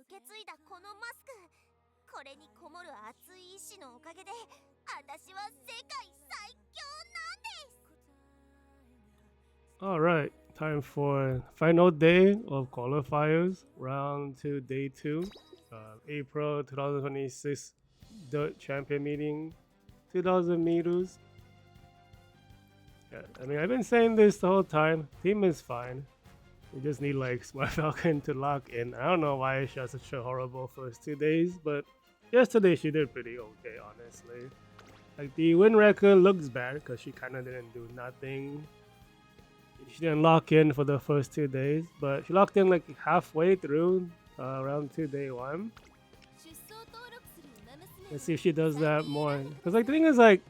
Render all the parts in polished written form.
受け継いだこのマスク、これにこもる熱い意志のおかげで私は世界最強なんです。 Alright, time for final day of qualifiers, round 2, day 2, April 2026 Dirt Champion Meeting, 2000 meters. Yeah, I mean, I've been saying this the whole time. Team is fine. We just need like Espoir Falcon to lock in. I don't know why she had such a horrible first 2 days, but yesterday she did pretty okay, honestly. Like the win record looks bad because she kind of didn't do nothing. She didn't lock in for the first 2 days, but she locked in like halfway through round 2, day 1. Let's see if she does that more. Because like the thing is like,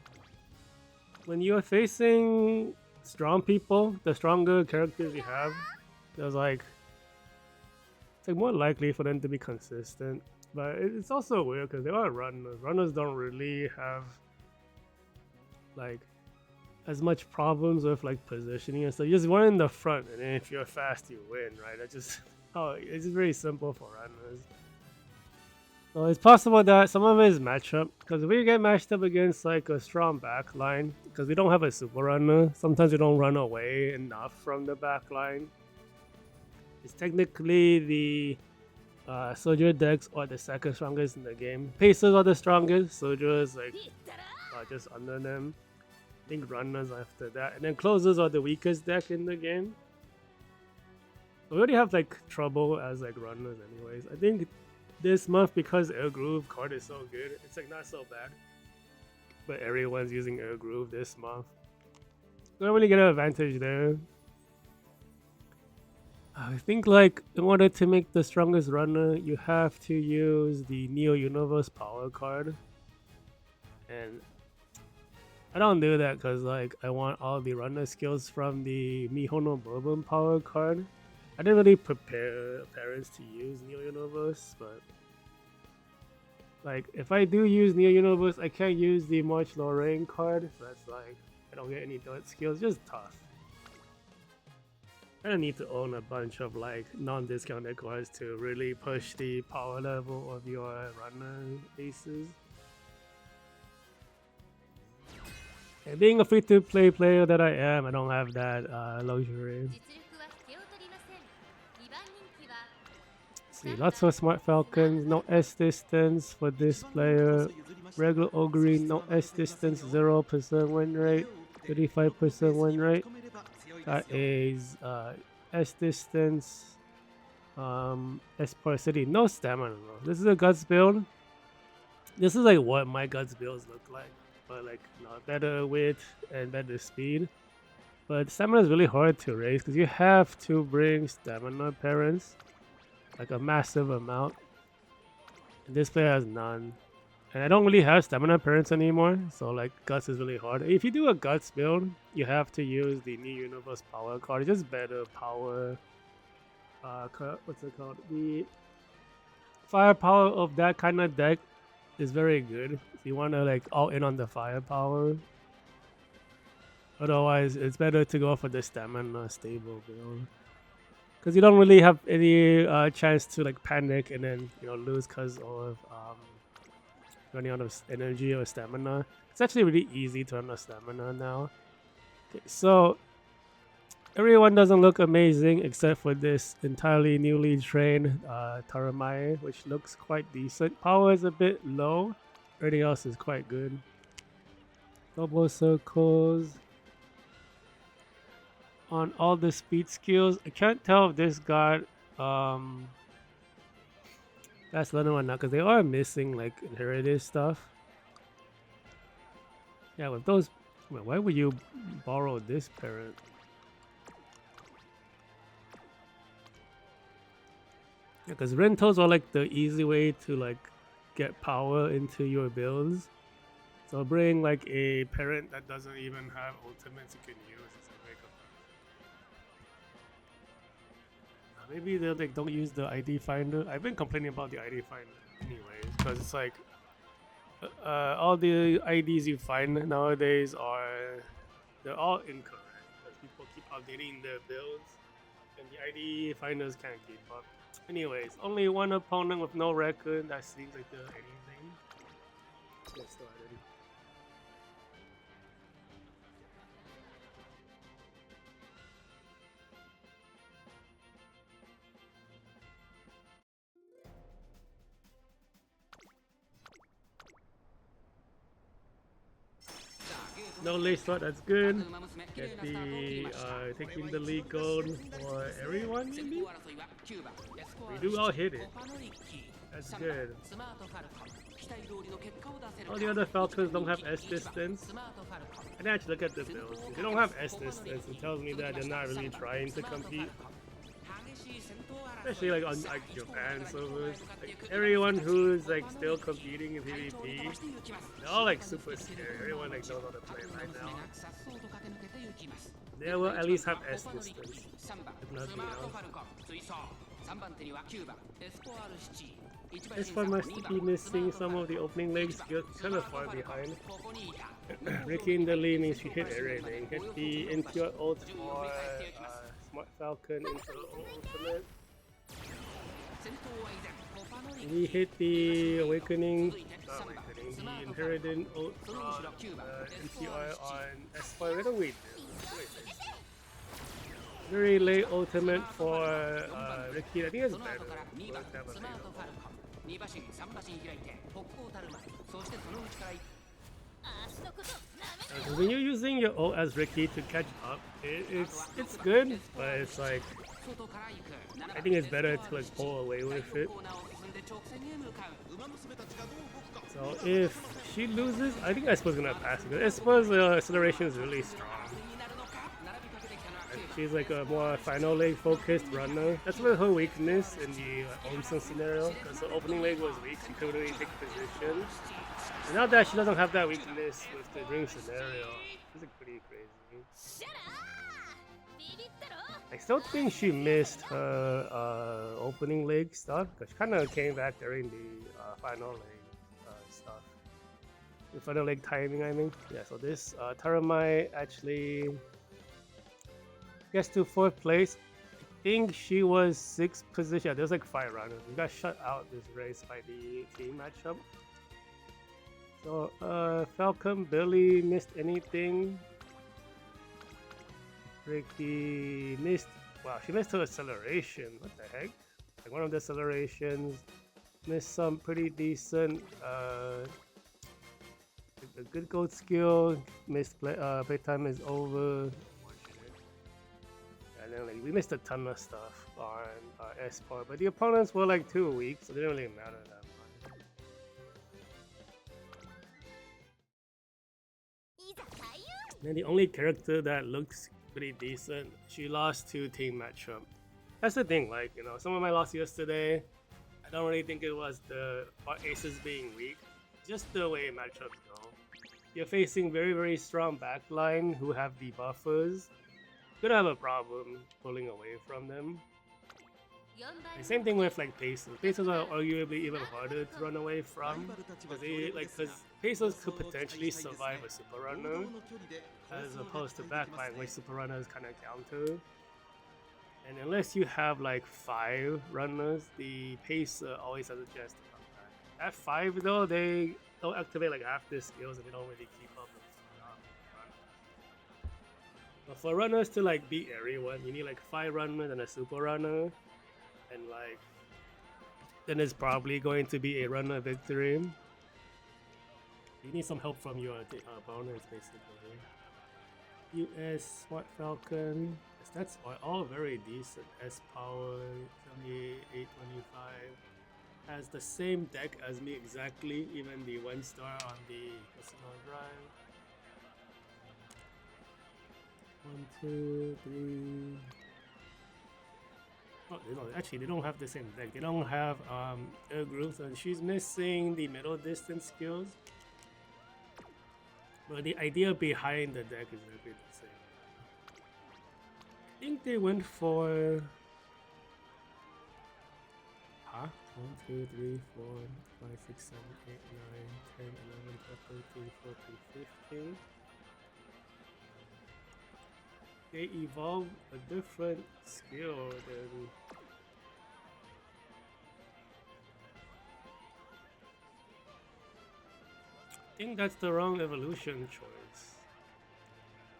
when you're facing strong people, the stronger characters you have, there's like, it's like more likely for them to be consistent. But it's also weird because they are runners. Runners don't really have like as much problems with like positioning and stuff. You just run in the front, and then if you're fast, you win, right? That's just it's just very simple for runners. So it's possible that some of it is matchup, because if we get matched up against like a strong back line, because we don't have a super runner, sometimes we don't run away enough from the back line. It's technically the Soldier decks are the second strongest in the game. Pacers are the strongest, Soldier is like just under them. I think runners after that, and then closers are the weakest deck in the game. We already have like trouble as like runners anyways. I think this month, because Air Groove card is so good, it's like not so bad. But everyone's using Air Groove this month. Don't really get an advantage there. I think like in order to make the strongest runner, you have to use the Neo Universe power card. And I don't do that because like I want all the runner skills from the Mihono Bourbon power card. I didn't really prepare parents to use Neo Universe, but like if I do use Neo Universe, I can't use the March Lorraine card, so that's like I don't get any dirt skills, just tough. I don't need to own a bunch of like non-discounted cards to really push the power level of your runner aces. And being a free-to-play player that I am, I don't have that luxury. See, lots of smart Falcons, no S distance for this player. Regular Ogre, no S distance, 0% win rate, 35% win rate. That is S distance, Espoir City, no stamina though. This is a guts build. This is like what my guts builds look like, but like better width and better speed. But stamina is really hard to raise because you have to bring stamina parents, like a massive amount. And this player has none. And I don't really have stamina parents anymore, so like guts is really hard. If you do a guts build, you have to use the New Universe power card. It's just better power. What's it called? The firepower of that kind of deck is very good. If you want to like all in on the firepower. Otherwise, it's better to go for the stamina stable build, because you don't really have any chance to like panic and then lose because of running out of energy or stamina. It's actually really easy to run out of stamina now. Okay, so everyone doesn't look amazing except for this entirely newly trained Taramae, which looks quite decent. Power is a bit low. Everything else is quite good. Double circles on all the speed skills. I can't tell if this got that's another one now, because they are missing like inherited stuff. Yeah, with those, why would you borrow this parent? Yeah, because rentals are like the easy way to like get power into your builds. So bring like a parent that doesn't even have ultimates you can use. It's like very good. Maybe they like don't use the ID finder. I've been complaining about the ID finder anyways, because it's like all the IDs you find nowadays they're all incorrect because people keep updating their builds and the ID finders can't keep up. Anyways, only one opponent with no record. That seems like the anything. Let's get started. No late start, that's good. Get the taking the lead gold for everyone maybe? We do all hit it. That's good. All the other Falcons don't have S distance. I can actually look at the builds. If they don't have S distance, it tells me that they're not really trying to compete. Especially like on like Japan servers. Like everyone who's like still competing in PvP, they're all like super scared. Everyone like knows how to play right now. They will at least have S distance, if nothing else. Espoir must be missing some of the opening legs, you're kind of far behind. Ricky in the lead means she hit everything. Hit the into your ult for Smart Falcon into ultimate. We hit the awakening, not awakening, the inherited ult from NTR on Espoir. What do we do? Very late ultimate for Ricky. I think it's better. When you're using your ult as Ricky to catch up, it's good, but it's like I think it's better to like pull away with it. So if she loses, I think Espoir's gonna pass because Espoir's acceleration is really strong. She's like a more final leg focused runner. That's really her weakness in the Olsen scenario because the opening leg was weak, she couldn't really take position. And now that she doesn't have that weakness with the ring scenario, it's like pretty crazy. I still think she missed her opening leg stuff because she kind of came back during the final leg stuff. The final leg timing, I mean. Yeah, so this Taramai actually gets to 4th place. I think she was 6th position. Yeah, there's like 5 runners. We got shut out this race by the team matchup. So Falcon barely missed anything. Ricky missed. Wow, she missed her acceleration. What the heck? Like one of the accelerations. Missed some pretty decent. A good gold skill. Missed playtime is over. And then like we missed a ton of stuff on Espoir, but the opponents were like too weak, so it didn't really matter that much. And then the only character that looks pretty decent, she lost to team matchup. That's the thing, like, you know, some of my loss yesterday, I don't really think it was the aces being weak, just the way matchups go. You're facing very strong backline who have debuffers. Could have a problem pulling away from them. The same thing with like Pacers. Pacers are arguably even harder to run away from because Pacers could potentially survive a super runner as opposed to backline which super runners kind of counter. And unless you have like 5 runners, the Pacer always has a chance to come back. At 5 though, they don't activate like half their skills and they don't really keep up with runners. But for runners to like beat everyone, you need like 5 runners and a super runner. And like, then it's probably going to be a runner victory. You need some help from your opponents, basically. US Smart Falcon, that's all very decent. S power 7825 has the same deck as me exactly, even the 1-star on the Casino Drive. 1, 2, 3. Oh, actually, they don't have the same deck. They don't have air groups, and she's missing the middle distance skills. But the idea behind the deck is exactly the same. I think they went for 1, 2, 3, 4, 5, 6, 7, 8, 9, 10, 11, 12, 13, 14, 15. They evolve a different skill than think that's the wrong evolution choice.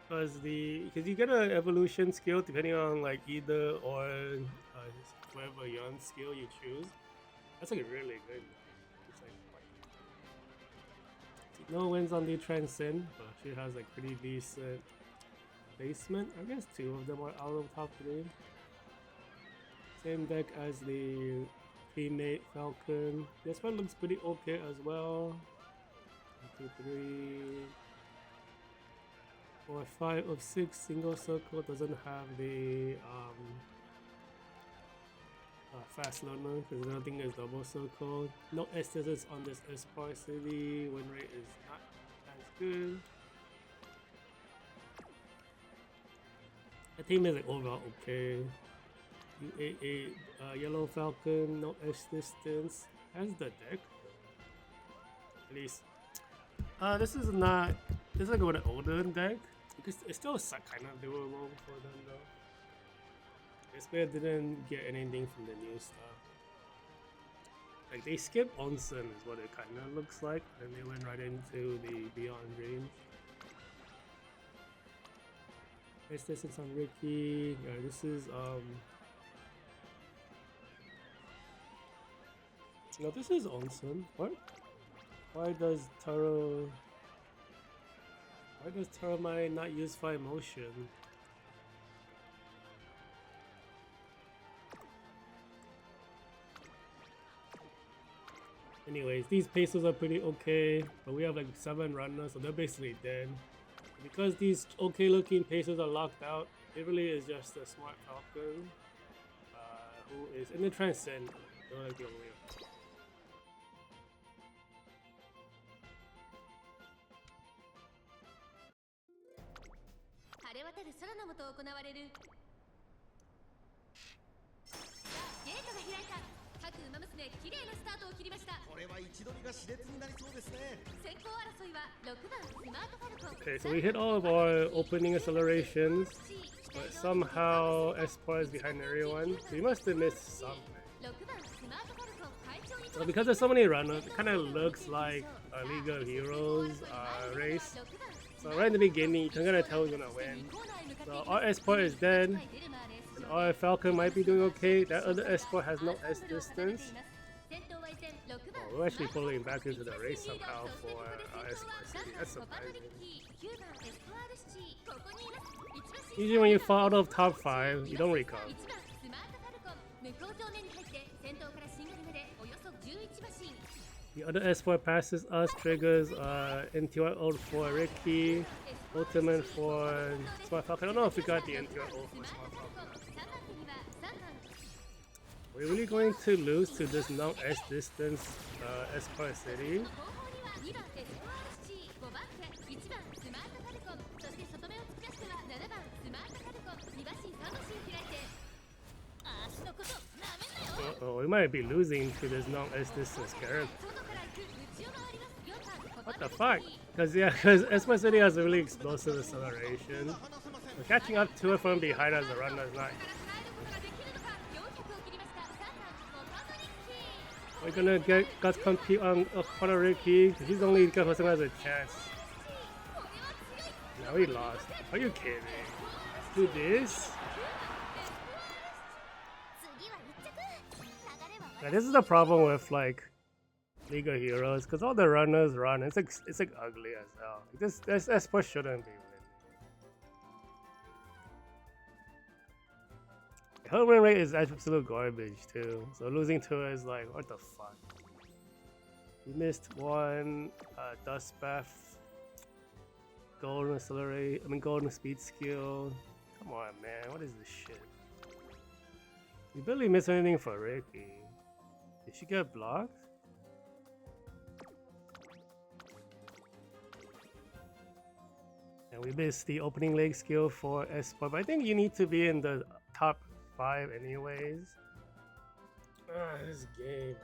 Because you get an evolution skill depending on like either or whatever young skill you choose. That's like really good. It's like no wins on the Transcend, but she has like pretty decent placement. I guess 2 of them are out of top 3. Same deck as the Premate Falcon. This one looks pretty okay as well. 1, 2, 3, 4, 5 of 6 single circle. Doesn't have the fast learner because nothing is double circle. No SSS on this Espoir City. Win rate is not as good. The team is like overall okay. U88 Yellow Falcon, no S distance. Has the deck. At least. This is like an older deck. It's still kind of doable for them though. Espoir didn't get anything from the new stuff. Like they skipped Onsen is what it kind of looks like, and they went right into the Beyond Range. S distance on Ricky. Yeah, this is no, this is Onsen. What? Why does Taramai not use Fire Motion? Anyways, these paces are pretty okay, but we have like 7 runners, so they're basically dead. Because these okay looking paces are locked out, it really is just a smart Falcon who is in the Transcend. They're like the only way. 晴れ渡る空の下行われるゲートが開いた各ウマ娘綺麗なスタートを切りましたこれは位置取りが熾烈になりそうですね先行争いは6番スマートファルコン Okay, so we hit all of our opening accelerations, but somehow Espoir is behind everyone. So we must have missed something. So because there's so many runners, it kind of looks like a League of Heroes race. So right in the beginning, you can kind of tell who's gonna win. So our Espoir is dead, and our Falcon might be doing okay. That other Espoir has no S distance. Oh, we're actually pulling back into the race somehow for Espoir City. That's surprising. Usually when you fall out of top 5, you don't recover. The other Espoir passes us, triggers NTR ult for Ricky, ultimate for Smart Falcon. I don't know if we got the NTR ult for Smart Falcon. We're really going to lose to this non-S distance Espoir City. Uh-oh, we might be losing to this non-S distance character. What the fuck? Because Espoir City has a really explosive acceleration. We're catching up to it from behind as the runner is not. We're gonna get Guts compete on Puerto Ricky because he's the only person who has a chance. Now he lost. Are you kidding? Do this? Yeah, this is the problem with like League of Heroes because all the runners run. It's like ugly as hell. This Espoir shouldn't be winning. Her win rate is absolute garbage too. So losing to her is like, what the fuck? We missed one dust bath, golden accelerate. Golden speed skill. Come on, man. What is this shit? We barely missed anything for Ricky. Did she get blocked? And we missed the opening leg skill for Espoir, but I think you need to be in the top 5 anyways. This game,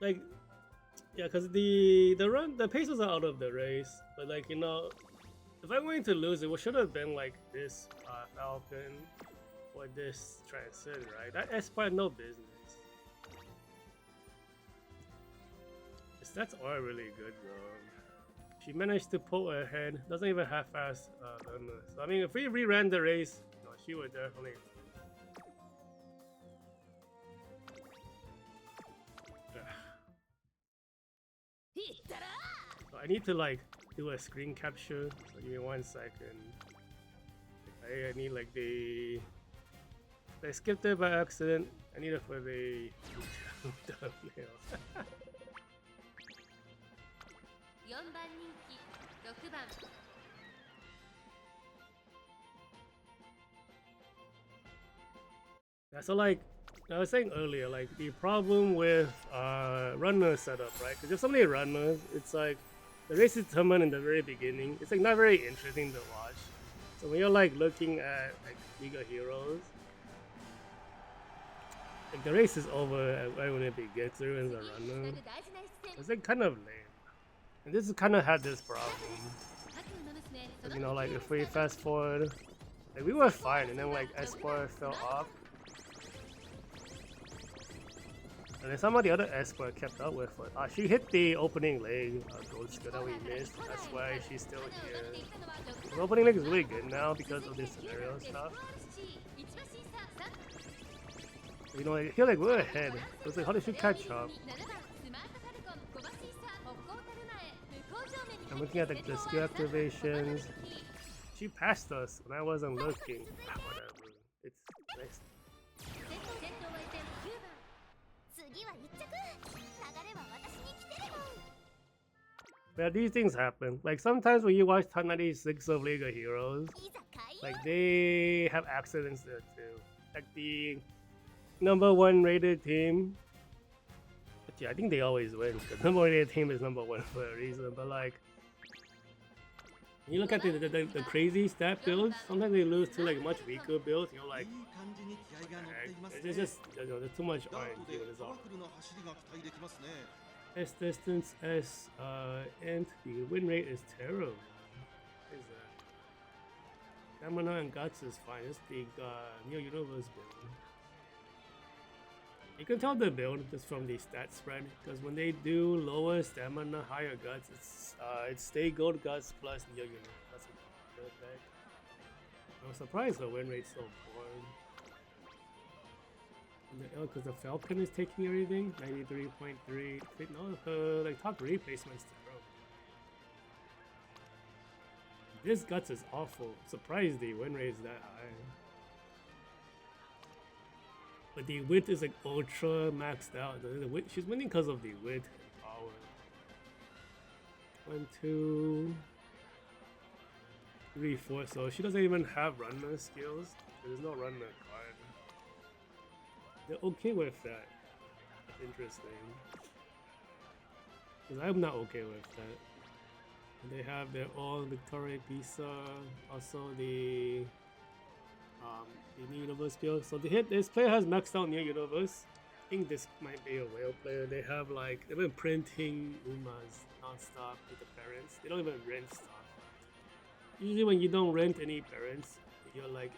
like, yeah, because the paces are out of the race, but like, you know, if I'm going to lose, it should have been like this Falcon or this Transcend, right? That Espoir had no business. stats are really good though. She managed to pull ahead. Doesn't even half-ass Gunner. So I mean, if we reran the race, no, she would definitely. So I need to like do a screen capture. So give me 1 second. I need like the. I skipped it by accident. I need it for the thumbnail. 4番人気6番 Yeah, so like I was saying earlier, like the problem with runner setup, right? Because if so many runners, it's like the race is determined in the very beginning. It's like not very interesting to watch. So when you're like looking at like League of Heroes, like the race is over right when it begins. Everyone's a runner. It's like kind of lame. And this kind of had this problem. You know, like if we fast forward, like we were fine, and then like Espoir fell off. And then some of the other Espoir kept up with it. She hit the opening leg gold skill that we missed. That's why she's still here. The opening leg is really good now because of this scenario stuff. You know, I feel like we're ahead. It's like, how did she catch up? I'm looking at the skill activations. She passed us when I wasn't looking. Whatever. It's nice. Yeah, these things happen. Like sometimes when you watch Top 96 of League of Heroes, like they have accidents there too. Like the #1 rated team. But yeah, I think they always win because #1 rated team is #1 for a reason. But like, you look at the crazy stat builds. Sometimes they lose to like much weaker builds. You're like, it's just there's too much RNG with this all. S distance S and the win rate is terrible. What is that? Stamina and guts is fine. It's the Neo Universe build. You can tell the build just from the stat spread because when they do lower stamina, higher guts, it's stay gold guts plus Neo Universe. That's a good effect. I'm surprised the win rate's so poor. Because the Falcon is taking everything, 93.3. No, her like top replacement's terrible. This guts is awful. Surprised the win rate is that high. But the width is like ultra maxed out. She's winning because of the width and power. 1, 2, 3, 4. So she doesn't even have runner skills. There's no runner card. They're okay with that. That's interesting. Because I'm not okay with that. And they have their own Victoria Pisa, also the Neo Universe build. So this player has maxed out Neo Universe. I think this might be a whale player. They have like they've been printing Umas non-stop with the parents. They don't even rent stuff. Usually when you don't rent any parents, you're like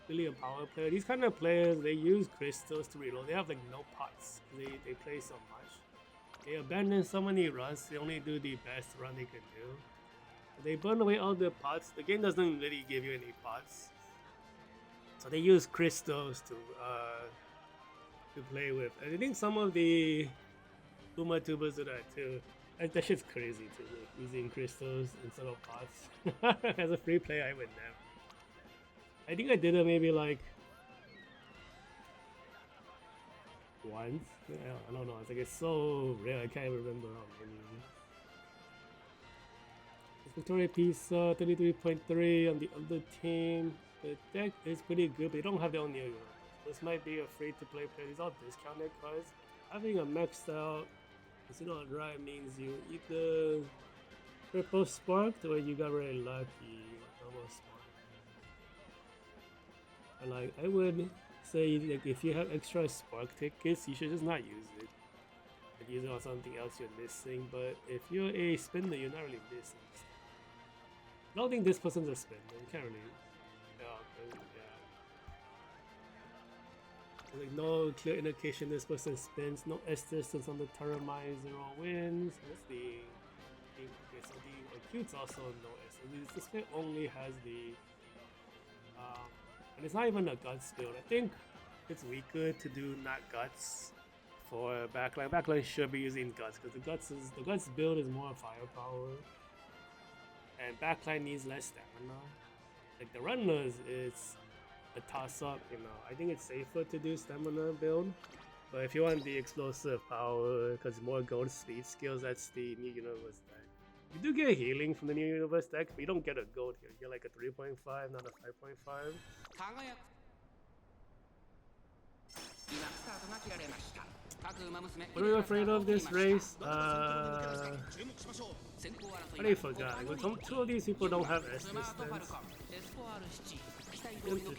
really a power player. These kind of players, they use crystals to reload. They have like no pots. They play so much. They abandon so many runs. They only do the best run they can do. They burn away all the pots. The game doesn't really give you any pots. So they use crystals to play with. And I think some of the Uma tubers do that too. That shit's crazy to me, using crystals instead of pots. As a free player, I would never. I think I did it maybe like once. I don't know. It's like it's so rare. I can't even remember how many. Victoria Pisa 33.3 on the other team. The deck is pretty good, but they don't have their own Neo Universe. This might be a free-to-play player. These are discounted cards. Having a maxed out Casino Drive means you either triple sparked or you got really lucky. Double sparked. And like I would say, like if you have extra spark tickets, you should just not use it. Like use it on something else you're missing. But if you're a spender, you're not really missing stuff. I don't think this person's a spender. You can't really. Yeah. Like no clear indication this person spins, no S distance on the Terramite, 0 wins. What's the okay, so the Acute's also no S. So this spin only has the and it's not even a guts build. I think it's weaker to do not guts for backline. Backline should be using guts because the guts build is more firepower. And backline needs less stamina. Like the runners is a toss-up, you know. I think it's safer to do stamina build, but if you want the explosive power, because more gold speed skills, that's the new universe deck. You do get healing from the new universe deck, but you don't get a gold here. You get like a 3.5, not a 5.5. What are you afraid of this race? I already forgot. Two of these people don't have S distance.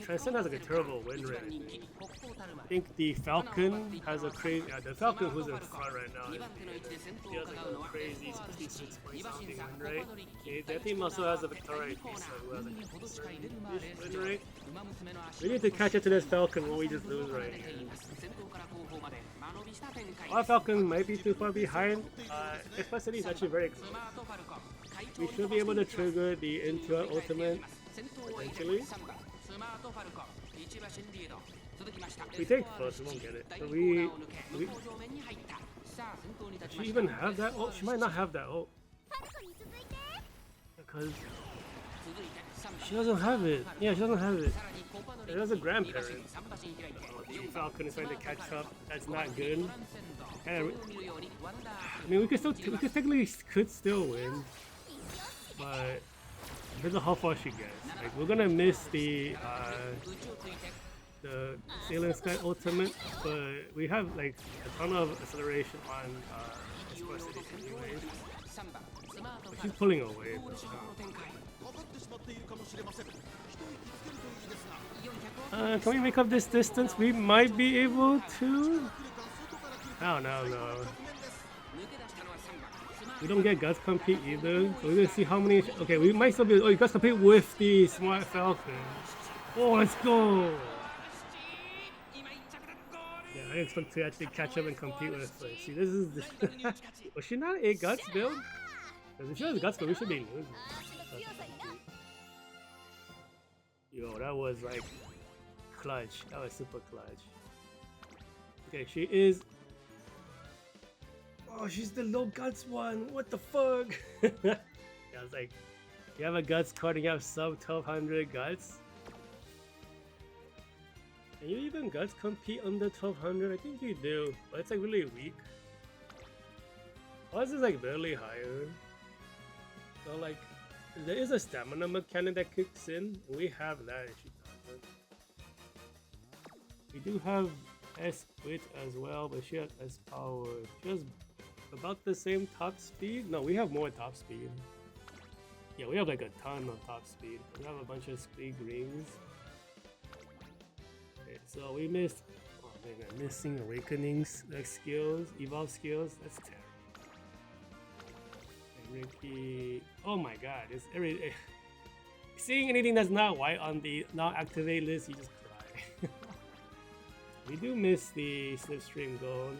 Transcend has like a terrible win rate. I think the Falcon has a crazy. The Falcon who's in front right now. He has like a crazy 66 point something win rate. That team also has a Victoria Pisa who has like a win rate. We need to catch up to this Falcon when we just lose right here. Our Falcon might be too far behind. Espoir City is actually very close. We should be able to trigger the into ultimate eventually. If we take first, we won't get it. So does she even have that ult? She might not have that ult. Because she doesn't have it. Yeah, she doesn't have it. It has a grandparent. The Falcon is trying to catch up. That's not good. And I mean, we technically could still win, but depends on how far she gets. Like, we're gonna miss the Sailor Sky ultimate, but we have like a ton of acceleration on Espoir City anyways. But she's pulling away. Can we make up this distance? We might be able to. I don't know, no. We don't get guts compete either. So we're gonna see how many. Okay, we might still be. Oh, you guys compete with the Smart Falcon. Oh, let's go! Yeah, I expect to actually catch up and compete with her. See, this is. Was she not a guts build? Because if she was guts build, we should be losing. Yo, that was like clutch. That was super clutch. Okay, she is. Oh, she's the low guts one. What the fuck? Yeah, I was like, you have a guts card and you have sub 1200 guts. Can you even guts compete under 1200? I think you do, but it's like really weak. Ours is like barely higher. So like, there is a stamina mechanic that kicks in. We have that and she doesn't. We do have S wit as well, but she has S power. She has about the same top speed. No, we have more top speed. Yeah, we have like a ton of top speed. We have a bunch of speed greens. Okay, so we missed. Oh man, I'm missing awakenings, like skills, evolve skills. That's terrible. Ricky. Oh my god, it's every. Seeing anything that's not white on the not activate list, you just cry. We do miss the slipstream gold,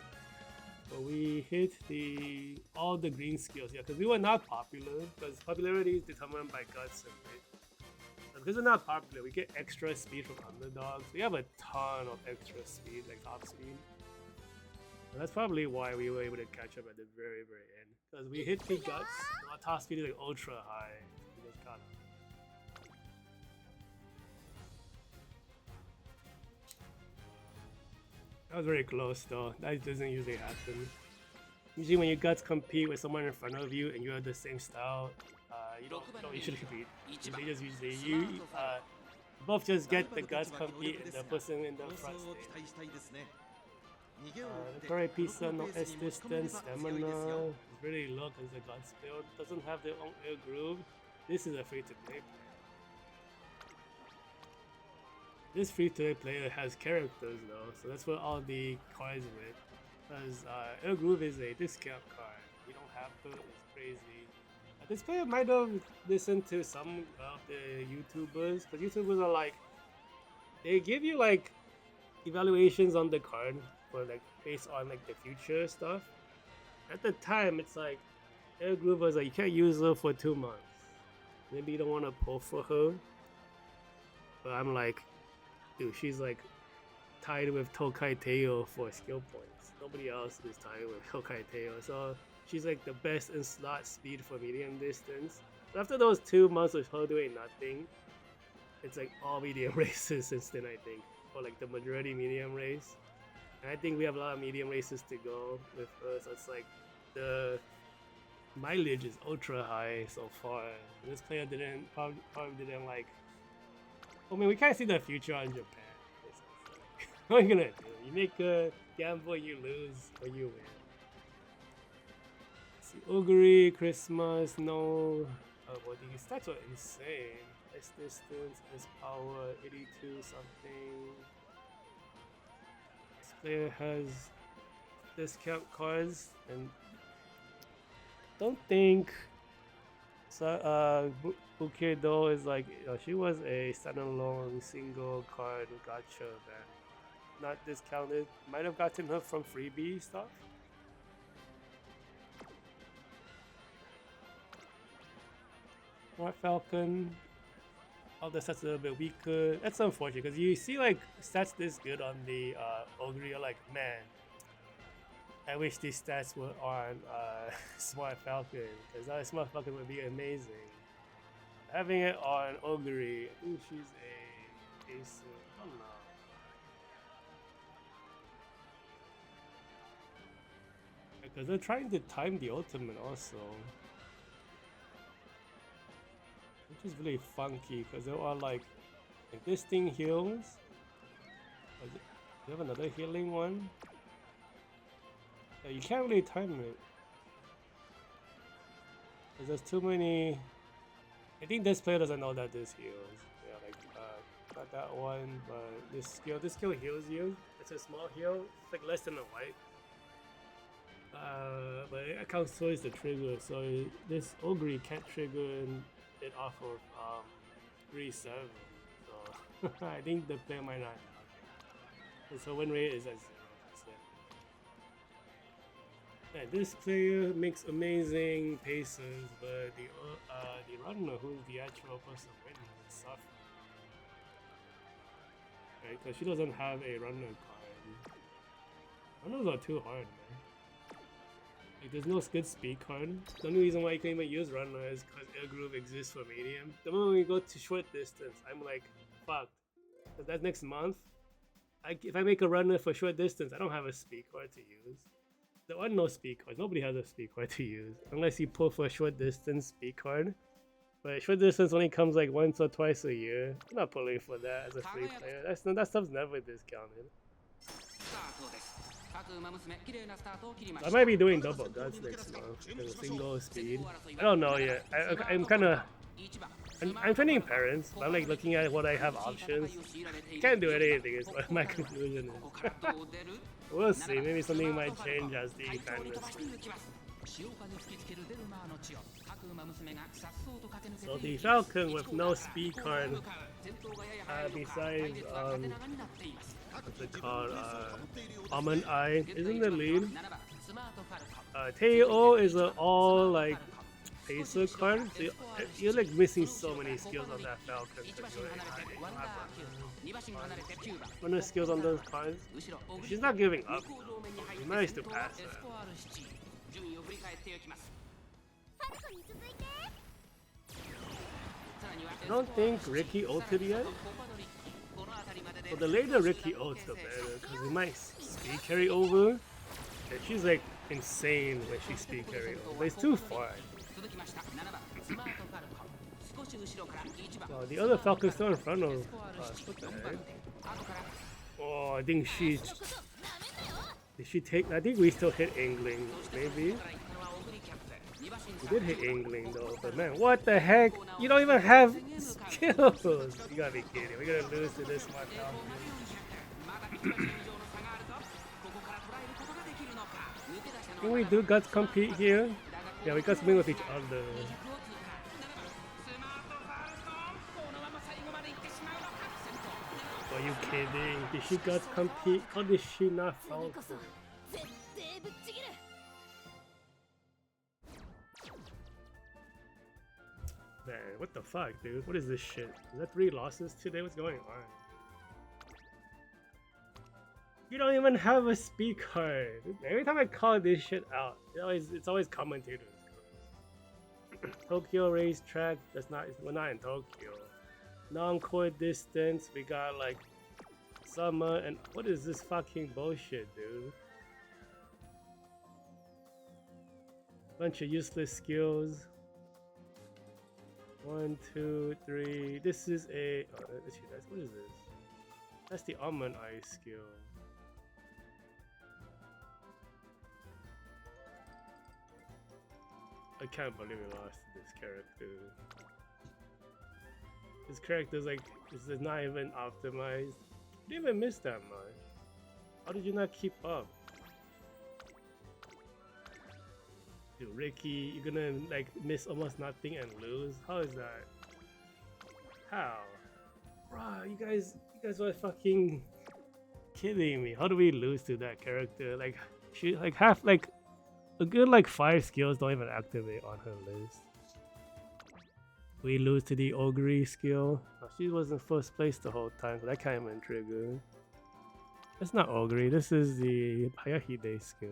but we hit all the green skills. Yeah, because we were not popular. Because popularity is determined by guts and weight. Because we're not popular, we get extra speed from underdogs. We have a ton of extra speed, like top speed. And that's probably why we were able to catch up at the very, very end. Because we hit the guts, our top speed is like ultra high. We just caught up. That was very close though. That doesn't usually happen. Usually when you guts compete with someone in front of you and you have the same style, you don't usually compete. They just usually both just get the guts compete and the person in the front stage. Victoria Pisa, no S distance, stamina. It's really low because the guts build doesn't have their own air groove. This is a free to play. This free to play player has characters though, so that's what all the cards with. Because air groove is a discount card. You don't have to. It's crazy. This player might have listened to some of the YouTubers, because YouTubers are like, they give you like evaluations on the card for like based on like the future stuff. At the time, it's like Air Groove was like you can't use her for 2 months. Maybe you don't want to pull for her. But I'm like, dude, she's like tied with Tokai Teo for skill points. Nobody else is tied with Tokai Teo, so she's like the best in slot speed for medium distance. So after those 2 months of her doing nothing, it's like all medium races since then, I think, or like the majority medium race. And I think we have a lot of medium races to go with her, so it's like the mileage is ultra high so far. This player probably didn't like. I mean, we can't see the future on Japan. What are you gonna do? You make a gamble, you lose, or you win. Let's see, Ogre, Christmas, no. Oh, well, these stats are insane. S distance, S power, 82 something. This player has discount cards, and don't think Bukedo is like, she was a standalone single card gacha event. Not discounted. Might have gotten her from freebie stuff. More Falcon. All the stats a little bit weaker. That's unfortunate because you see like stats this good on the Ogre, you're like, man, I wish these stats were on Smart Falcon, because Smart Falcon would be amazing. Having it on Ogre, I think she's a ace. I don't know. Because they're trying to time the ultimate also, which is really funky because they are like, if this thing heals, do you have another healing one? Yeah, you can't really time it because there's too many. I think this player doesn't know that this heals. Yeah, like not that one, but this skill heals you. It's a small heal. It's like less than a white. But it counts towards the trigger, so this Ogre can't trigger it off of 3-7. So I think the player might not. So win rate is at 0%. Yeah, this player makes amazing paces, but the runner, who's the actual person winning, is suffering. Right, because she doesn't have a runner card. Runners are too hard, man. Like, there's no good speed card. The only reason why you can even use runner is because Air Groove exists for medium. The moment we go to short distance, I'm like, fuck. Because that's next month. If I make a runner for short distance, I don't have a speed card to use. There are no speed cards. Nobody has a speed card to use. Unless you pull for a short distance speed card. But short distance only comes like once or twice a year. I'm not pulling for that as a free player. That stuff's never discounted. I might be doing double guts next month because single speed. I don't know yet. I'm kind of. I'm training parents, but I'm like looking at what I have options. Can't do anything is what my conclusion is. We'll see. Maybe something might change as the fan So the Falcon with no speed card, besides what's it called? Almond Eye is in the lead. Teo is an all like pacer card, so you're like missing so many skills on that Falcon. When the skills on those cards, she's not giving up. She managed to pass her. I don't think Ricky ulted yet. But the later Ricky ults the better, because it might speed carry over. And she's like insane when she speed carry over, but it's too far. Wow, the other Falcon's still in front of us. What the heck? Oh, I think she... Did she take... I think we still hit Angling, maybe? We did hit Angling though, but man, what the heck? You don't even have skills! You gotta be kidding. We're gonna lose to this one Falcon. Can we do guts compete here? Yeah, we got something with each other. Are you kidding? Did she guys compete? How did she not Falcon? Man, what the fuck, dude? What is this shit? Is that 3 losses today? What's going on? You don't even have a speed card. Every time I call this shit out, it's always commentators. Tokyo racetrack. We're not in Tokyo. Non-core distance. We got like summer and what is this fucking bullshit, dude? Bunch of useless skills. 1, 2, 3. This is a. Oh, what is this? That's the almond eye skill. I can't believe we lost this character. This character's like, this is not even optimized. You didn't even miss that much. How did you not keep up? Dude, Ricky, you're gonna like miss almost nothing and lose? How is that? How? Bruh, you guys are fucking kidding me. How do we lose to that character? Like, she like half like a good like 5 skills don't even activate on her list. We lose to the Ogre skill. Oh, she was in first place the whole time, so that can't even trigger. That's not Ogre, this is the Hayahide skill.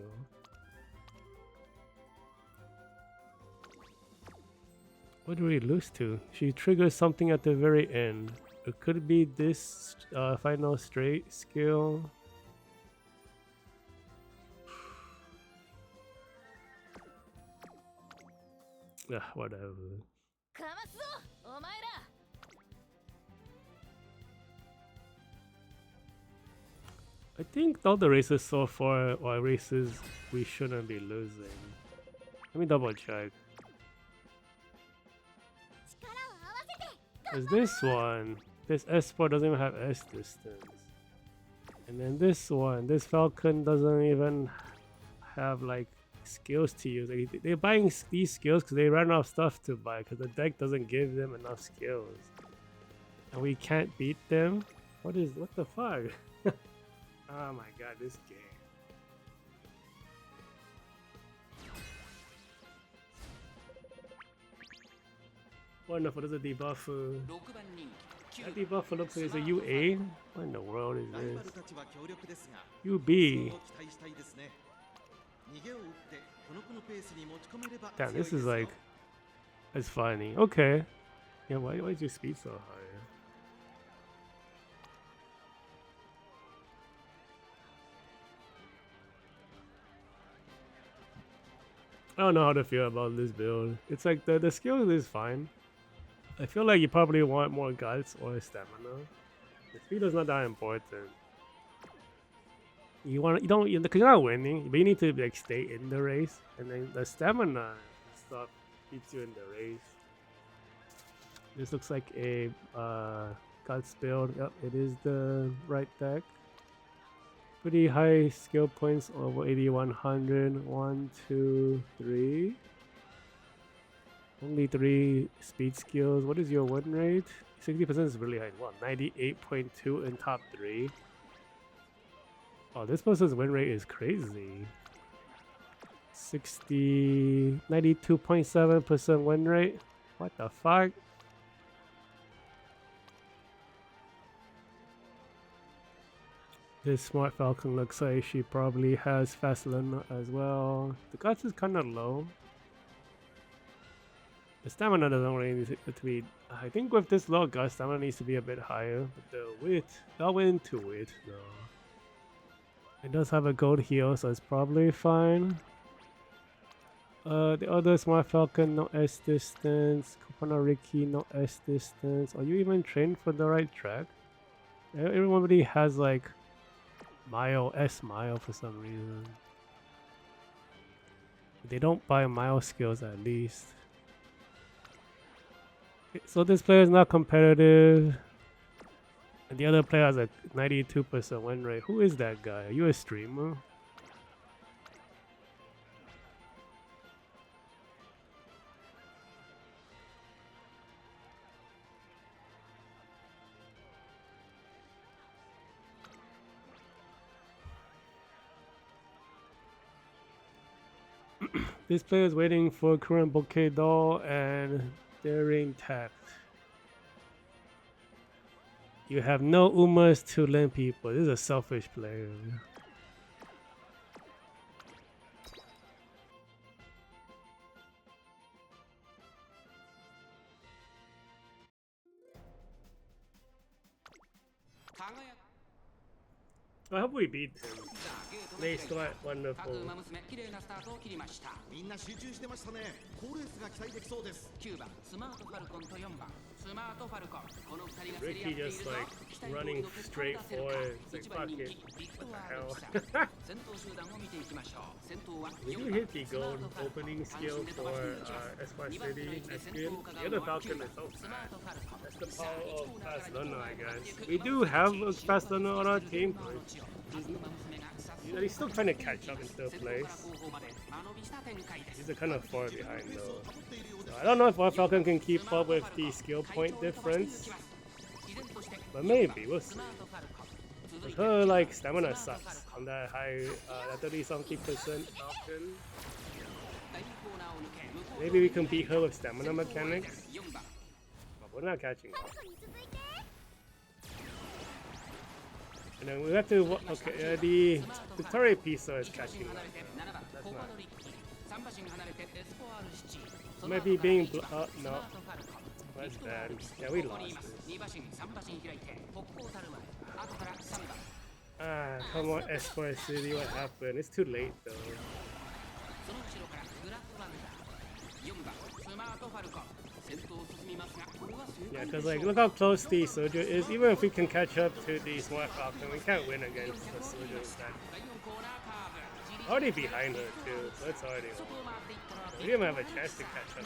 What do we lose to? She triggers something at the very end. It could be this final straight skill. Whatever. I think all the races so far are races we shouldn't be losing. Let me double check. Cause this one, this Espoir doesn't even have S distance. And then this one, this Falcon doesn't even have like skills to use. Like, they're buying these skills because they ran out of stuff to buy because the deck doesn't give them enough skills. And we can't beat them? What the fuck? Oh my god, this game. Wonderful, there's a debuff. That debuff looks like it's a UA? What in the world is this? UB. Damn, this is like... It's funny. Okay. Yeah, why is your speed so high? I don't know how to feel about this build. It's like the skill is fine. I feel like you probably want more guts or stamina. The speed is not that important. Because you're not winning, but you need to like stay in the race, and then the stamina stuff keeps you in the race. This looks like a guts build. Yep, it is the right deck. Pretty high skill points, over 8100. 1, 2, 3. Only 3 speed skills. What is your win rate? 60% is really high. What? 98.2 in top 3. Oh, this person's win rate is crazy. 92.7% win rate. What the fuck? This Smart Falcon looks like she probably has fast learner as well. The guts is kind of low. The stamina doesn't really need to be... I think with this low guts, stamina needs to be a bit higher. But the wit, I'll win to wit though. It does have a gold heal, so it's probably fine. The other Smart Falcon, no S distance. Kupana Ricky, no S distance. Are you even trained for the right track? Everybody has like S mile for some reason. They don't buy mile skills at least. So this player is not competitive. And the other player has a 92% win rate. Who is that guy? Are you a streamer? This player is waiting for current bouquet doll and daring tact. You have no umas to lend people. This is a selfish player. I hope we beat him. They start wonderful. みんな集中してましたね。好レースが期待できそうです。9番スマートファルコンと4番スマートファルコン。この2人が競り合 Ricky っている just ぞ。 like running straight forward. It's like fuck it. What the hell? 先頭集団を見ていきましょう。先頭は Did you hit the gold opening skill for Espoir City? That's good. The other Falcon is so fast. That's the power of fast runner, I guess. We do have a fast runner on our team, but he's still trying to catch up in third place. He's kind of far behind though. So I don't know if our Falcon can keep up with the skill point difference, but maybe we'll see. But her like stamina sucks on that high, that 30-something% Falcon. Maybe we can beat her with stamina mechanics, but we're not catching up. And then we have to okay. The turret piece is catching up. That's not. Might be being no. That's bad. Yeah, we lost this. Ah, come on, Espoir City. What happened? It's too late though. Yeah, because like look how close the soldier is. Even if we can catch up to the smart Falcon, we can't win against the soldier. Already behind her too, so it's already over. We didn't even have a chance to catch up.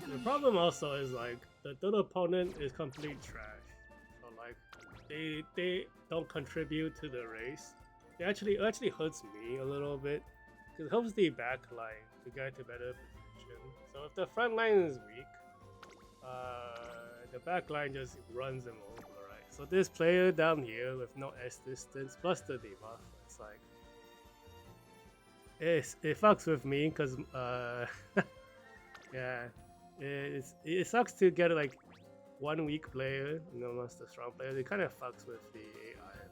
The problem also is like the third opponent is complete trash. So like they don't contribute to the race. It actually hurts me a little bit because it helps the back line to get to better position. So if the front line is weak, the back line just runs them over, right? So this player down here with no S distance plus the debuff, it's like it fucks with me because yeah, it sucks to get like one weak player, you know, amongst the strong players. It kind of fucks with the AI.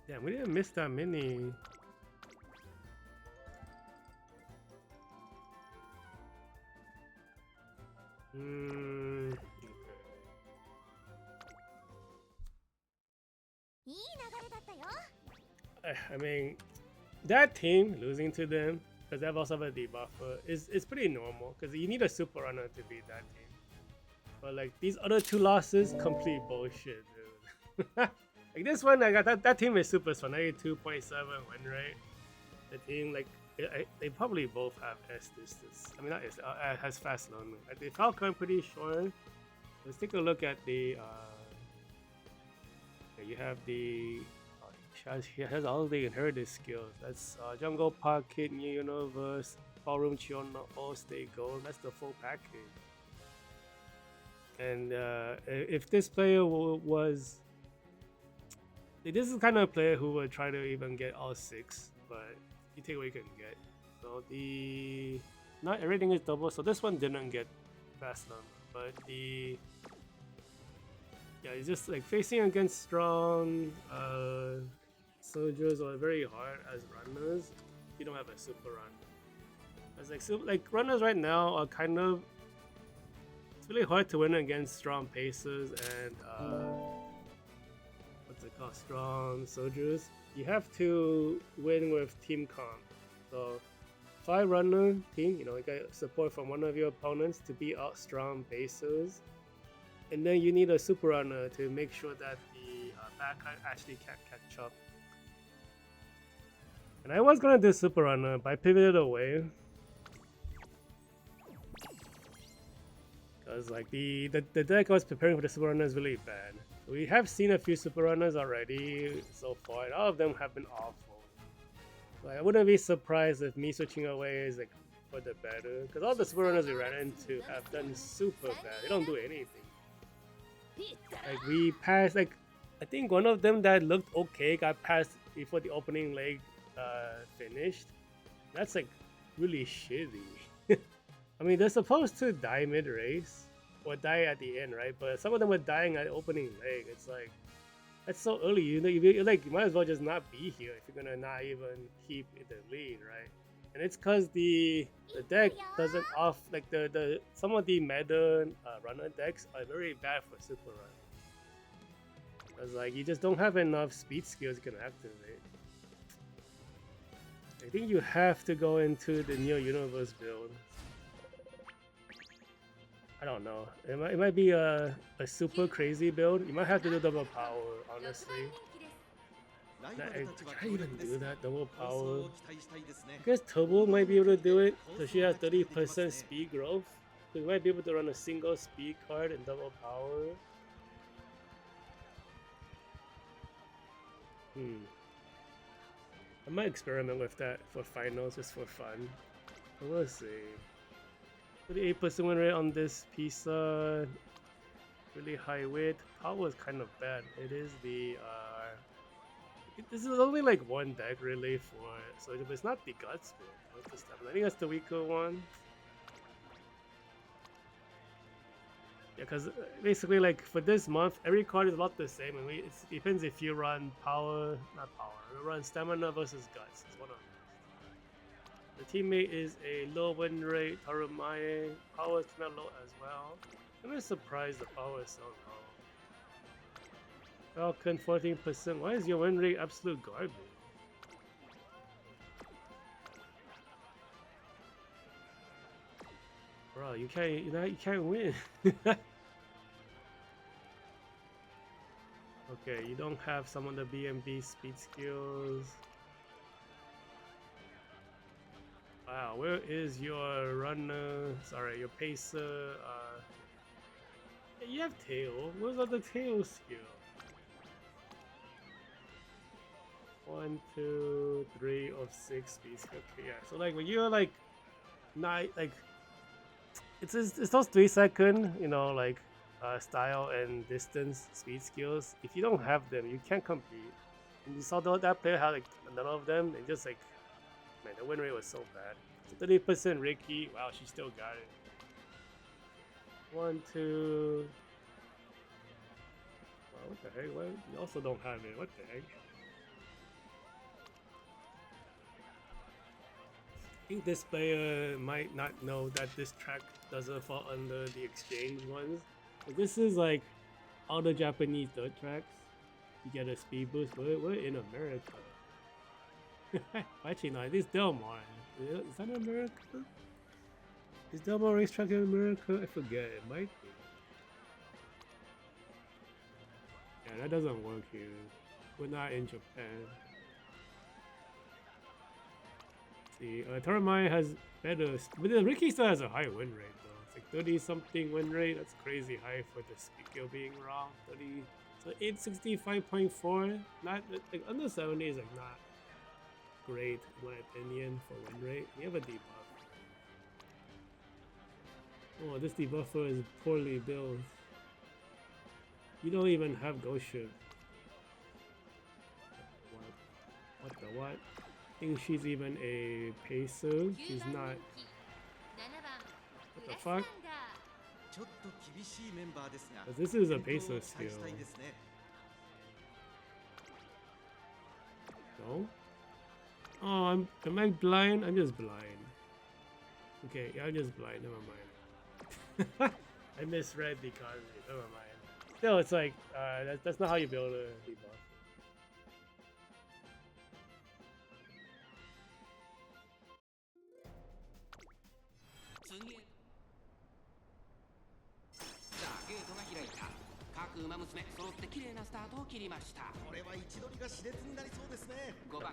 Damn, we didn't miss that many. Okay. I mean, that team losing to them because they have also have a debuffer is pretty normal because you need a super runner to beat that team. But like these other two losses, complete bullshit, dude. Like this one, I got that team is super strong. 92.7 win rate. The team like they probably both have S distance. I mean, not S, has fast loan. Like the Falcon, pretty sure. Let's take a look at the. You have the. She has all the inherited skills. That's Jungle Pocket, New Universe, Ballroom Chiona, All State Gold. That's the full package. And if this player was. This is kind of a player who would try to even get all 6, but you take what you can get. So not everything is double. So this one didn't get fast number, but it's just like facing against strong soldiers are very hard as runners. You don't have a super runner. As like runners right now are kind of. It's really hard to win against strong pacers and. Strong soldiers. You have to win with team comp. So 5 runner team, you get support from one of your opponents to beat out strong basers, and then you need a super runner to make sure that the backline actually can't catch up. And I was gonna do super runner, but I pivoted away because like the deck I was preparing for the super runner is really bad. We have seen a few super runners already so far, and all of them have been awful. Like, I wouldn't be surprised if me switching away is like for the better, because all the super runners we ran into have done super bad. They don't do anything. Like we passed, like I think one of them that looked okay got passed before the opening leg finished. That's like really shitty. I mean, they're supposed to die mid-race or die at the end, right? But some of them were dying at opening leg. It's like, that's so early. You know, you might as well just not be here if you're gonna not even keep the lead, right? And it's because the deck doesn't off, like the some of the meta runner decks are very bad for super run. Because like you just don't have enough speed skills you can activate. I think you have to go into the Neo Universe build. I don't know. It might be a super crazy build. You might have to do double power, honestly. I can't even do that double power. I guess Turbo might be able to do it, so she has 30% speed growth. So you might be able to run a single speed card and double power. I might experiment with that for finals just for fun. But we'll see. 38% win rate on this piece. Really high weight. Power is kind of bad. It is the this is only like one deck really for it, so it's not the guts build. I think that's the weaker one. Yeah, because basically like for this month, every card is about the same, and it depends if you run power, not power, you run stamina versus guts. It's one of them. The teammate is a low win rate, Tarumae. Power is kind of low as well. I'm just surprised the power is so low. Falcon 14%. Why is your win rate absolute garbage? Bro, you can't win. Okay, you don't have some of the BMB speed skills. Wow, where is your runner? Sorry, your pacer. You have tail. Where's all the tail skill? 1, 2, 3 of 6 speed skill. Okay, yeah. So like when you're like, not like, it's those 3-second, you know, like style and distance speed skills. If you don't have them, you can't compete. And you saw that player had like none of them, and just like, man, the win rate was so bad. So 30% Ricky. Wow, she still got it. 1, 2. Wow, what the heck? What? You also don't have it. What the heck? I think this player might not know that this track doesn't fall under the exchange ones. But this is like all the Japanese dirt tracks. You get a speed boost. We're in America. Actually, no, this is Del Mar. Is that in America? Is Del Mar racetrack in America? I forget. It might be. Yeah, that doesn't work here. We're not in Japan. See, Taramai has better, but the Ricky still has a high win rate though. It's like 30 something win rate. That's crazy high for the skill being raw. 30, so 865.4. Not like under 70 is like not great in my opinion for win rate. You have a debuff. Oh, this debuffer is poorly built. You don't even have ghost ship. What the what? I think she's even a pacer. She's not. What the fuck? But this is a pacer skill. No? Oh, am I blind? I'm just blind. Okay, yeah, I'm just blind. Never mind. I misread the card. Never mind. Still, it's like that's not how you build a debuff.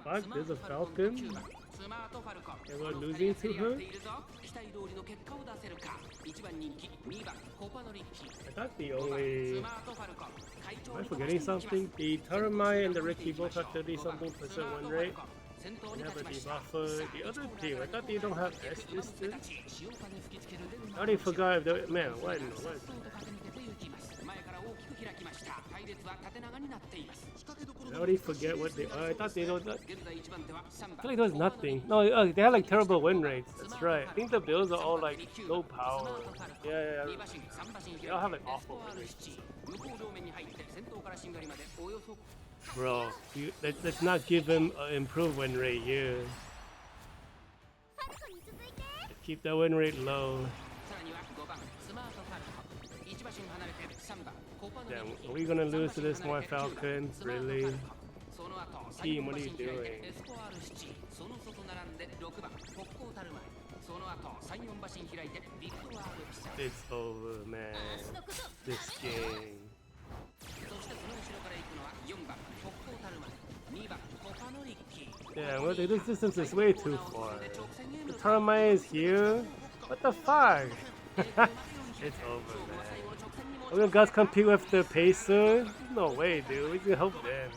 Fuck, there's a Falcon? And we're losing to her? I thought the only... Am I forgetting something? The Taramai and the Ricky both have 30 something % win rate. They have a debuffer. The other team, I thought they don't have S distance. I already forgot if they, man, what? I already forget what they are. I thought they don't. I feel like there's nothing. No, they have like terrible win rates. That's right. I think the builds are all like low power. Yeah. They all have like awful win rates. Bro, let's not give him an improved win rate here. Keep the win rate low. Damn, are we gonna lose to this more Falcon? Really? Team, what are you doing? It's over, man. This game. Yeah, well, this distance is way too far. The Taramai is here? What the fuck? It's over, man. We're gonna guys compete with the Pacer? No way, dude. We can help them.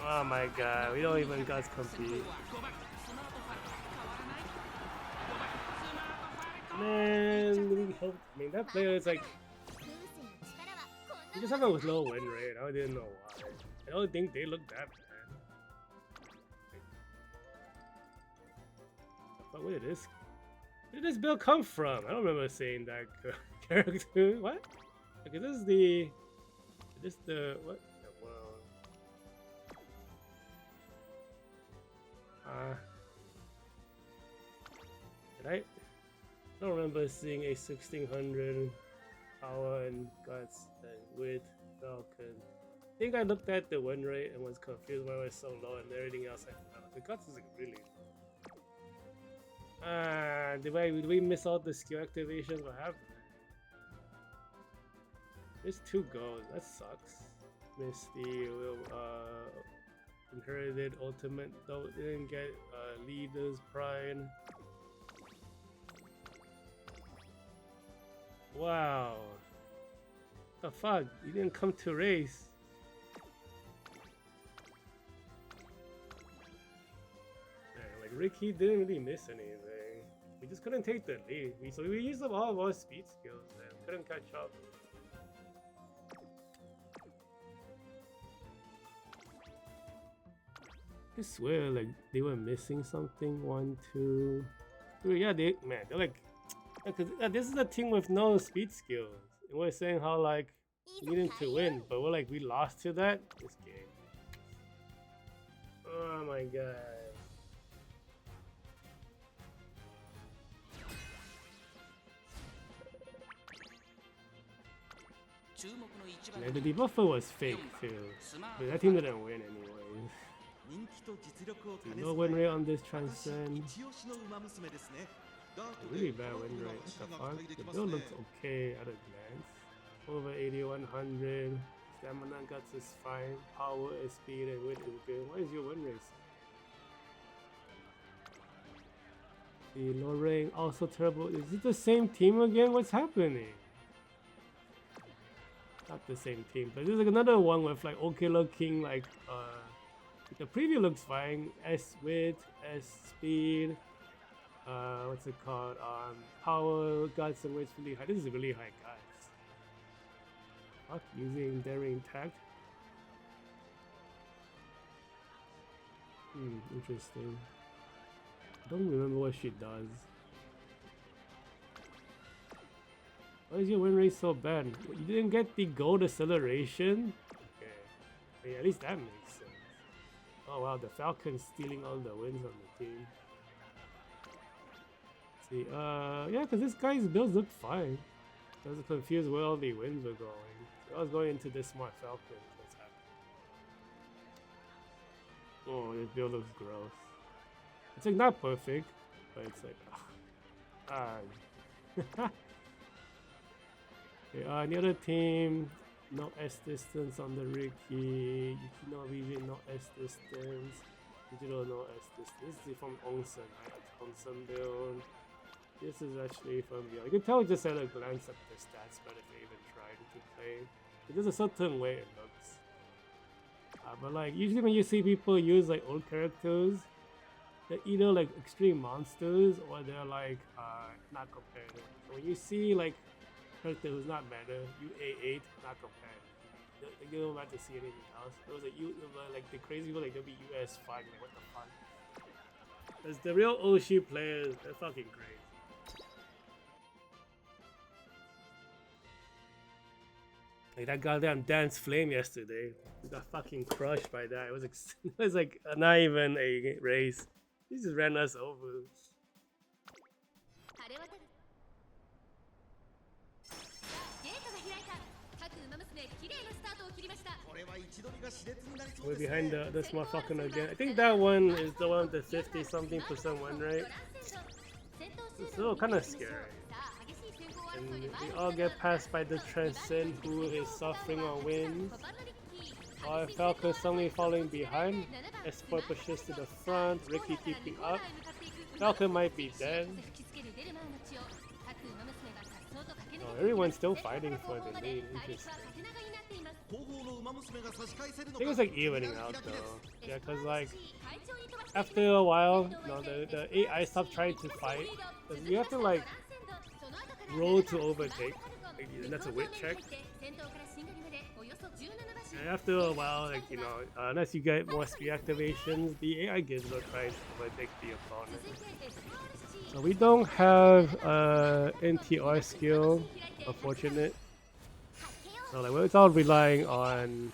Oh my god, we don't even guys compete. Man, we help. I mean, that player is like. He just have a low win rate. I didn't know why. I don't think they look that bad. But where did this build come from? I don't remember seeing that character. What? Okay, this is the what? Did I don't remember seeing a 1600 power and guts with Falcon. I think I looked at the win rate and was confused why it was so low and everything else I found. The guts is like really low. Did we miss all the skill activations? What happened? There's 2 goals. That sucks. Missed the inherited ultimate. Though didn't get leader's pride. Wow. The fuck? You didn't come to race. Man, like Ricky didn't really miss anything. We just couldn't take the lead. So we used up all of our speed skills and couldn't catch up. I swear, like they were missing something. 1, 2, 3. Yeah, they're like. Because this is a team with no speed skills. And we're saying how like we needed to win, but we're like we lost to that this game. Oh my god. Like, the debuffer was fake too, but that team didn't win anyways. No win rate on this transcend. Really bad win rate. What the fuck? The build looks okay at a glance. Over 8100. Stamina guts is fine. Power is speed and wit is good. Why is your win rate? The Lorraine also terrible. Is it the same team again? What's happening? Not the same team, but there's like another one with like okay looking like the preview looks fine. S wit, S speed. What's it called? Power, guts, and weights really high. This is really high guts. Fuck, using daring tact. Interesting. I don't remember what she does. Why is your win rate so bad? You didn't get the gold acceleration? Okay. I mean, at least that makes sense. Oh wow, the Falcon's stealing all the wins on the team. Yeah, because this guy's builds look fine. I was confused where all the wins were going. I was going into this smart Falcon. What's happening? Oh, this build looks gross. It's like not perfect, but it's like okay, the other team, no S distance on the Ricky. Yukino Vision, no S distance. Digital, no S distance. This is from Onsen, right? Onsen build. This is actually from the. You can tell just at a glance at the stats, but if they even tried to play, there's a certain way it looks. But like usually when you see people use like old characters, they're either like extreme monsters or they're like not competitive. So when you see like character who's not meta, you A8 not competitive. You don't have to see anything else. It was like the crazy people like they'll be US5, like what the fuck? Because the real Oshi players, they're fucking crazy. Like that goddamn dance flame yesterday. We got fucking crushed by that. It was it was like not even a race. He just ran us over. 晴れ渡るゲートが開いた各馬娘綺麗なスタートを切りました We're behind the smart Falcon again. I think that one is the one with the 50 something% win rate. It's still kind of scary. And we all get passed by the Transcend, who is suffering on wins. While Falcon suddenly falling behind, Espoir pushes to the front, Ricky keeping up. Falcon might be dead. Oh, everyone's still fighting for the lead. Interesting. I think it's like evening out though. Yeah, cause like after a while, the AI stop trying to fight. Cause you have to like roll to overtake. Like, that's a wit check. And after a while, like unless you get more speed activations, the AI gives no try to overtake the opponent. So we don't have NTR skill, unfortunate. So like it's all relying on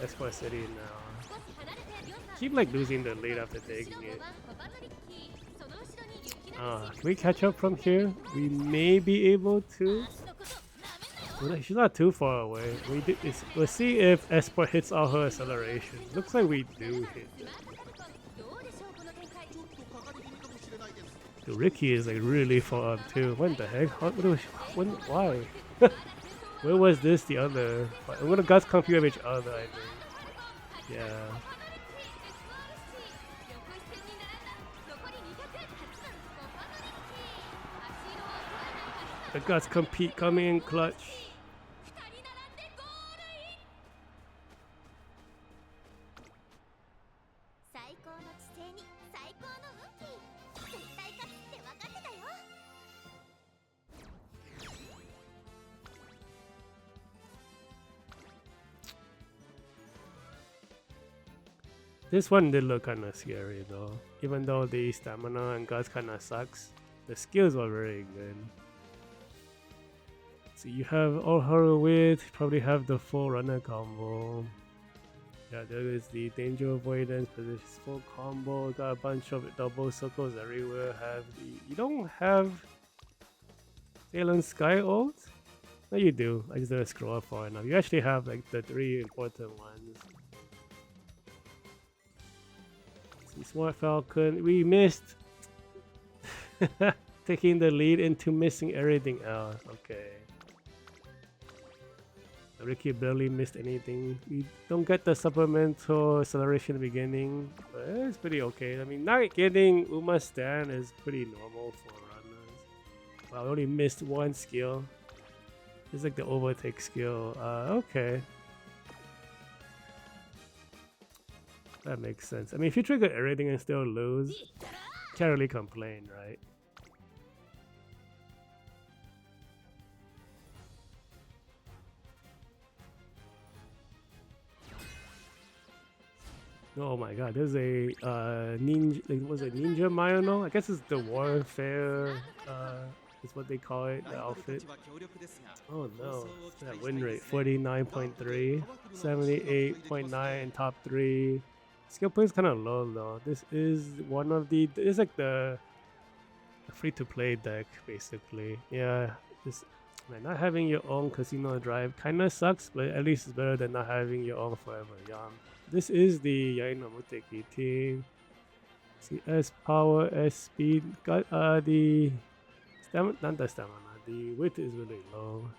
Espoir City now. Keep like losing the lead after taking it. Can we catch up from here? We may be able to. She's not too far away. Let's see if Espoir hits all her acceleration. Looks like we do hit it. Dude, Ricky is like really far up too. What the heck? Why? Where was this the other? I'm gonna guts compete with each other, I think. Yeah. The guts compete coming in clutch. This one did look kinda scary though. Even though the stamina and guts kinda sucks, the skills were very good. So you have all her width, probably have the full runner combo. Yeah, there is the danger avoidance, position full combo, got a bunch of double circles everywhere. You don't have Talon Sky ult? No, you do. I just didn't scroll up far enough. You actually have like the 3 important ones. Smart Falcon, we missed taking the lead into missing everything else. Okay. Ricky barely missed anything. We don't get the supplemental acceleration in the beginning, but it's pretty okay. I mean, not getting Uma Stan is pretty normal for runners. Well, I only missed one skill. It's like the overtake skill. Okay. That makes sense. I mean, if you trigger everything and still lose, can't really complain, right? Oh my god, there's a ninja, was it Ninja Mayano? I guess it's the Warfare, is what they call it, the outfit. Oh no, that win rate, 49.3, 78.9 in top 3. Skill point is kind of low though. This is one of the, it's like the free-to-play deck basically. Yeah, man, not having your own casino drive kind of sucks, but at least it's better than not having your own Forever Young. This is the Yaino Muteki team. See, S power, S speed. Got the stamina, not the stamina. The width is really low.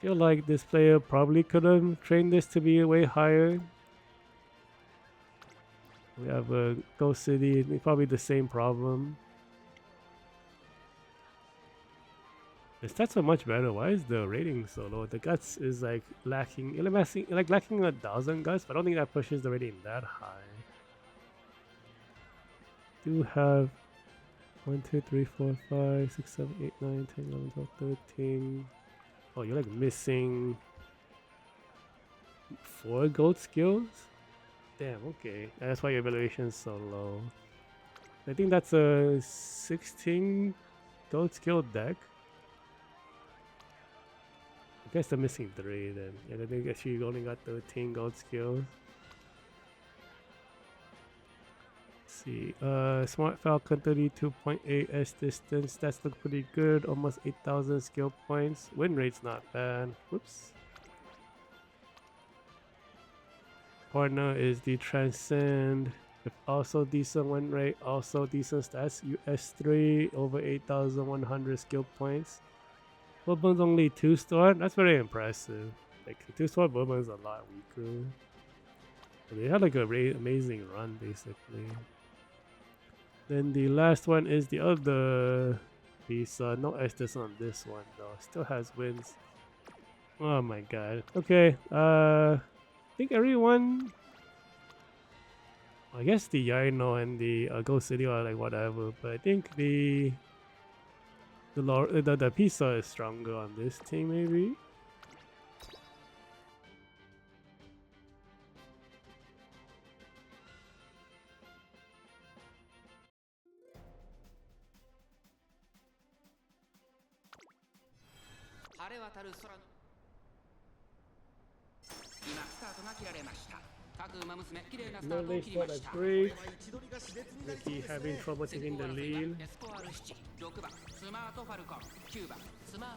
Feel like this player probably could have trained this to be way higher. We have a Ghost City, probably the same problem. The stats are much better. Why is the rating so low? The guts is like lacking, like lacking 1,000 guts, but I don't think that pushes the rating that high. Do have 1, 2, 3, 4, 5, 6, 7, 8, 9, 10, 11, 12, 13. Oh, you're like missing 4 gold skills? Damn, okay. That's why your evaluation is so low. I think that's a 16 gold skill deck. I guess they're missing 3 then. And I think actually you only got 13 gold skills. Let's see. Smart Falcon 32.8 S distance. Stats look pretty good. Almost 8,000 skill points. Win rate's not bad. Whoops. Partner is the Transcend. With also decent win rate, also decent stats. US3 over 8,100 skill points. Bourbon's only 2-star. That's very impressive. Like 2-star Bourbon's a lot weaker. But they had like a really amazing run basically. Then the last one is the other piece. No Estes on this one though. Still has wins. Oh my god. Okay. I think everyone. I guess the Yaino and the Ghost City are like whatever, but I think the pizza is stronger on this team maybe. No, they fought like great. Ricky having trouble taking the lead,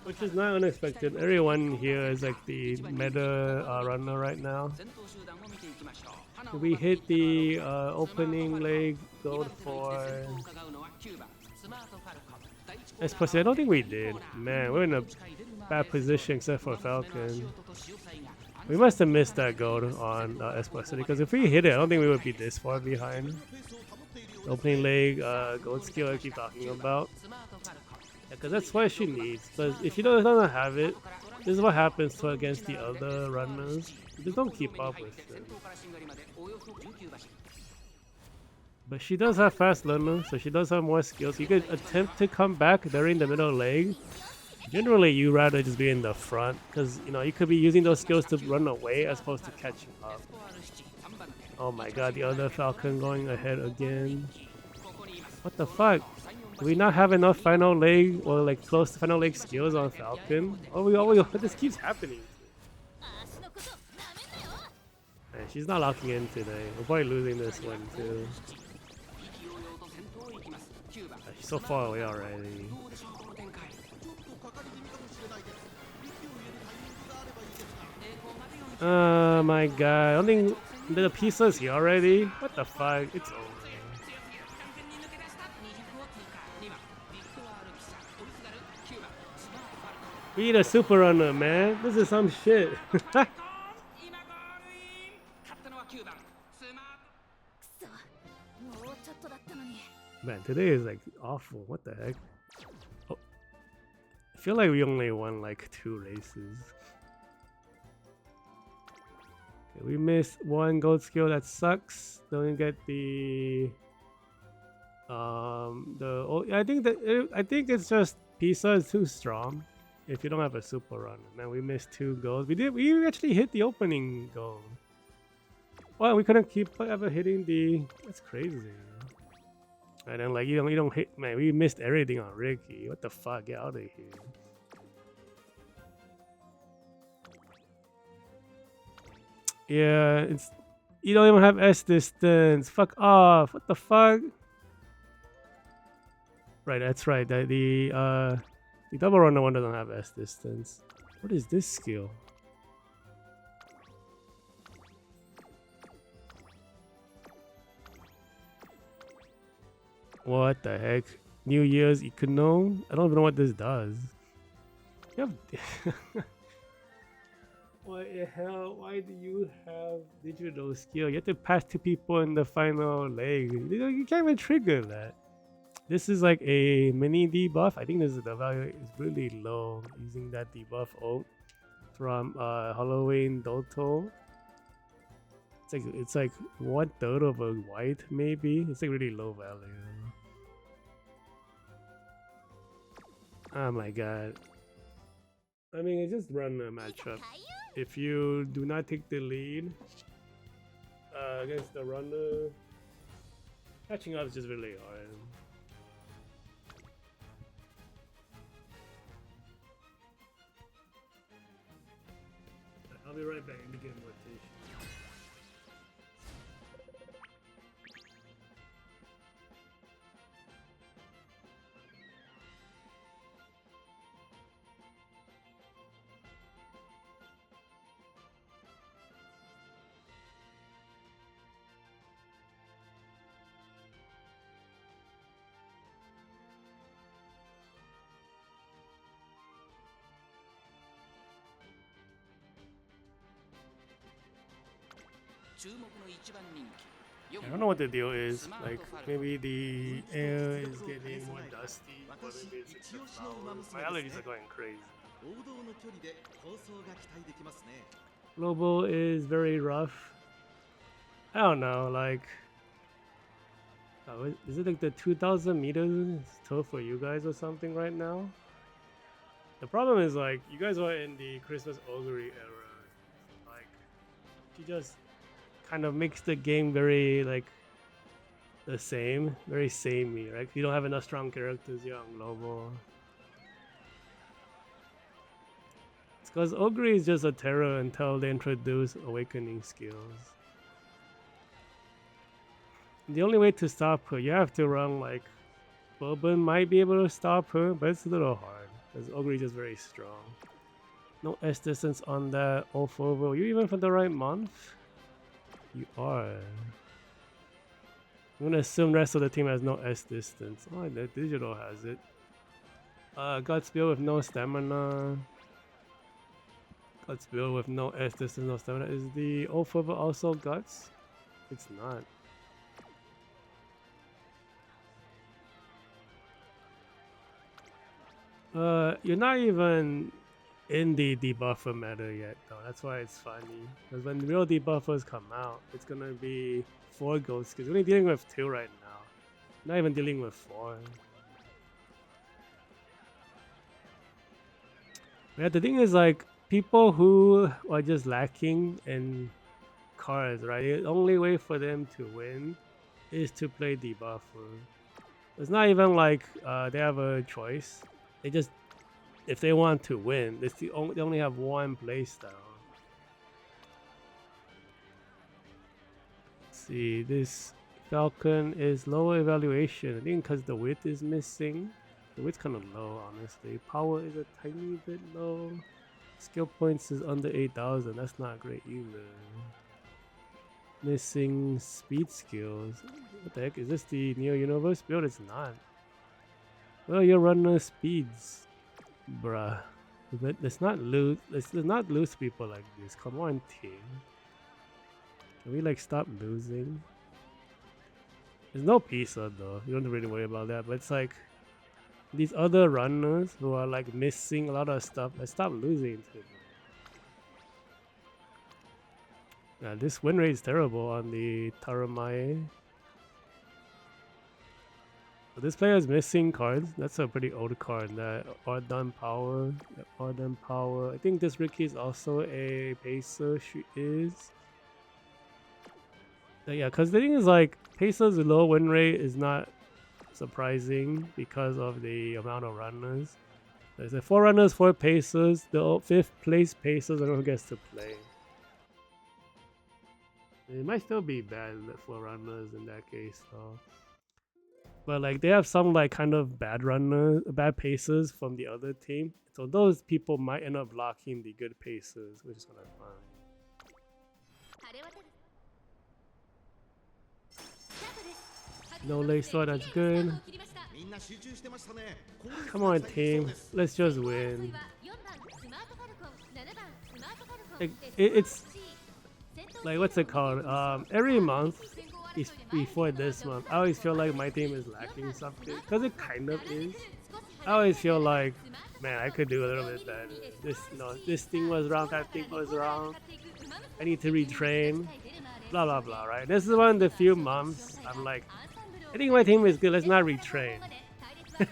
which is not unexpected. Everyone here is like the meta runner right now. We hit the opening leg gold for Espoir City. I don't think we did. Man, we're in a bad position except for Falcon. We must have missed that gold on Espoir City, because if we hit it, I don't think we would be this far behind. Opening leg, gold skill I keep talking about. Yeah, because that's what she needs. Because if she doesn't have it, this is what happens to against the other runners. You just don't keep up with them. But she does have fast learner, so she does have more skills. You could attempt to come back during the middle leg. Generally, you rather just be in the front, because you know you could be using those skills to run away as opposed to catching up. Oh my god, the other Falcon going ahead again. What the fuck? Do we not have enough final leg or like close to final leg skills on Falcon? This keeps happening. Man, she's not locking in today. We're probably losing this one too. She's so far away already. Oh my god, I don't think the pieces here already. What the fuck? It's over. We need a super runner, man. This is some shit. Man, today is like awful. What the heck? Oh. I feel like we only won like 2 races. Okay, we missed 1 gold skill. That sucks. Don't get the I think it's just Pisa is too strong. If you don't have a super run, man, we missed 2 goals. We actually hit the opening goal. Well, we couldn't keep ever hitting the. That's crazy. And then like you don't hit, man. We missed everything on Ricky. What the fuck? Get out of here. Yeah, it's you don't even have S distance. Fuck off. What the fuck? Right, that's right. The double runner one doesn't have S distance. What is this skill? What the heck? New Year's Econo? I don't even know what this does. You have what the hell? Why do you have digital skill? You have to pass 2 people in the final leg. You can't even trigger that. this is like a mini debuff. I think this is the value is really low using that debuff ult from Halloween Doto. It's like 1/3 of a white maybe. It's like really low value. Oh my god. I mean, it's just run a matchup. If you do not take the lead against the runner, catching up is just really hard. I'll be right back to get more tissue. I don't know what the deal is. Like, maybe the air is getting more dusty, or maybe it's just the flowers. My allergies are going crazy. Global is very rough. I don't know, like... Oh, is it like the 2,000 meters is tough for you guys or something right now? The problem is, like, you guys are in the Christmas augury era. Like, you just kind of makes the game very like the same, very samey, right? You don't have enough strong characters here on global. It's because Ogre is just a terror until they introduce awakening skills. The only way to stop her, you have to run like Bourbon might be able to stop her, but it's a little hard because Ogre is just very strong. No S distance on that. Off over. Are you even for the right month? You are. I'm gonna assume the rest of the team has no S distance. Oh, the digital has it. Godspiel with no stamina. Godspiel with no S distance, no stamina. Is the off over also Guts? It's not. You're not even in the debuffer meta yet though. That's why it's funny. Because when real debuffers come out, it's gonna be 4 ghost skills. We're only dealing with 2 right now. Not even dealing with 4. Yeah, the thing is like people who are just lacking in cards, right? The only way for them to win is to play debuffer. It's not even like they have a choice. They just, if they want to win, they only have one playstyle. Let's see, this Falcon is lower evaluation. I think because the width is missing. The width's kind of low, honestly. Power is a tiny bit low. Skill points is under 8,000. That's not great either. Missing speed skills. What the heck? Is this the Neo Universe build? It's not. Well, you're running speeds, bruh. Let's not lose. Let's not lose people like this. Come on, team. Can we like stop losing? There's no pizza though. You don't really worry about that. But it's like these other runners who are like missing a lot of stuff. Let's stop losing to them. Yeah, this win rate is terrible on the Taramae. But this player is missing cards. That's a pretty old card. That Ardun Power. Ardun Power. I think this Ricky is also a pacer. She is. But yeah, because the thing is like Pacer's low win rate is not surprising because of the amount of runners. There's 4 runners, 4 pacers. The 5th place pacers are who gets to play. It might still be bad for runners in that case though. But like they have some like kind of bad runners, bad pacers from the other team. So those people might end up blocking the good pacers, which is kind of fun. No leg sword, that's good. Come on team, let's just win. It's like what's it called? Every month before this month, I always feel like my team is lacking something, because it kind of is. I always feel like, man, I could do a little bit better. This thing was wrong, that thing was wrong. I need to retrain, blah blah blah, right? This is one of the few months I'm like, I think my team is good, let's not retrain.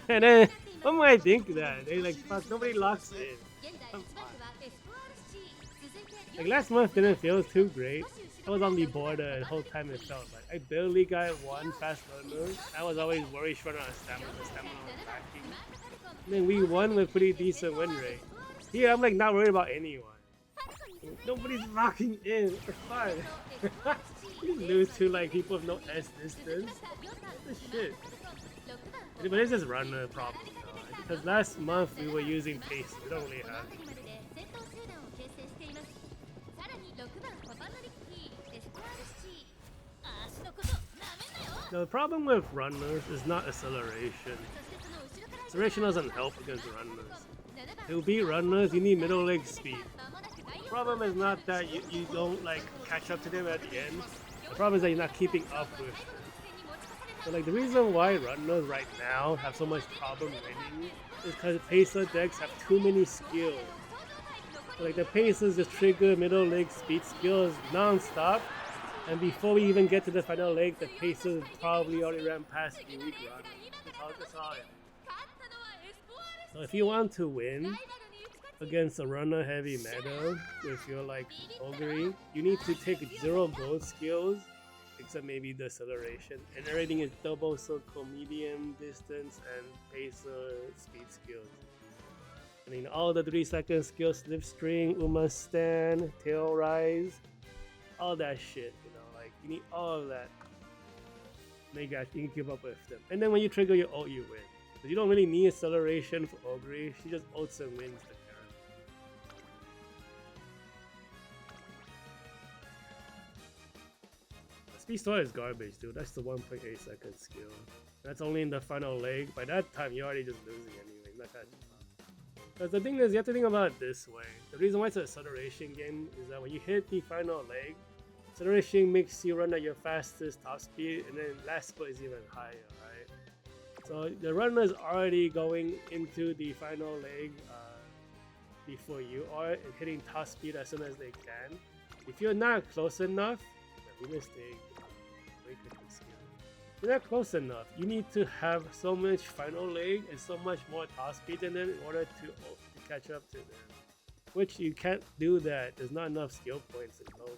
And then, what might I think that? They like, fuck, nobody locks in. Like last month didn't feel too great. I was on the border the whole time. It felt like I barely got one fast runner. I was always worried running out of stamina. The stamina was lacking. And then we won with pretty decent win rate. Here I'm like not worried about anyone. Nobody's locking in. We're fine. You lose to like people with no S distance. What the shit? But it's just runner problem though. Because last month we were using pace. We don't really have it. The problem with runners is not acceleration. Acceleration doesn't help against runners. To beat runners, you need middle leg speed. The problem is not that you don't like catch up to them at the end. The problem is that you're not keeping up with them. So like the reason why runners right now have so much problem winning is because pacer decks have too many skills. So like the pacers just trigger middle leg speed skills non-stop. And before we even get to the final leg, the pacers probably already ran past the weak runner. That's all it is. So if you want to win against a runner heavy meta with your like augury, you need to take 0 gold skills, except maybe the acceleration, and everything is double circle, medium distance, and pacer speed skills. I mean all the 3-second skills, slipstring, Uma stand, tail rise, all that shit. You need all of that. You can keep up with them. And then when you trigger your ult, you win. So you don't really need acceleration for augury. She just ults and wins the turn. Speed Store is garbage, dude. That's the 1.8 second skill. That's only in the final leg. By that time, you're already just losing anyway. Not that tough. Because the thing is, you have to think about it this way. The reason why it's an acceleration game is that when you hit the final leg, acceleration makes you run at your fastest top speed, and then last split is even higher, right? So the runner is already going into the final leg before you are, and hitting top speed as soon as they can. If you're not close enough, we mistake. If you're not close enough, you need to have so much final leg and so much more top speed than them in order to catch up to them. Which you can't do that. There's not enough skill points in global.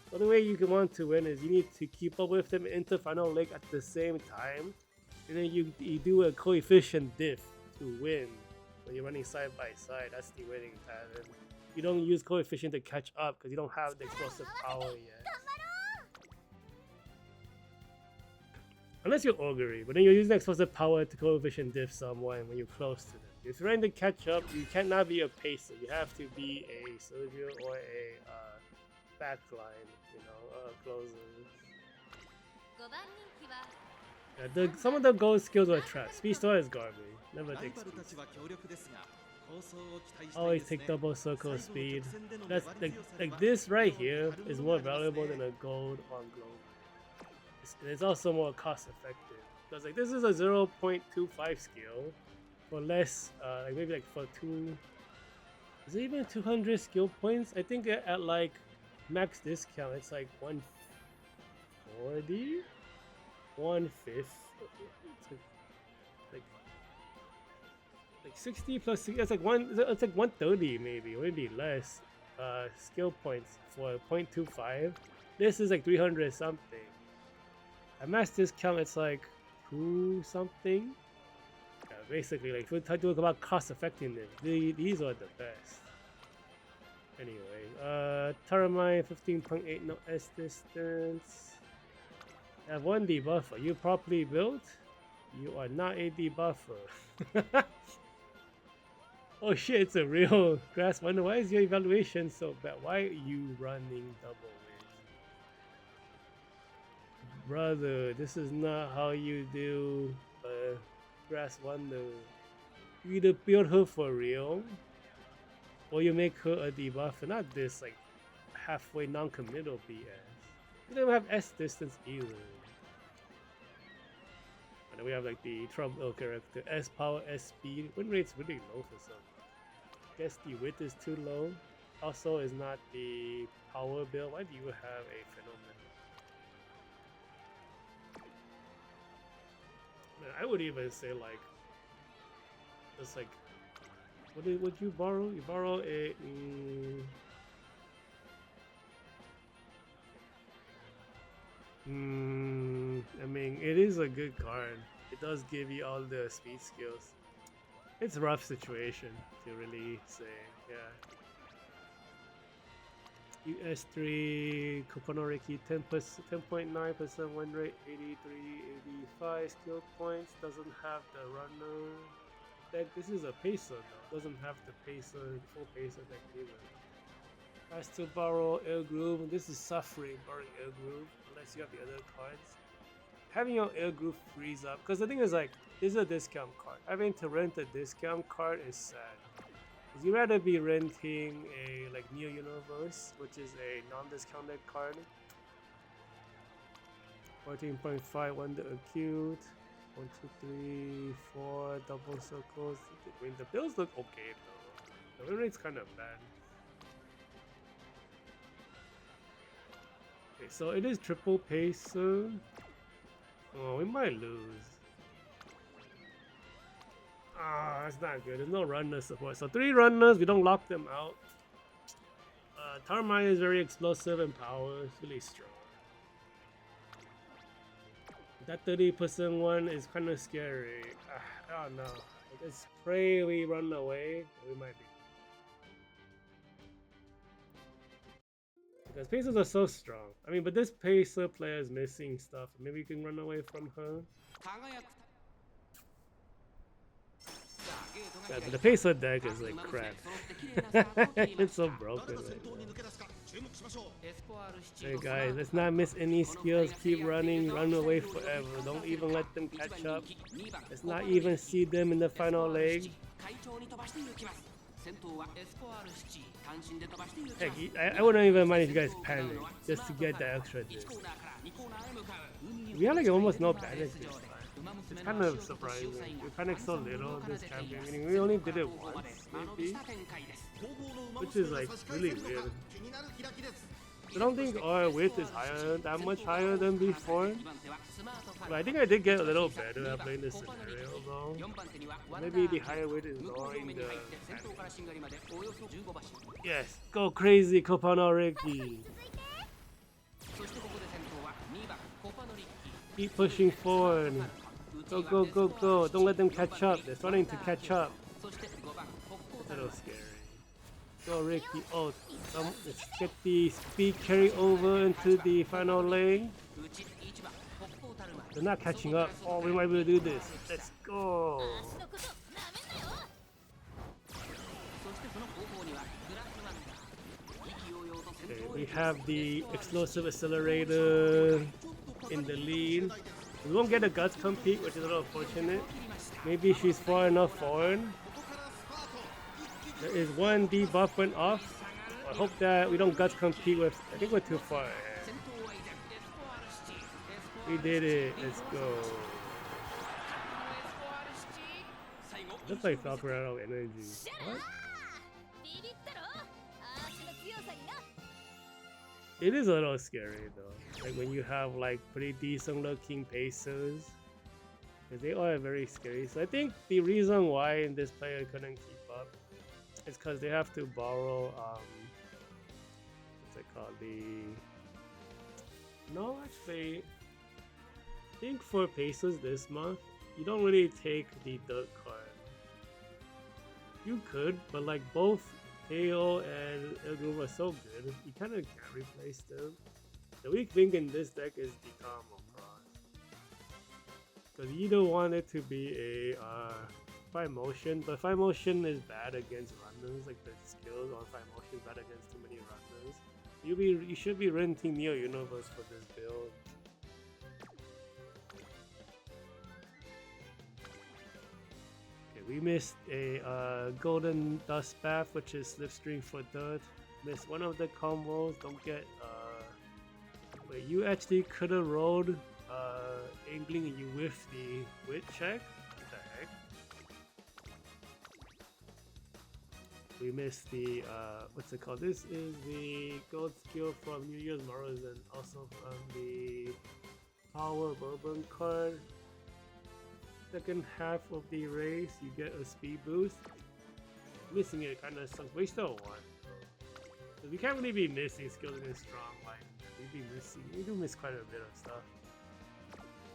The only way you can want to win is you need to keep up with them into final leg at the same time, and then you do a coefficient diff to win when you're running side by side. That's the winning pattern. You don't use coefficient to catch up because you don't have the explosive power yet. Unless you're augury, but then you're using explosive power to coefficient diff someone when you're close to them. If you're trying to catch up, you cannot be a pacer. You have to be a soldier or a backline, closers. Yeah, some of the gold skills are trash. Speed Store is garbage. Never take speed. Always take double circle speed. That's like this right here is more valuable than a gold on globe. It's also more cost effective because like this is a 0.25 skill for less, like maybe like for is it even 200 skill points? I think at like max discount it's like 140, 150. Like 60 plus 60, it's like 130 maybe, or maybe less skill points for 0.25. This is like 300 something. At max discount it's like 2 something. Yeah, basically, like if we talk about cost effectiveness, these are the best. Anyway, Termite 15.8 no S distance. Have 1 debuffer. Are you properly built? You are not a debuffer. Oh shit, it's a real grass wonder. Why is your evaluation so bad? Why are you running double wins? Brother, this is not how you do grass wonder. You either build her for real, or you make her a debuffer. Not this like halfway non-committal BS. We don't have S distance either. And then we have like the trouble character, S power, S speed. Win rate's really low for some. Guess the width is too low. Also, is not the power build. Why do you have a phenomenon? Man, I would even say like, it's like, what you borrow? You borrow a. I mean, it is a good card. It does give you all the speed skills. It's a rough situation to really say, yeah. US3 Koponoriki 10.9% win rate, 83, 85 skill points. Doesn't have the runner deck. This is a pacer though. Doesn't have the pacer, full pacer deck either. Has to borrow Air Groove. This is suffering borrowing Air Groove unless you have the other cards. Having your Air Groove frees up because the thing is like this is a discount card. Having to rent a discount card is sad. Cause you'd rather be renting a like Neo Universe, which is a non-discounted card. 14.5 Wonder Acute. 1, 2, 3, 4 double circles. I mean the builds look okay though. The win rate's kind of bad. Okay, so it is triple pacer. Oh, we might lose. Ah, that's not good. There's no runner support. So 3 runners, we don't lock them out. Tarmai is very explosive and power. It's really strong. That 30% one is kind of scary. I don't know. Let's pray we run away. We might be. Because pacers are so strong. I mean, but this pacer player is missing stuff. Maybe you can run away from her. Yeah, but the pacer deck is like crap. It's so broken right now. Hey guys, let's not miss any skills. Keep running, run away forever. Don't even let them catch up. Let's not even see them in the final leg. Heck, I wouldn't even mind if you guys panic just to get the extra disc. We have like almost no panic this time. It's kind of surprising. We panicked so little this campaign, meaning we only did it once, maybe, which is like really weird. I don't think our width is higher, that much higher than before. But I think I did get a little better at playing this scenario though. Maybe the higher width is lowering the panic. Yes, go crazy Koponoriki! Keep pushing forward. Go, go, go, go. Don't let them catch up. They're starting to catch up. It's a little scary. Go, Ricky. Oh, let's get the speed carry over into the final lane. They're not catching up. Oh, we might be able to do this. Let's go. Okay, we have the explosive accelerator in the lead. We won't get a guts compete, which is a little unfortunate. Maybe she's far enough forward. There is one debuff went off. I hope that we don't guts compete with. I think we're too far ahead. We did it. Let's go. Looks like Falcon ran out of energy. What? It is a little scary though, like when you have like pretty decent looking pacers, because they are very scary. So I think the reason why this player couldn't keep up is because they have to borrow, what's it called, no actually, I think for pacers this month, you don't really take the dirt card. You could, but like both KO and Elgru are so good, you kind of can't replace them. The weak thing in this deck is the combo cross. Because you don't want it to be a 5 motion, but 5 motion is bad against runners, like the skills on 5 motion is bad against too many runners. You should be renting Neo Universe for this build. We missed a golden dust bath, which is slipstream for dirt. Missed one of the combos. Don't get But you actually could have rolled angling you with the wit check. What the heck? We missed the what's it called? This is the gold skill from New Year's Morrows and also from the Power Bourbon card. Second half of the race, you get a speed boost. Missing it kind of sucks, but we still won. So we can't really be missing skills in this strong line. We do miss quite a bit of stuff.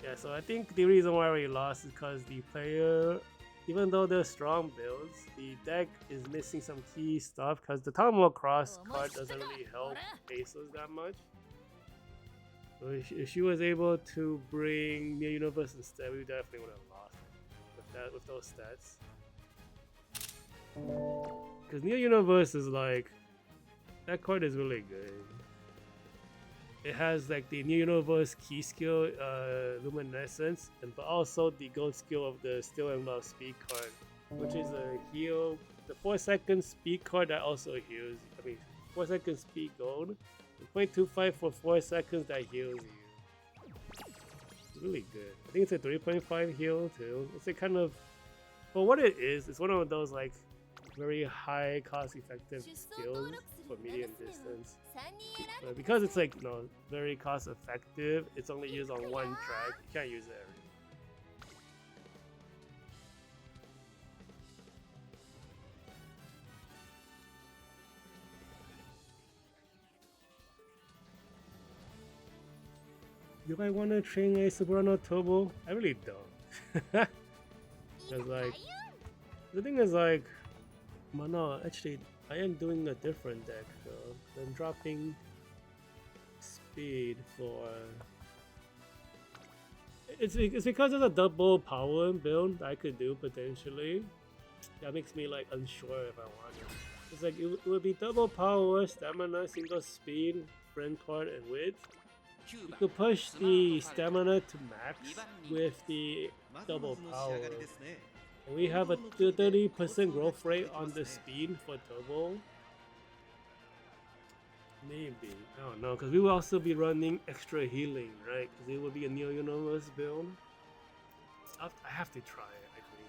Yeah, so I think the reason why we lost is because the player, even though they're strong builds, the deck is missing some key stuff because the Tower Cross card doesn't really help Pesos that much. So if she was able to bring Near Universe instead, we definitely would have lost with those stats. Because Near Universe is like, that card is really good. It has like the Near Universe key skill, Luminescence, but also the gold skill of the Still and Love speed card, which is a heal. The 4-second speed card that also heals. 4-second speed gold. 0.25 for 4 seconds that heals you. It's really good. I think it's a 3.5 heal too. It's a kind of, for what it is, it's one of those like very high cost effective skills for medium distance. But because it's like, you know, very cost effective, it's only used on one track. You can't use it everywhere. Do I want to train a Sobrano Turbo? I really don't. Because like, the thing is like, well, no, actually, I am doing a different deck though. I'm dropping speed for. It's because of the double power build that I could do potentially. That makes me like unsure if I want it. It's like it would be double power, stamina, single speed, friend card, and width. You could push the stamina to max with the double power. And we have a 30% growth rate on the speed for turbo. Maybe, I don't know, because we will also be running extra healing, right? Because it will be a Neo Universe build. I have to try it, I think.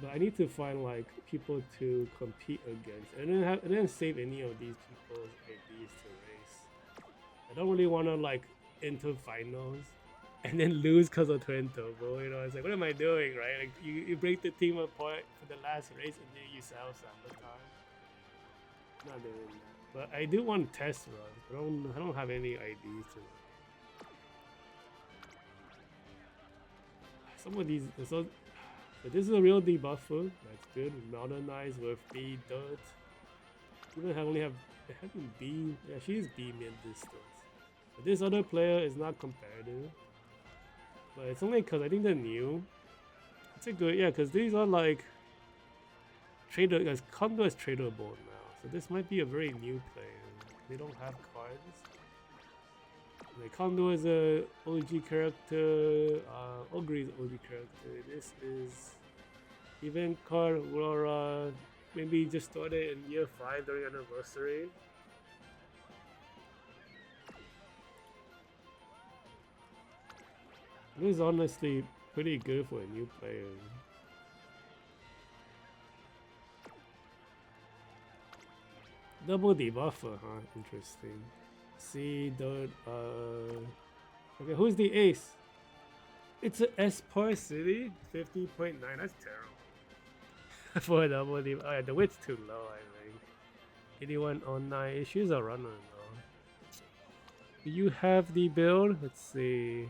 But I need to find like people to compete against. I didn't save any of these people's IDs to race. I don't really want to like enter finals and then lose because of Twin Turbo. You know, it's like, what am I doing, right? Like you break the team apart for the last race and then you self-sabotage. Not doing that. But I do want test runs. I don't have any IDs to run. Some of these. So this is a real debuffer. That's good. Modernized with B dirt. Even only have B. Yeah, she's B mid distance. But this other player is not competitive. But it's only because I think they're new. It's a good, yeah, because these are like trader. Guys, Kondo is tradable now, so this might be a very new player. They don't have cards. Like Kondo is a OG character. Ogre is OG character. This is event card. Aurora maybe just started in year 5 during anniversary. This is honestly pretty good for a new player. Double debuffer, huh? Interesting. See, dirt, okay, who's the ace? It's an Espoir City, 50.9. That's terrible. For a double debuff. Oh, yeah, the width's too low, I think. 8109. She's a runner, though. Do you have the build? Let's see.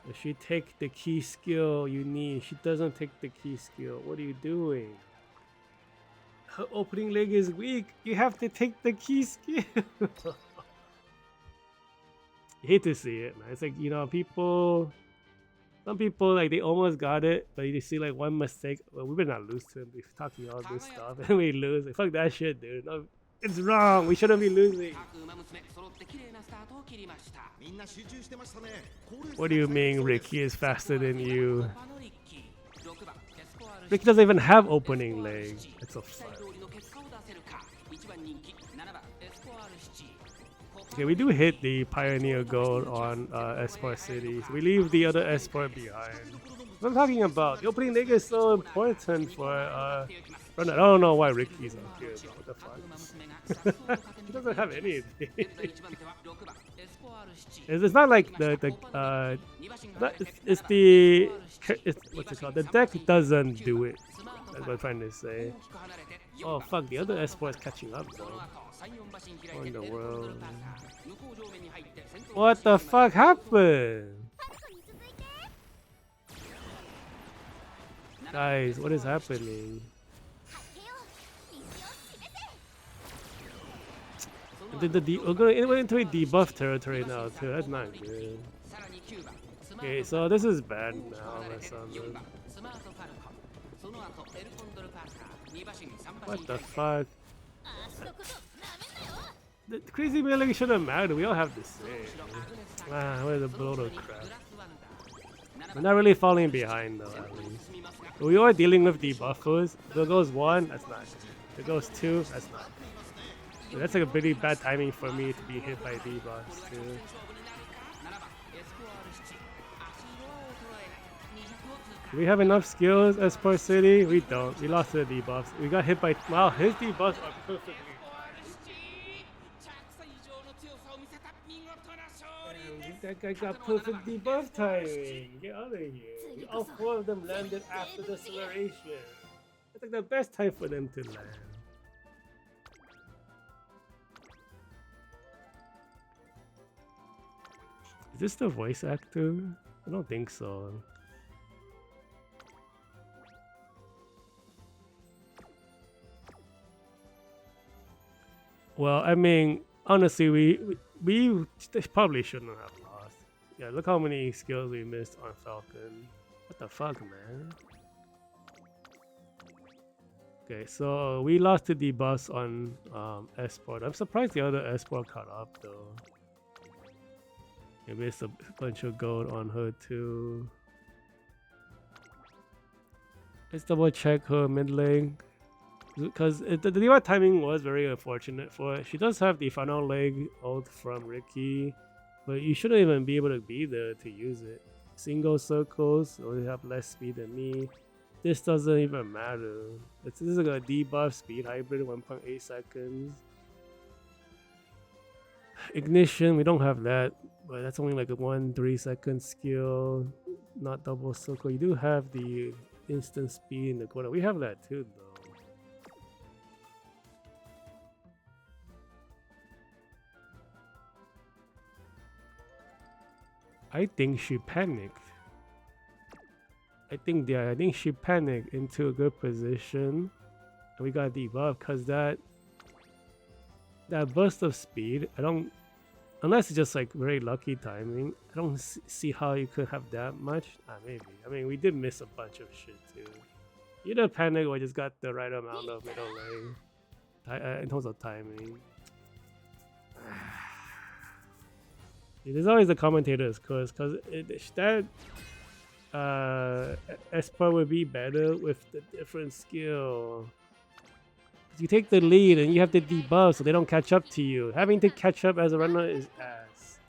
If she take the key skill you need, she doesn't take the key skill. What are you doing? Her opening leg is weak. You have to take the key skill. You hate to see it, man. It's like, you know, some people like they almost got it, but you see like one mistake. Well, we better not lose to him. We're talking all this stuff and we lose. Like, fuck that shit, dude. No, it's wrong. We shouldn't be losing. What do you mean Ricky is faster than you? Ricky doesn't even have opening leg. It's so fun. Okay, we do hit the Pioneer Gold on Espoir City. So we leave the other Espoir behind. What I'm talking about, the opening leg is so important for I don't know why Ricky's up here, but what the fuck? He doesn't have anything. It's not like it's what's it called? The deck doesn't do it. That's what I'm trying to say. Oh fuck, the other Espoir is catching up though. What in the world? What the fuck happened? Guys, what is happening? We're going into a debuff territory now too. That's not good. Okay, so this is bad now. What the fuck? The crazy melee shouldn't matter. We all have the same. What is a blow of crap? We're not really falling behind though, at least. But we are dealing with debuffers. If it goes 1, that's not good. If it goes 2, that's not good. That's like a pretty bad timing for me to be hit by debuffs too. Do we have enough skills, Espoir City? We don't. We lost to the debuffs. We got hit by... Wow, his debuffs are perfectly... Damn, that guy got perfect debuff timing. Get out of here. All 4 of them landed after the acceleration. That's like the best time for them to land. Is this the voice actor? I don't think so. Well, I mean, honestly, we probably shouldn't have lost. Yeah, look how many skills we missed on Falcon. What the fuck, man? Okay, so we lost to debuffs on Espoir. I'm surprised the other Espoir caught up though. We missed a bunch of gold on her too. Let's double check her mid lane. Because the debuff timing was very unfortunate for it. She does have the final leg ult from Ricky, but you shouldn't even be able to be there to use it. Single circles, so you have less speed than me. This doesn't even matter. This is like a debuff speed hybrid, 1.8 seconds. Ignition, we don't have that, but that's only like a 1-3 second skill, not double circle. You do have the instant speed in the corner. We have that too though. I think she panicked. I think she panicked into a good position. And we got debuff because that burst of speed, I don't, unless it's just like very lucky timing, I don't see how you could have that much. Maybe. I mean, we did miss a bunch of shit too. Either panic or just got the right amount of middle lane in terms of timing. There's always the commentator's curse because that Espoir would be better with the different skill. You take the lead and you have to debuff so they don't catch up to you. Having to catch up as a runner is ass.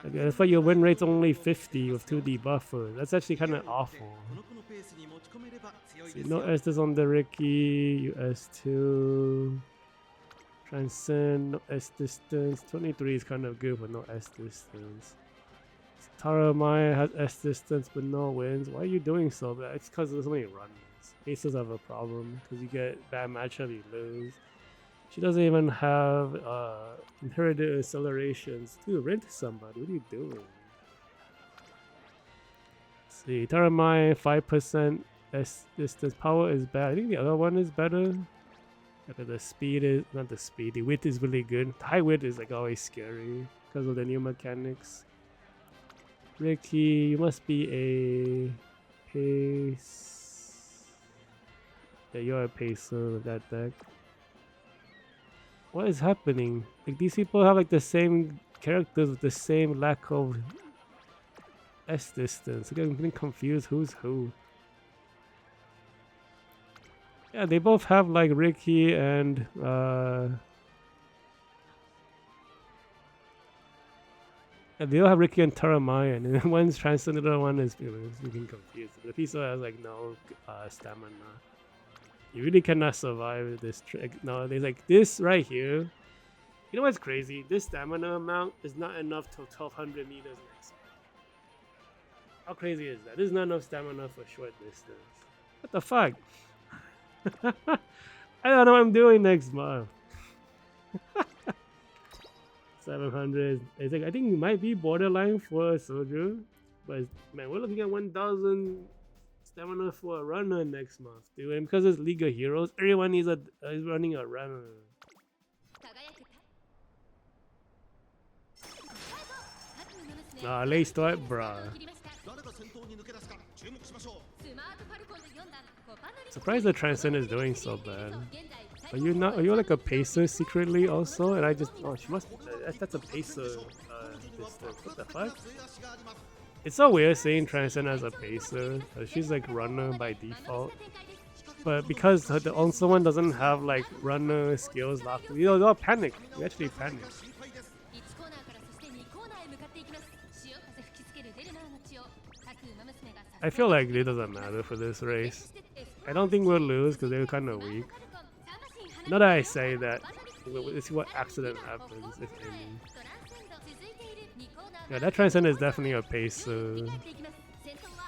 Okay, that's why your win rate's only 50 with 2 debuffers. That's actually kind of awful. See, no Estes on the Ricky, US2. Transcend, no S distance. 23 is kind of good, but no S distance. Taramaya has S distance, but no wins. Why are you doing so bad? It's because there's only runners. Aces have a problem because you get bad matchup, you lose. She doesn't even have inherited accelerations. Dude, rent somebody. What are you doing? Let's see, Taramaya 5% S distance. Power is bad. I think the other one is better. Okay, the speed is not the speed. The width is really good. High width is like always scary because of the new mechanics. Ricky, you must be a pace. Yeah, you're a pacer with that deck. What is happening? Like these people have like the same characters with the same lack of S distance. I'm getting confused. Who's who? Yeah, they both have like Ricky and yeah, they all have Ricky and Taramayan, and then one's transcended, the other one is looking confused. The piece has like no stamina. You really cannot survive this trick. No, there's like this right here. You know what's crazy? This stamina amount is not enough to 1200 meters next. How crazy is that? This is not enough stamina for short distance. What the fuck? I don't know what I'm doing next month. 700. It's like I think it might be borderline for a soldier, but man, we're looking at 1000 stamina for a runner next month, dude. And because it's League of Heroes, everyone is running a runner. Late start, bruh. Surprised the Transcend is doing so bad. Are you not? Are you like a pacer secretly also? And I just she must. That's a pacer distance. What the fuck? It's so weird saying Transcend as a pacer. She's like runner by default. But because the also one doesn't have like runner skills locked, they'll panic. You actually panic. I feel like it doesn't matter for this race. I don't think we'll lose because they're kind of weak. Not that I say that. Let's see what accident happens, if any. Yeah, that Transcend is definitely a pacer.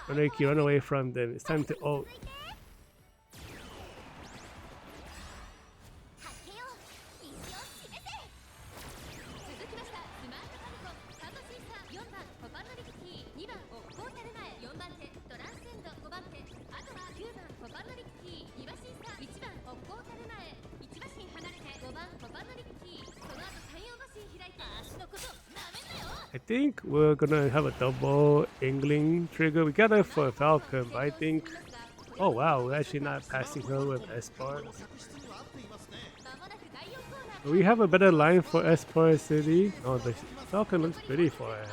When they run away from them, it's time to ult. I think we're gonna have a double angling trigger. We got it for Falcon, but I think... Oh wow, we're actually not passing her with Espoir. We have a better line for Espoir City. Oh, the Falcon looks pretty far ahead.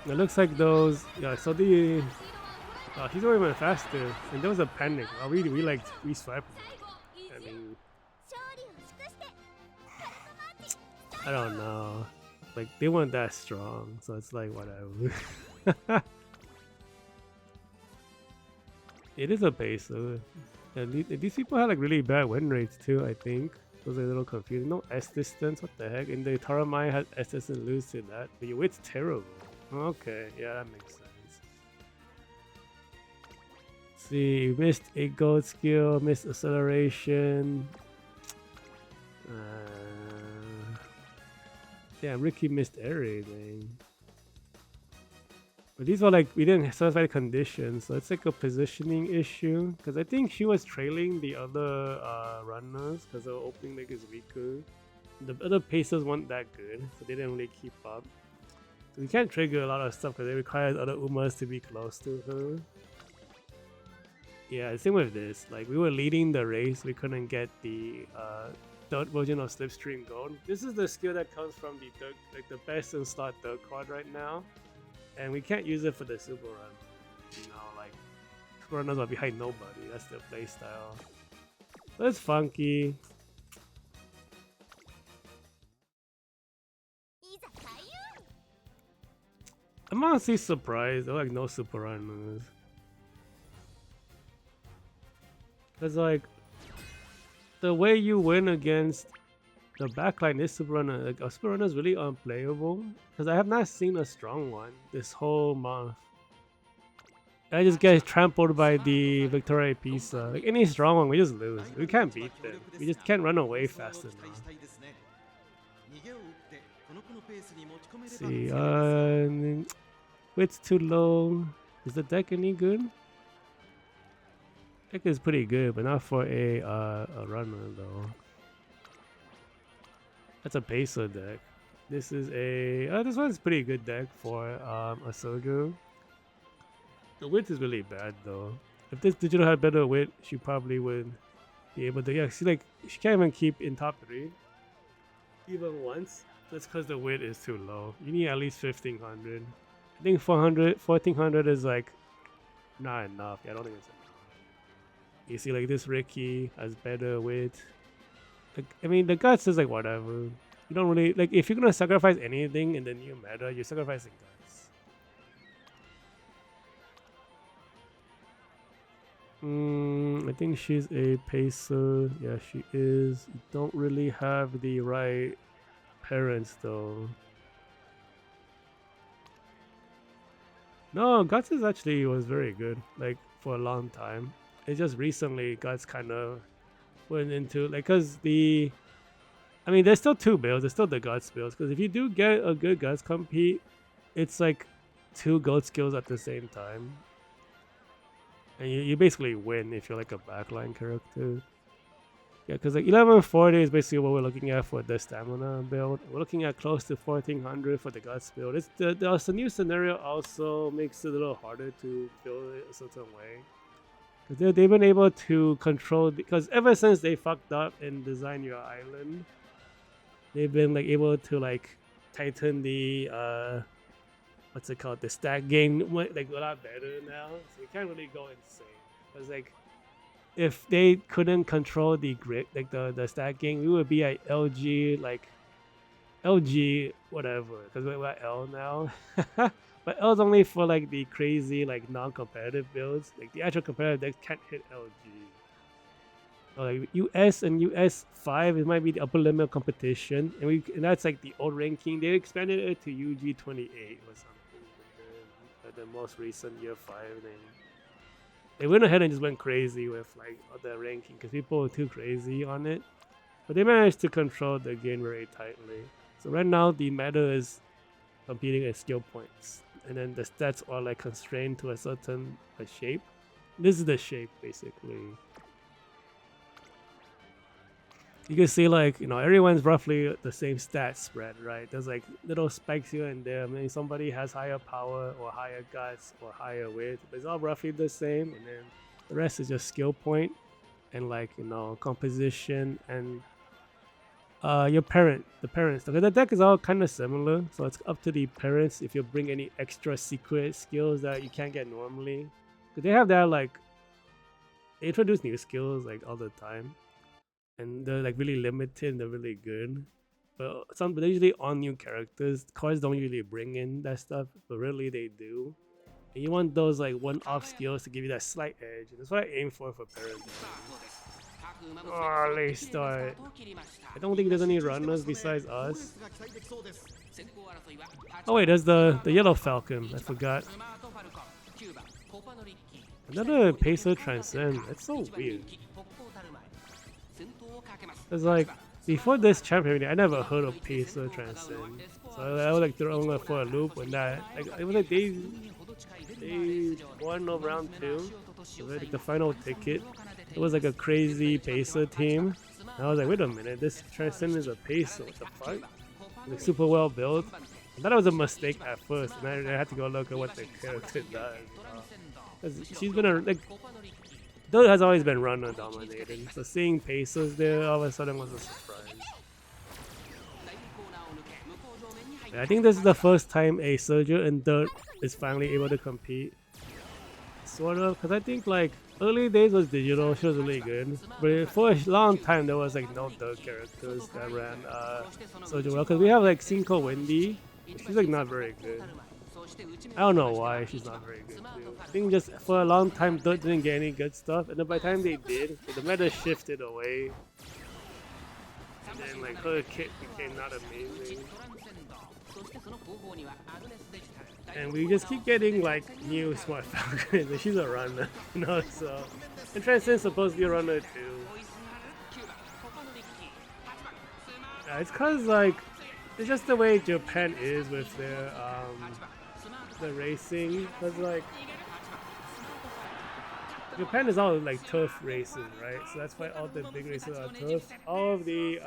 It looks like those... Yeah, so the... he's going even faster, and there was a panic. Oh, we swiped. I mean, I don't know. Like they weren't that strong, so it's like whatever. It is a pacer. And these people had like really bad win rates too. I think it was a little confusing. No S distance. What the heck? And the Taramai had S distance, lose to that. But your wit's terrible. Okay, yeah, that makes sense. See, missed a gold skill, missed acceleration. Yeah, Ricky missed everything. But these were like, we didn't specify the conditions, so it's like a positioning issue. Because I think she was trailing the other runners because the opening leg is weaker. The other pacers weren't that good, so they didn't really keep up. So we can't trigger a lot of stuff because it requires other Umas to be close to her. Yeah, same with this. Like we were leading the race, we couldn't get the third version of Slipstream Gold. This is the skill that comes from the third, like the best in slot third quad right now, and we can't use it for the super run. You know, like super runners are behind nobody. That's their playstyle. That's funky. I'm honestly surprised. There are like no super runners. Cause like the way you win against the backline is super runner. Like a super runner is really unplayable. Cause I have not seen a strong one this whole month. I just get trampled by the Victoria Pisa. Like any strong one, we just lose. We can't beat them. We just can't run away fast enough. Let's see, width's too low. Is the deck any good? Deck is pretty good, but not for a runner though. That's a pacer deck. This is a this one's pretty good deck for a soldier. The width is really bad though. If this digital had better width, she probably would be able to. Yeah, see, like she can't even keep in top 3 even once. That's because the width is too low. You need at least 1500. I think 400, 1400 is like not enough. Yeah, I don't think it's enough. You see, like this Ricky has better width. Like, I mean, the guts is like whatever. You don't really like if you're gonna sacrifice anything in the new meta, you're sacrificing guts. I think she's a pacer. Yeah, she is. You don't really have the right parents though. No, Guts is actually was very good, like for a long time. It's just recently Guts kind of went into like, cause I mean, there's still two builds. There's still the Guts builds, because if you do get a good Guts compete, it's like 2 goat skills at the same time, and you basically win if you're like a backline character. Yeah, because like 1140 is basically what we're looking at for the stamina build. We're looking at close to 1400 for the Guts build. It's the new scenario also makes it a little harder to build it a certain way. Because they've been able to control, because ever since they fucked up and designed your island, they've been like able to like tighten the what's it called, the stack game like a lot better now. So you can't really go insane. Because like if they couldn't control the grid, like the stack game, we would be at LG whatever, because we're at L now. But L is only for like the crazy like non-competitive builds. Like the actual competitive decks can't hit LG. So like US and US 5, it might be the upper limit of competition, and that's like the old ranking. They expanded it to UG 28 or something. The most recent year 5 thing. They went ahead and just went crazy with like the ranking because people were too crazy on it. But they managed to control the game very tightly. So right now the meta is competing at skill points, and then the stats are like constrained to a certain shape. This is the shape basically. You can see like, you know, everyone's roughly the same stat spread, right? There's like little spikes here and there. I mean, somebody has higher power or higher guts or higher width, but it's all roughly the same. And then the rest is just skill point and like, you know, composition and the parents. Okay, the deck is all kind of similar, so it's up to the parents if you bring any extra secret skills that you can't get normally. Because they have that like, they introduce new skills like all the time. And they're like really limited and they're really good. But they're usually on new characters. Cards don't usually bring in that stuff, but really they do. And you want those like one-off skills to give you that slight edge. And that's what I aim for parents. Oh, late start. I don't think there's any runners besides us. Oh wait, there's the yellow Falcon. I forgot. Another Pacer Transcend. That's so weird. It's like, before this champion, I never heard of Pacer Transcend. So I was like thrown for a loop when that, like, it was like they won over round 2. So like the final ticket, it was like a crazy Pacer team. And I was like, wait a minute, this Transcend is a Pacer, what the fuck? Like super well built. I thought it was a mistake at first, and I had to go look at what the character does. Cause she's been like, though has always been runner dominated, so seeing Pacers there all of a sudden was a surprise. Yeah, I think this is the first time a Surger in Dirt is finally able to compete. Sort of, because I think like early days was digital, she was really good. But for a long time there was like no Dirt characters that ran Surger well, because we have like Cinco Wendy, she's like not very good. I don't know why she's not very good too. I think just for a long time Dirt didn't get any good stuff, and then by the time they did, the meta shifted away. And then like her kit became not amazing. And we just keep getting like new smart Falcons, and she's a runner, you know, so. And Transcend's supposed to be a runner too. Yeah, it's cause like, it's just the way Japan is with their the racing, because like Japan is all like turf racing, right? So that's why all the big races are turf. All of the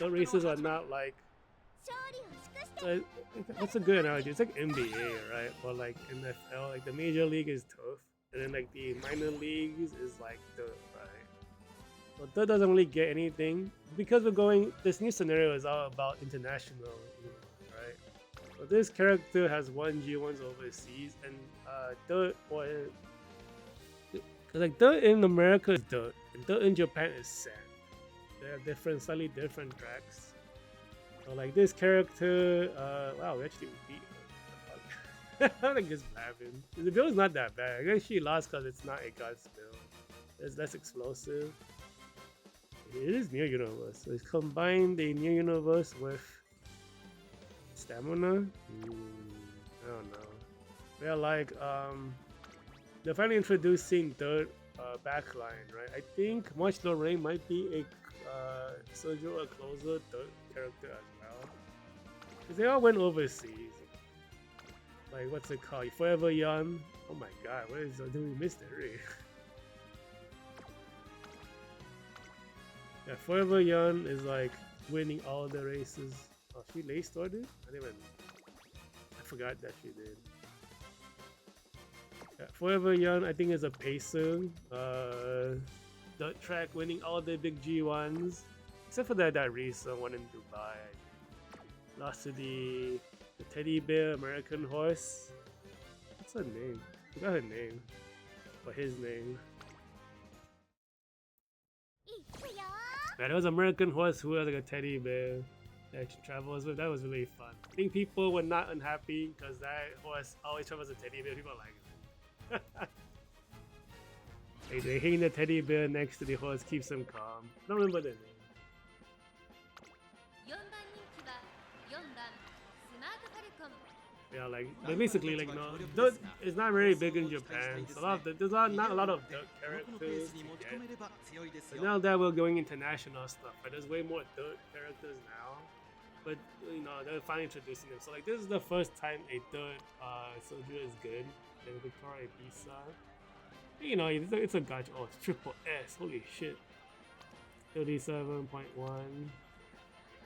races are not like, what's a good analogy? It's like NBA, right? Or like NFL, like the major league is turf, and then like the minor leagues is like dirt, right? So that doesn't really get anything because we're going. This new scenario is all about international, right? So this character has 1G1s overseas, and dirt or like dirt in America is dirt, and dirt in Japan is sand. They have different, slightly different tracks. So like this character, wow, we actually beat her. I'm like just laughing. The build is not that bad. I guess she lost because it's not a God's build. It's less explosive. It is Near Universe. So it's combined the Near Universe with stamina. I don't know. They're like they're finally introducing dirt backline, right? I think Much Low Rain might be a Sojo or closer dirt character as well. Because they all went overseas. Like what's it called? Forever Young. Oh my god, what is did we miss that really? Yeah, Forever Young is like winning all the races. Oh, she late started? I forgot that she did. Yeah, Forever Young, I think, is a pacer. Dirt track winning all the big G1s. Except for that recent one in Dubai. Lost to the teddy bear American horse. What's her name? I forgot her name. Or his name. Yeah, there was an American horse who was like a teddy bear that she travels with. That was really fun. I think people were not unhappy because that horse always travels a teddy bear. People like it. Like they hang the teddy bear next to the horse, keeps them calm. I don't remember the name. Yeah, like but basically, like dirt is not very big in Japan. So there's not a lot of dirt characters to get. But now that we're going international stuff, right, there's way more dirt characters now. But they're finally introducing them. So like this is the first time a dirt soldier is good. Then Victoria Pisa. It's a gotcha. Oh, it's triple S. Holy shit. 37.1.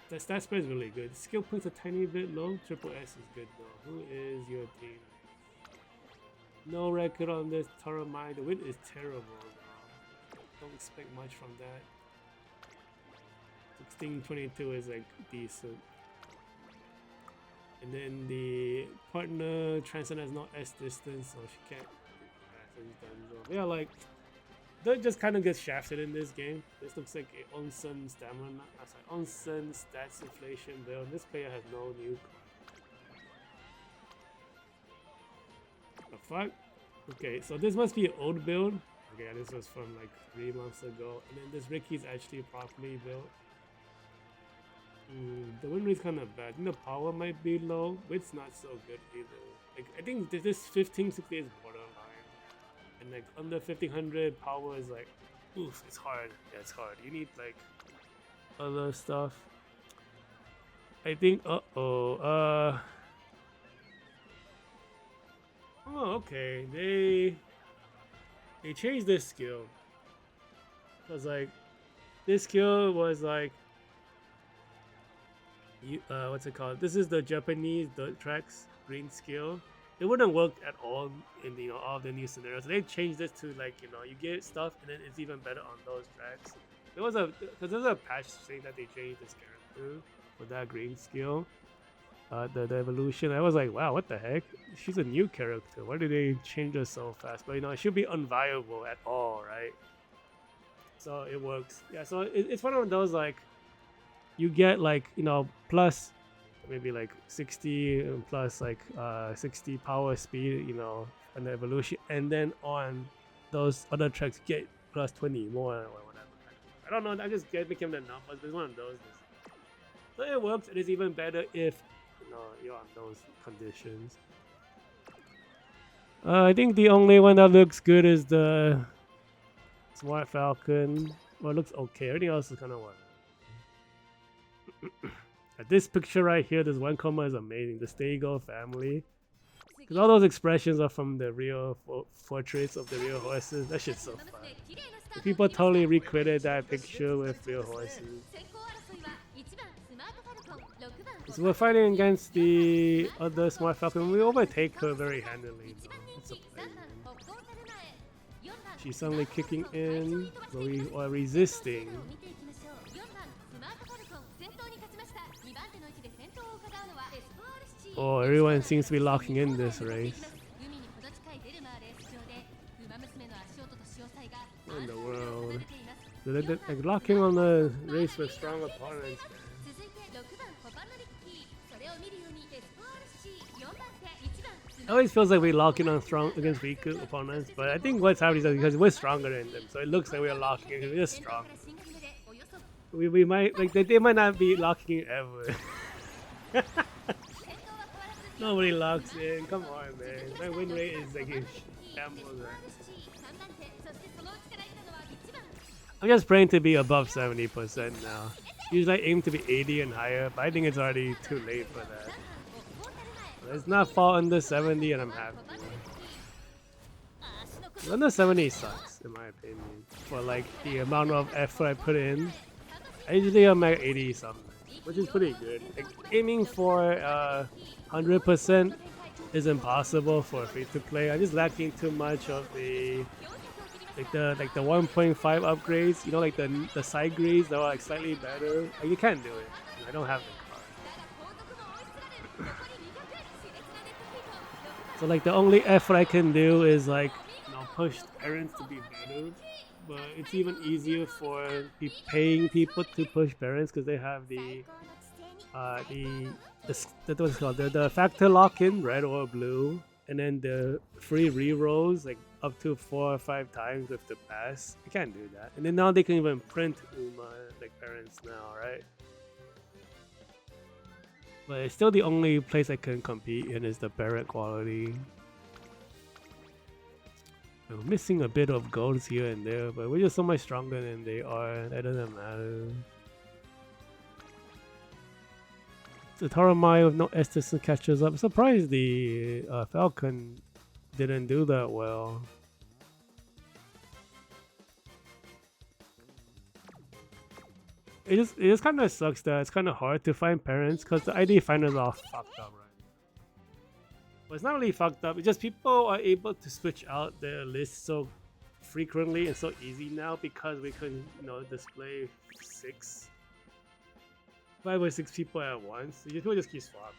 The stat spread is really good. Skill points a tiny bit low. Triple S is good though. Who is your team? No record on this Taramai. The win is terrible though. Don't expect much from that. 1622 is like decent. And then the partner Transcend has no S distance, so she can't. So he's done. So yeah, like that just kind of gets shafted in this game. This looks like a Onsen stamina. Onsen stats inflation build. This player has no new card. The fuck? Okay, so this must be an old build. Okay, this was from like 3 months ago. And then this Ricky's actually properly built. The win rate's kind of bad. I think the power might be low, but it's not so good either. Like I think this 1560 is borderline. And like under 1500 power is like, oof, it's hard. Yeah, it's hard. You need like other stuff. I think, oh, okay. They changed this skill. Cause like, this skill was like, what's it called? This is the Japanese dirt tracks green skill. It wouldn't work at all in all the new scenarios. They changed this to like you get stuff and then it's even better on those tracks. There's a patch saying that they changed this character with that green skill, the evolution. I was like, wow, what the heck? She's a new character. Why did they change her so fast? But it should be unviable at all, right? So it works. Yeah. So it's one of those like you get like plus. Maybe like 60 and plus like 60 power speed, and the evolution, and then on those other tracks get plus 20 more or whatever. I don't know. I just became the numbers. But it's one of those. So it works. It is even better if you're on those conditions. I think the only one that looks good is the Smart Falcon. Well, it looks okay. Everything else is kind of what. This picture right here, this one comma is amazing. The Stego family. Because all those expressions are from the real portraits of the real horses. That shit's so fun. The people totally recreated that picture with real horses. So we're fighting against the other Smart Falcon. We overtake her very handily though. It's surprising. She's suddenly kicking in, but we are resisting. Oh, everyone seems to be locking in this race. What in the world? They're like locking on the race with strong opponents. It always feels like we locking on strong against weak opponents, but I think what's happening is because we're stronger than them, so it looks like we're locking in because we're just strong. We might like they might not be locking in ever. Nobody locks in. Come on, man. My win rate is like a shambles. I'm just praying to be above 70% now. Usually I aim to be 80 and higher, but I think it's already too late for that. Let's not fall under 70 and I'm happy. Under 70 sucks, in my opinion. For like the amount of effort I put in. I usually am at 80 something, which is pretty good. Like, aiming for 100% is impossible for free to play. I'm just lacking too much of the like the 1.5 upgrades. You know, like the side grades that are like slightly better. Like, you can't do it. I don't have the card. So like the only effort I can do is like, you know, push errands to be better. But it's even easier for paying people to push parents because they have the what's called the factor lock-in, red or blue, and then the free re-rolls like up to 4 or 5 times with the pass. I can't do that. And then now they can even print like parents now, right? But it's still the only place I can compete in is the parent quality. We're missing a bit of golds here and there, but we're just so much stronger than they are. That doesn't matter. The Taramai with no Estes catches up. I'm surprised the Falcon didn't do that well. It just kind of sucks that it's kind of hard to find parents because the ID finders are fucked up, right? But it's not really fucked up. It's just people are able to switch out their lists so frequently and so easy now because we can, you know, display 5 or 6 people at once. So people just keep swapping.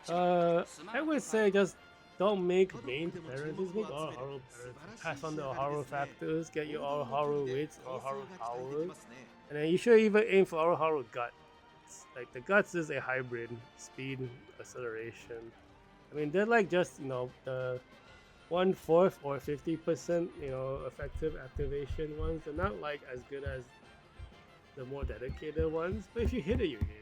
I would say just don't make main parents, just make all Haru parents. Pass on the Haru factors, get your all Haru wits, all Haru powers. And then you should even aim for all Haru guts. Like the guts is a hybrid speed acceleration. I mean they're like just, you know, the 1/4 or 50%, you know, effective activation ones. They're not like as good as the more dedicated ones, but if you hit it, you hit it.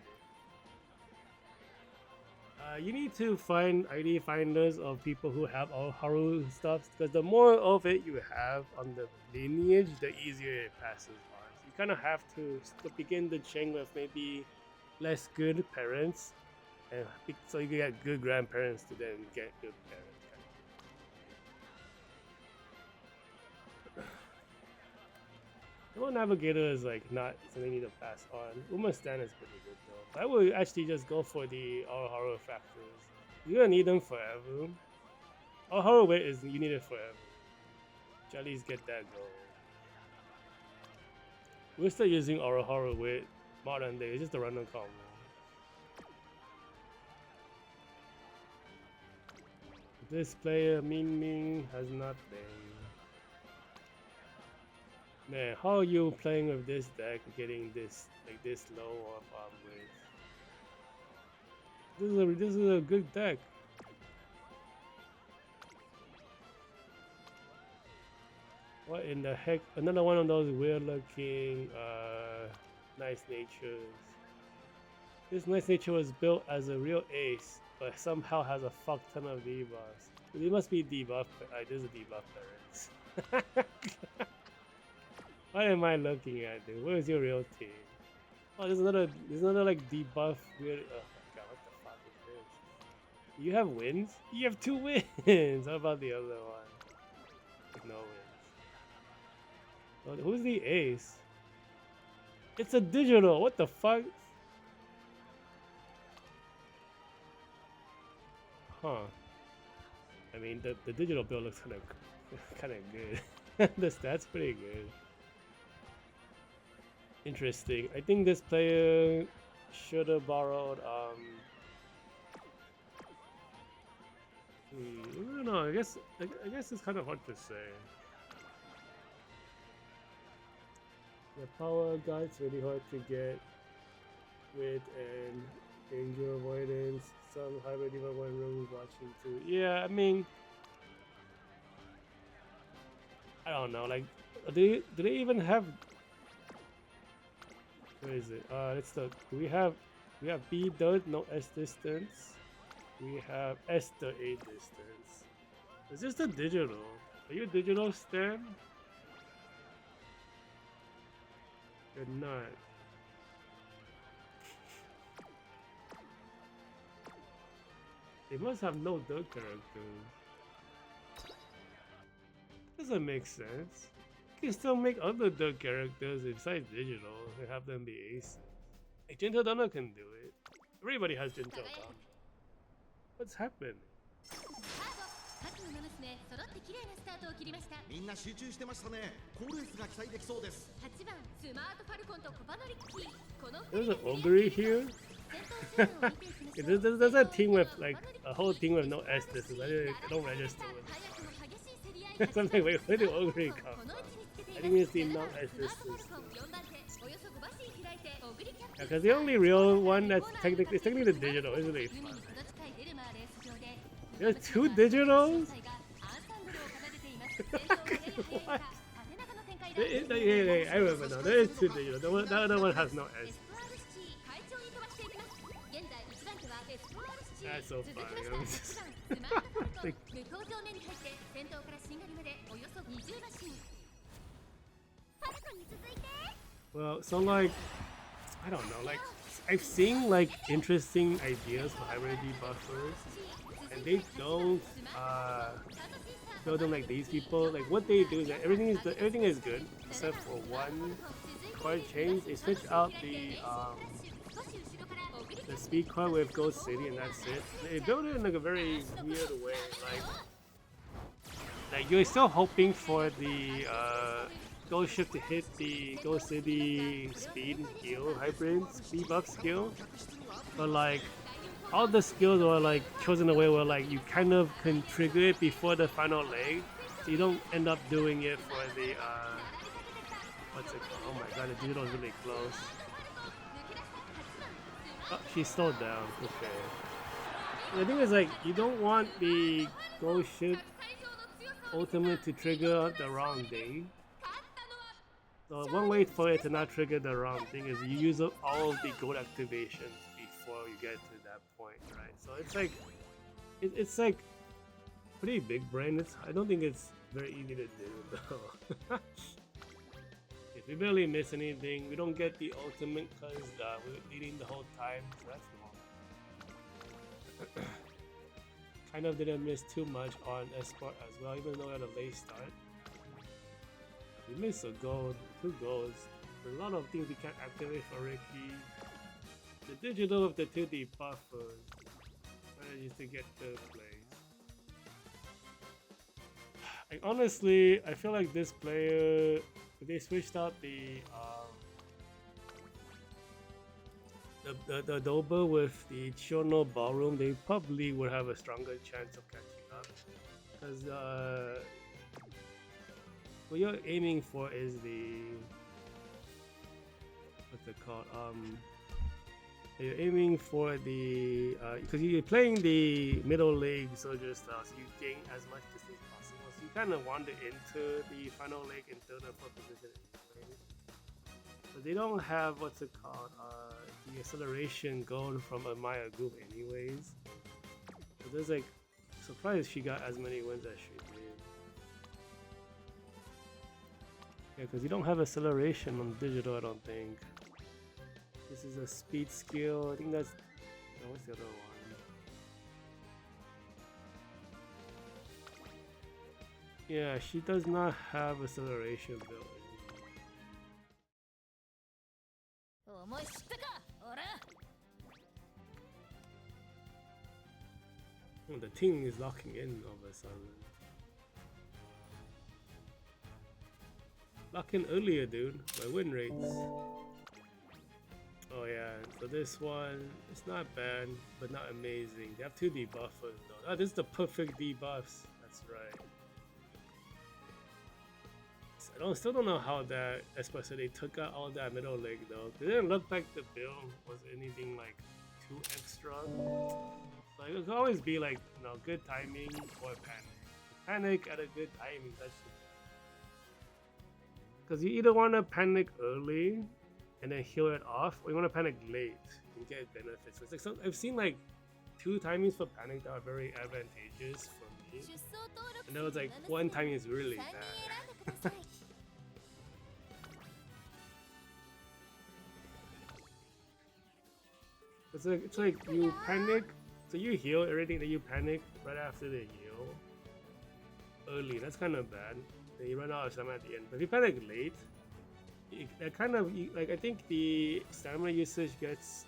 You need to find ID finders of people who have all Haru stuff, because the more of it you have on the lineage, the easier it passes on. So you kind of have to begin the chain with maybe less good parents, and so you can get good grandparents to then get good parents. The Navigator is like not something you need to pass on. Uma Stan is pretty good though. I would actually just go for the all horror factors. You're gonna need them forever. All horror wit is you need it forever. Jellies get that going. We're still using all horror wit modern day. It's just a random combo. This player Ming has nothing. Man, how are you playing with this deck, getting this like this low of weight? This is a good deck. What in the heck? Another one of those weird looking nice natures. This nice nature was built as a real ace, but somehow has a fuck ton of debuffs. It must be debuff. This is a debuff parents. What am I looking at, dude? Where's your real team? Oh, there's another like debuff weird. Oh my god, what the fuck is this? You have wins? You have 2 wins. How about the other one? No wins. Oh, who's the ace? It's a digital. What the fuck? Huh. I mean, the digital build looks kind of good. The stats pretty good. Interesting. I think this player should have borrowed. I don't know. I guess it's kind of hard to say. The power guy's really hard to get with, and danger avoidance. Some hybrid even one room watching too. Yeah, I mean, I don't know. Like, do they even have? Where is it? It's the we have B dot no S distance. We have S to A distance. It's just a digital. Are you a digital stan? You're not. They must have no dot characters. Doesn't make sense. You can still make other dot characters besides digital and have them be aces. Like Gentle Donner can do it. Everybody has Gentle Donner. What's happening? みんな集中してましたね。高レースが期待できそうです。8番スマートファルコンとコパノリッキー。この There's an ogre here. There's a team with like a whole team with no S distance. I don't register with it. I'm like, wait, where did ogre come from? I think it's the non S distance. Because the only real one that's technically the digital, isn't it? There's two digitals? What? I remember now. There is two digital. The other one has no S. That's so funny. Like, well, so like, I don't know. Like, I've seen like interesting ideas for hybrid debuffers, and they don't build them like these people. Like, what they do is that everything is good except for one card change. They switch out the speed card with Ghost City, and that's it. They build it in like a very weird way. Like you're still hoping for the Ghost Ship to hit the Ghost City speed skill, hybrid speed buff skill, but like all the skills are like chosen in a way where like you kind of can trigger it before the final leg, so you don't end up doing it for the what's it called? Oh my god, the digital is really close. Oh, she's slowed down. Okay. The thing is, like, you don't want the Ghost Ship ultimate to trigger the wrong thing. So one way for it to not trigger the wrong thing is you use up all of the gold activations before you get to that point, right? So it's like pretty big brain. I don't think it's very easy to do though. If we barely miss anything, we don't get the ultimate because we're leading the whole time, so that's normal. Kind of didn't miss too much on Espoir as well, even though we had a late start. We missed a gold, 2 golds. There's a lot of things we can't activate for Ricky. The digital of the 2 debuffers manages to get third place. Like, honestly, I feel like this player, if they switched out the Doba with the Chono Ballroom, they probably would have a stronger chance of catching up. Because what you're aiming for is the, what's it called? You're aiming for the because you're playing the middle leg soldier style, so you gain as much distance as possible. So you kind of wander into the final leg in 3rd or 4th position anyways. But they don't have what's it called? The acceleration going from a Maya group anyways. So there's like, surprised she got as many wins as she did. Yeah, because you don't have acceleration on digital, I don't think. This is a speed skill. I think that's. Oh, what's the other one? Yeah, she does not have acceleration built in. Oh, the team is locking in all of a sudden. Lock in earlier, dude. My win rates. Oh yeah, so this one, it's not bad, but not amazing. They have 2 debuffers though. Oh, this is the perfect debuffs. That's right. I still don't know how that, especially they took out all that middle leg though. It didn't look like the build was anything like too extra. So it could always be like, you know, good timing or panic. Panic at a good timing, that should. Because you either want to panic early and then heal it off, or you want to panic late and get benefits. It's like I've seen like 2 timings for panic that are very advantageous for me, and there was like 1 timing is really bad. It's like you panic, so you heal everything that you panic right after the heal early. That's kind of bad. Then you run out of stamina at the end. But if you panic late, that kind of like I think the stamina usage gets.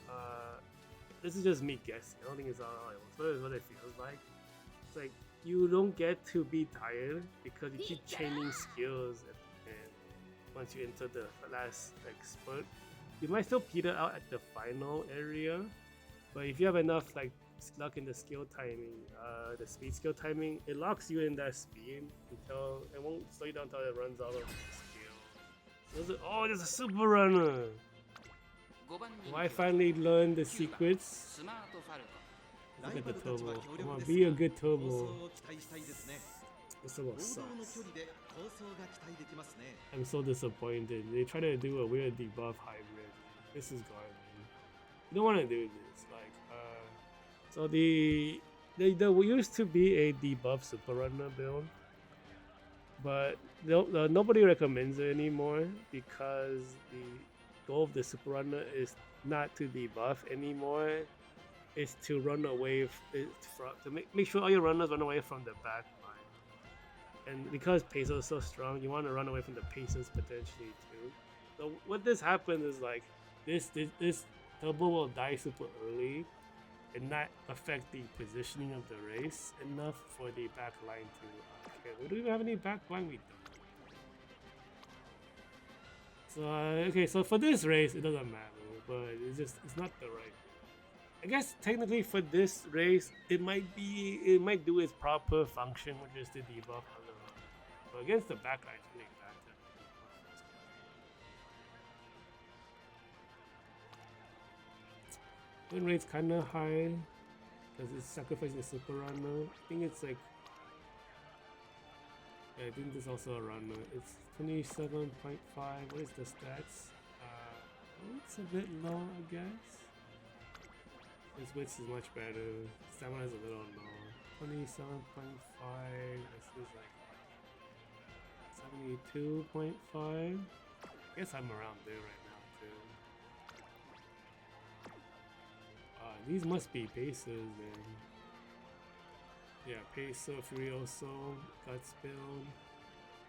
This is just me guessing. I don't think it's all. But it's what it feels like. It's like you don't get to be tired because you keep chaining skills at the end. Once you enter the last like spurt, you might still peter out at the final area, but if you have enough like luck in the skill timing, the speed skill timing, it locks you in that speed until it won't slow you down until it runs out of the skill. Oh, there's a super runner! Oh, I finally learned the secrets. Look at the turbo. Come on, be a good turbo. This turbo sucks. I'm so disappointed. They try to do a weird debuff hybrid. This is garbage. You don't want to do this. Like, so there used to be a debuff super runner build, but nobody recommends it anymore because the goal of the super runner is not to debuff anymore. It's to run away to make sure all your runners run away from the back line. And because Peso is so strong, you want to run away from the Pacers potentially too. So what this happens is like this turbo will die super early and not affect the positioning of the race enough for the back line to care. We don't even have any back line, we don't. So okay, so for this race it doesn't matter, but it's not the right. I guess technically for this race it might do its proper function, which is to debuff on the run. But against the back line, it's really bad. Win rate's kind of high because it's sacrificing the super runner. I think it's like, yeah, I think this is also a runner. It's 27.5. What is the stats? It's a bit low, I guess. His wits is much better. Stamina is a little low. 27.5. This is like 72.5. I guess I'm around there right now too. These must be Pacers then. Yeah, Pacer, Furioso, got spilled.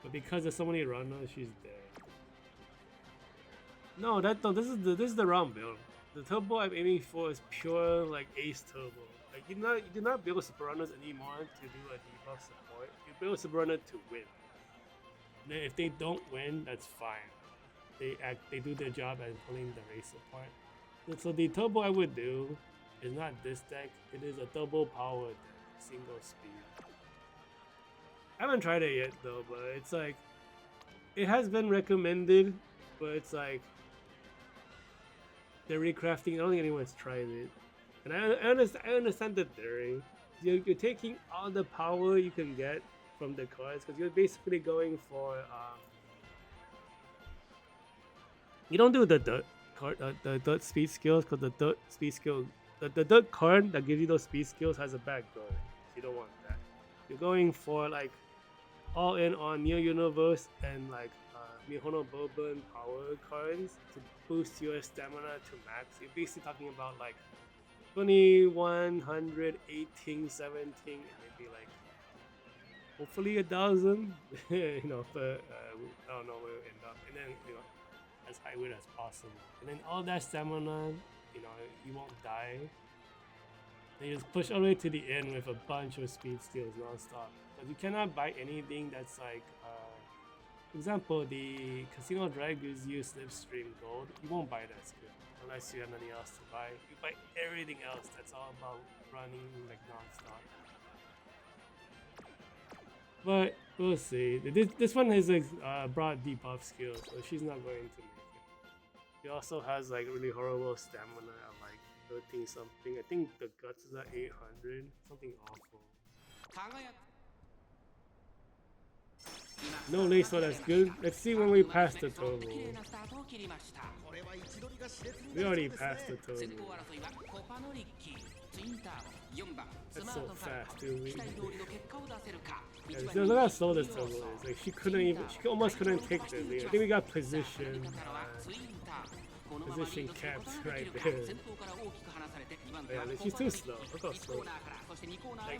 But because there's so many runners, she's dead. No, this is the wrong build. The turbo I'm aiming for is pure like ace turbo. Like you do not build super runners anymore to do a debuff support. You build a super runner to win. And then if they don't win, that's fine. They do their job at pulling the race apart. So the turbo I would do is not this deck. It is a double power deck, single speed. I haven't tried it yet though, but it's like it has been recommended, but it's like they're recrafting. I don't think anyone's tried it, and I understand the theory. You're taking all the power you can get from the cards because you're basically going for you don't do the dirt card, the dirt speed skills because the dirt speed skill, the dirt card that gives you those speed skills has a back door. You don't want that. You're going for like all in on Neo Universe and like Mihono Bourbon power cards to boost your stamina to max. You're basically talking about like 2100, 18, 17, and maybe like hopefully 1,000. You know, but I don't know where it'll end up. And then as high weight as possible. And then all that stamina, you won't die. They just push all the way to the end with a bunch of speed steals non-stop. But you cannot buy anything that's like, for example, the Casino Drag gives you Slipstream Gold. You won't buy that skill unless you have nothing else to buy. You buy everything else that's all about running like non-stop. But we'll see. This one has a broad debuff skill, so she's not going to make it. She also has like really horrible stamina at like 13 something. I think the guts is at 800. Something awful. No lace, so that's good. Let's see when we pass the turbo. We already passed the turbo. That's so fast, dude. Yeah, look how slow this turbo is. Like she almost couldn't take the lead. I think we got position capped right there. Yeah, she's too slow. Look how slow. Like,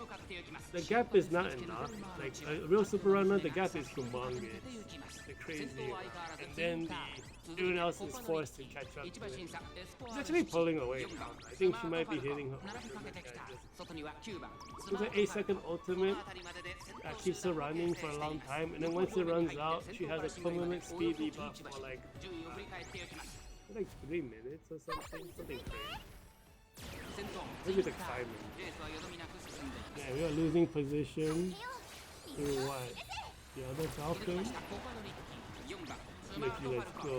the gap is not enough. Like a real super runner, the gap is humongous. They're crazy. And then everyone else is forced to catch up to it. She's actually pulling away now. I think she might be hitting her ultimate. She's an 8-second ultimate that keeps her running for a long time, and then once it runs out, she has a permanent speed debuff for like 3 minutes or something. Something crazy. Maybe like 5 minutes. Yeah, we are losing position to what? The other Falcon? Let's go.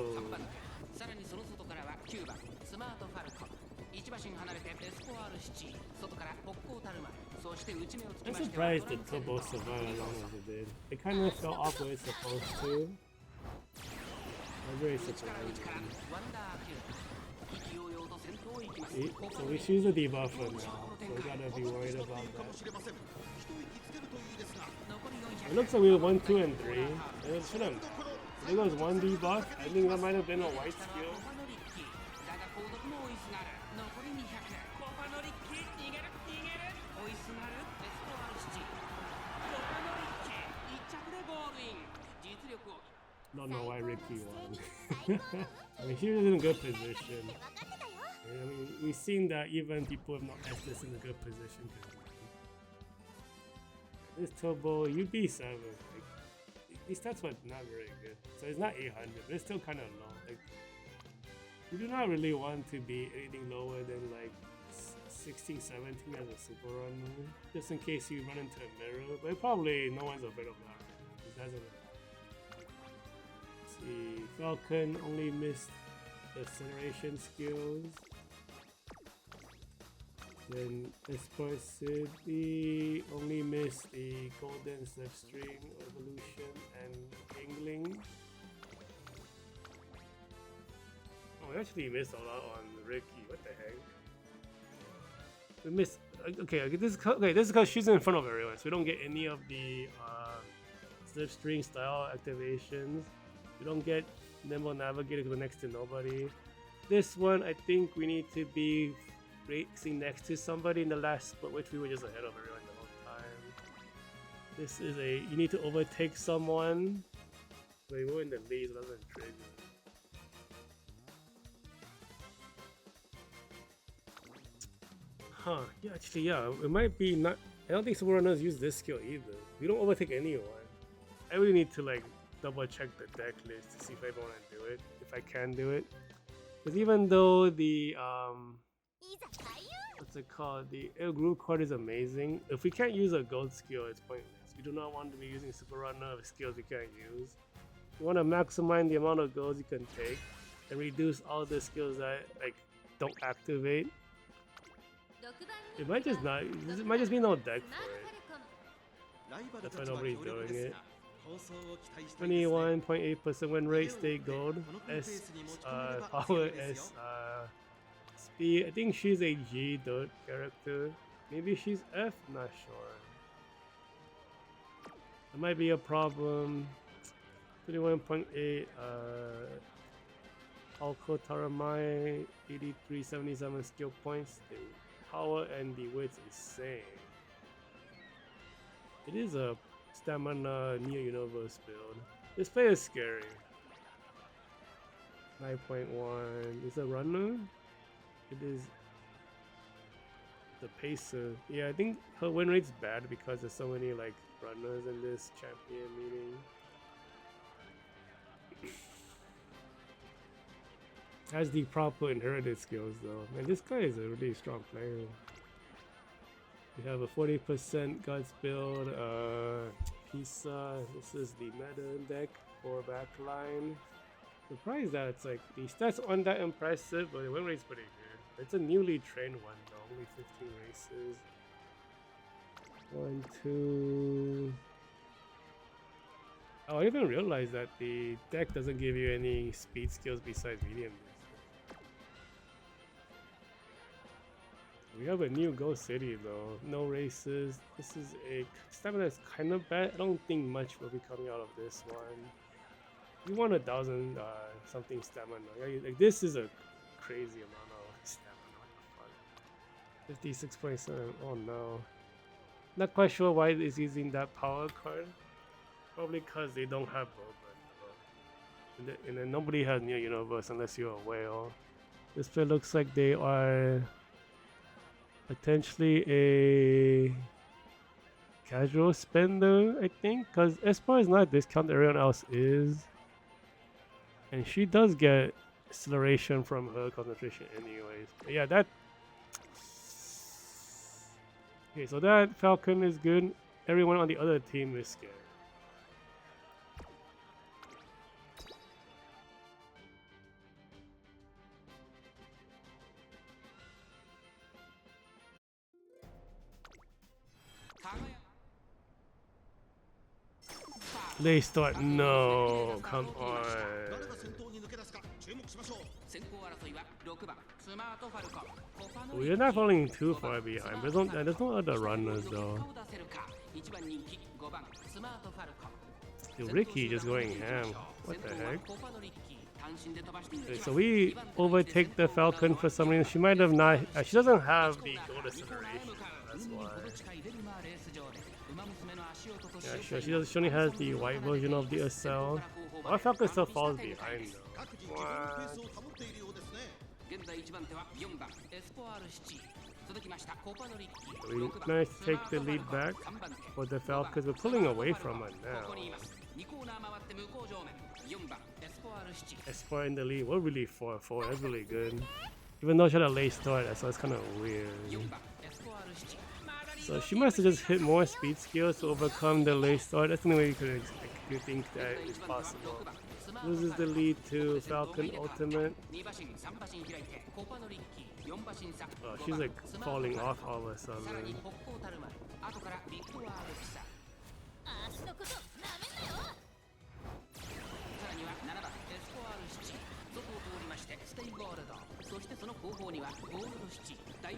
I'm surprised the turbo survived as long as it did. It kind of fell off where it's supposed to. I'm very surprised. So we choose a debuffer now, so we gotta be worried about that. It looks like we have 1, 2, and 3, and it shouldn't. I think it was 1 debuff. I think that might have been a white skill. Don't know why Ricky won. I mean, she was in a good position. I mean, we've seen that even people have not this in a good position. This turbo UB7, like, these stats were not very good. So it's not 800, but it's still kind of low. Like, you do not really want to be anything lower than like 16, 17 as a super runner, just in case you run into a mirror. But probably no one's afraid of that. It doesn't. Let's see, Falcon only missed the acceleration skills. Then Espoir City only missed the Golden Slipstream Evolution and Angling. Oh, we actually missed a lot on Ricky. What the heck? We missed. Okay, this is because she's in front of everyone, so we don't get any of the Slipstream style activations. We don't get Nimble Navigator because we're next to nobody. This one, I think we need to be racing next to somebody in the last split, which we were just ahead of everyone the whole time. This is you need to overtake someone. We were in the lead, so that doesn't trigger. Huh, yeah, actually, yeah, it might be not. I don't think super runners use this skill either. We don't overtake anyone. I really need to like double check the deck list to see if I want to do it, if I can do it. Because even though the what's it called? The air group card is amazing. If we can't use a gold skill, it's pointless. We do not want to be using super runner of skills we can't use. You want to maximize the amount of golds you can take and reduce all the skills that like don't activate. It might just not. It might just be no deck for it. That's why nobody's doing it. 21.8% win rate, stay gold. Power S speed. I think she's a G dirt character. Maybe she's F, not sure. That might be a problem. 21.8 Alco Taramai, 8377 skill points. The power and the width is same. It is a stamina near universe build. This player is scary. 9.1 is a runner. It is. the pacer. Yeah, I think her win rate's bad because there's so many like runners in this champion meeting. Has the proper inherited skills though. And this guy is a really strong player. We have a 40% guts build, Pisa. This is the meta deck for backline. Surprised that it's like the stats aren't that impressive, but the win rate's pretty good. It's a newly trained one though, only 15 races. 1, 2. Oh, I didn't realize that the deck doesn't give you any speed skills besides medium. We have a new Ghost City though, no races. This is a stamina that's kind of bad. I don't think much will be coming out of this one. You want 1,000 something stamina. Like this is a crazy amount of stamina. What the fuck? 56.7. Oh no. Not quite sure why it's using that power card. Probably because they don't have Boba. And then nobody has New Universe unless you're a whale. This play looks like they are potentially a casual spender, I think, because Espoir is not a discount, everyone else is. And she does get acceleration from her concentration anyways. But yeah, that... Okay, so that Falcon is good. Everyone on the other team is scared. They start. No, come on. We're not falling too far behind. There's no other runners though. Dude, Ricky just going ham. What the heck? Okay, so we overtake the Falcon for some reason. She might have not. She doesn't have the gold acceleration. That's why. Yeah, sure. She only has the white version of the SL. Our Falcon still falls behind though. What? We managed to take the lead back for the Falcons. We're pulling away from it now. Espoir in the lead. We're really 4-4. That's really good. Even though she had a late start, so it's kind of weird. So she must have just hit more speed skills to overcome the late start. That's the only way you could you think that is possible. Loses the lead to Falcon Ultimate. Oh, she's like falling off all of a sudden.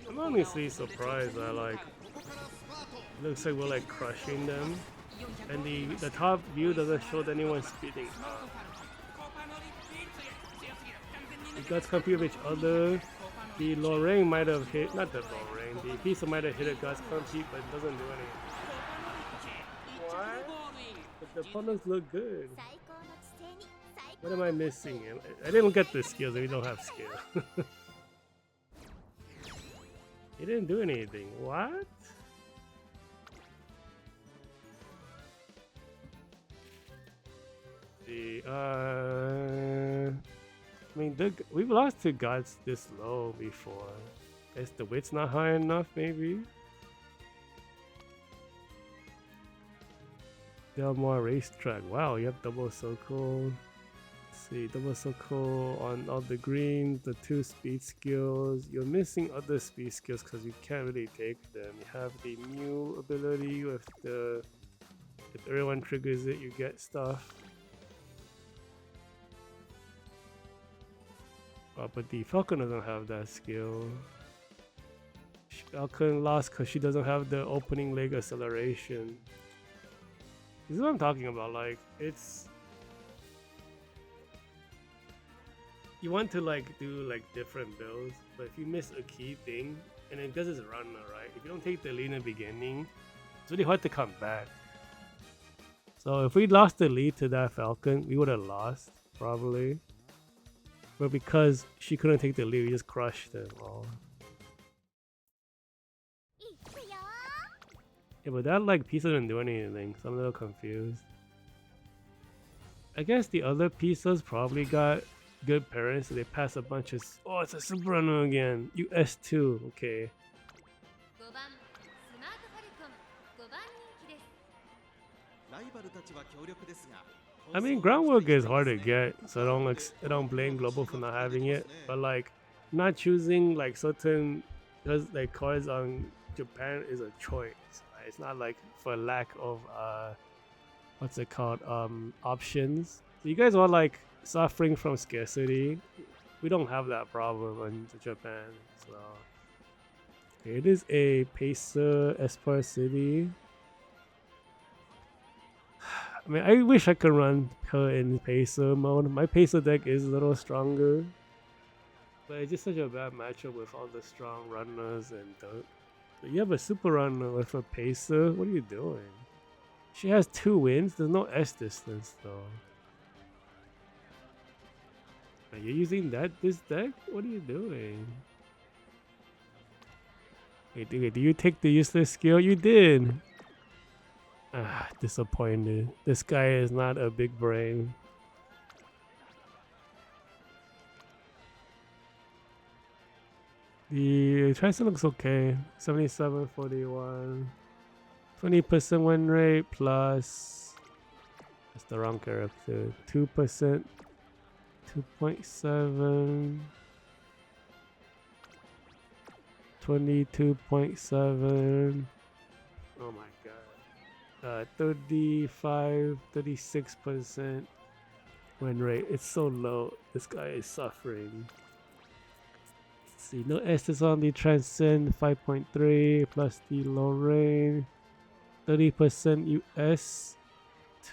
I'm honestly surprised that like looks like we're like crushing them, and the top view doesn't show anyone speeding up. The guys compete with each other. The Lorraine might have hit, not the Lorraine, the Pisa might have hit a guys compete, but it doesn't do anything. What? But the opponents look good. What am I missing? I didn't get the skills and we don't have skill. He didn't do anything. What? I mean, we've lost to gods this low before. Guess the width's not high enough, maybe. Delmar racetrack. Wow, you have double circle. Let's see, double circle on all the greens, the 2 speed skills. You're missing other speed skills because you can't really take them. You have the Mew ability with the... If everyone triggers it, you get stuff. But the Falcon doesn't have that skill. Falcon lost because she doesn't have the opening leg acceleration. This is what I'm talking about. Like, it's... You want to like do like different builds, but if you miss a key thing, and then because it's a runner, right? If you don't take the lead in the beginning, it's really hard to come back. So if we lost the lead to that Falcon, we would have lost, probably. But because she couldn't take the lead, we just crushed them all. Yeah, but that like piece doesn't do anything, so I'm a little confused. I guess the other pieces probably got good parents, so they pass a bunch of. Oh, it's a super runner again. US2, okay. 5番スマートファルコン5番人気です。ライバルたちは強力ですが I mean, groundwork is hard to get, so I don't blame Global for not having it. But like, not choosing like certain like cards on Japan is a choice. Right? It's not like for lack of what's it called options. So you guys are like suffering from scarcity. We don't have that problem in Japan. So okay, it is a Pacer Espoir City. I mean, I wish I could run her in Pacer mode. My Pacer deck is a little stronger. But it's just such a bad matchup with all the strong runners and but you have a super runner with a Pacer? What are you doing? She has 2 wins? There's no S distance though. Are you using this deck? What are you doing? Wait, do you take the useless skill? You did! Ah, disappointed. This guy is not a big brain. The Tricer looks okay. 77.41. 20% win rate plus. That's the wrong character. 2%. 2.7. 22.7. Oh my god. 36% win rate. It's so low. This guy is suffering. Let's see, no Estes on the Transcend 5.3 plus the low range. 30% US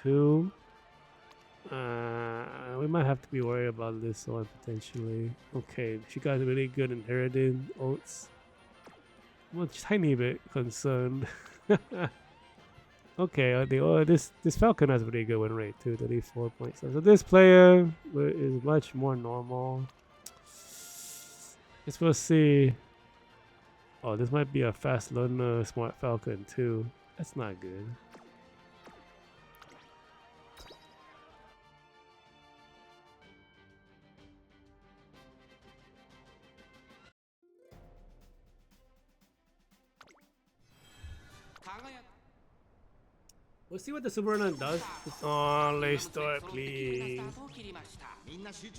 2. We might have to be worried about this one potentially. Okay, she got really good inherited oats. I'm a tiny bit concerned. Okay, this Falcon has a pretty good win rate too, 34.7. So this player is much more normal. Guess we'll see. Oh, this might be a fast learner smart Falcon too. That's not good. We'll see what the Super Runner does. Oh, late start, please.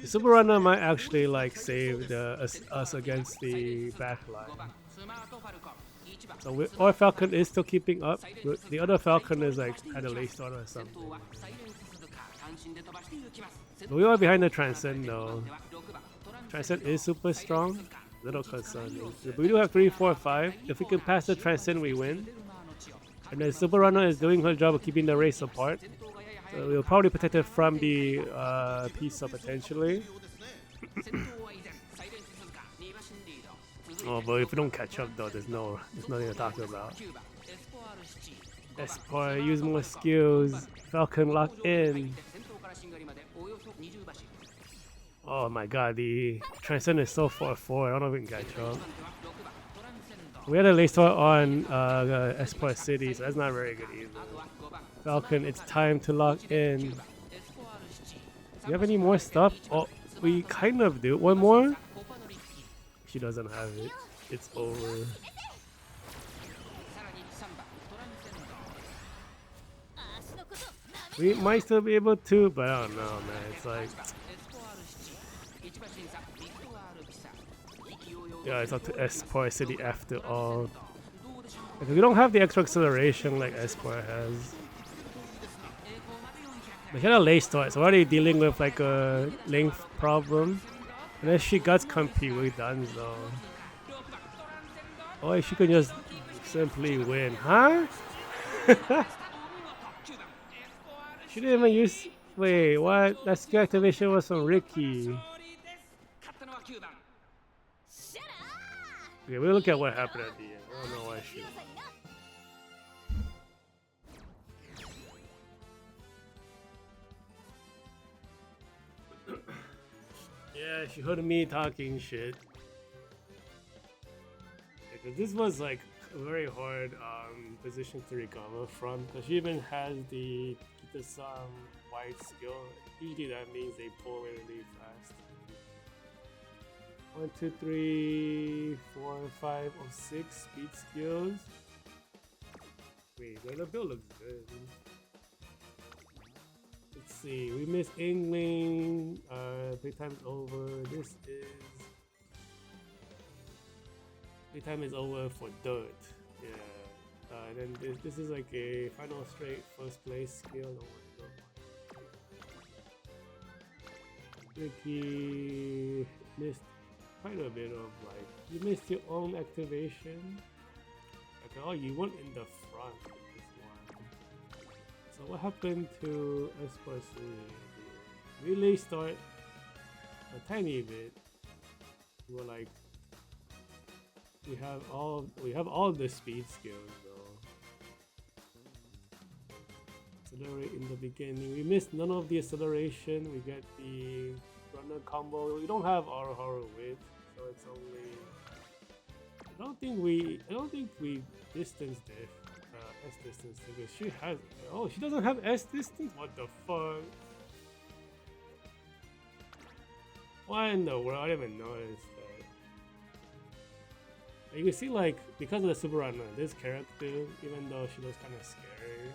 The Super Runner might actually like save us against the backline. So our Falcon is still keeping up. The other Falcon is like had a late start or something. But we are behind the Transcend though. Transcend is super strong. Little concerning. But we do have 3, 4, 5. If we can pass the Transcend, we win. And then Super Runner is doing her job of keeping the race apart. So we'll probably protect it from the pizza potentially. Oh, but if we don't catch up though, there's nothing to talk about. Espoir, use more skills. Falcon lock in. Oh my god, the Transcend is so far forward. I don't know if we can catch up. We had a late start on Espoir City, so that's not very good either. Falcon, it's time to lock in. Do you have any more stuff? Oh, we kind of do. One more? She doesn't have it. It's over. We might still be able to, but I don't know, man. It's like... Yeah, it's up to Espoir City after all. Because we don't have the extra acceleration like Espoir has. We had a late start, so we're already dealing with like a length problem. Unless she guts compete, we're done though. Or she could just simply win, huh? She didn't even use... Wait, what? That skill activation was from Ricky. Okay, we'll look at what happened at the end. I don't know why she... Yeah, she heard me talking shit. Because this was like a very hard position to recover from, because she even has the Kita-san wide skill. Usually that means they pull away really fast. 1, 2, 3, 4, 5 of 6 speed skills. Wait, the build looks good. Let's see, we missed Ingling, playtime's over. Playtime is over for Dirt. Yeah. And then this is like a final straight first place skill. Ricky missed quite a bit of like, you missed your own activation. Okay, oh, you weren't in the front with this one. So what happened to Espoir City? Relay start a tiny bit. We're like, we have all the speed skills though. Accelerate in the beginning. We missed none of the acceleration. We get the runner combo. We don't have our horror width, so it's only. I don't think we distance diff, S distance because she has. Oh, she doesn't have S distance. What the fuck? Why in the world? I didn't even notice that. You can see, like, because of the super runner, this character, even though she looks kind of scary,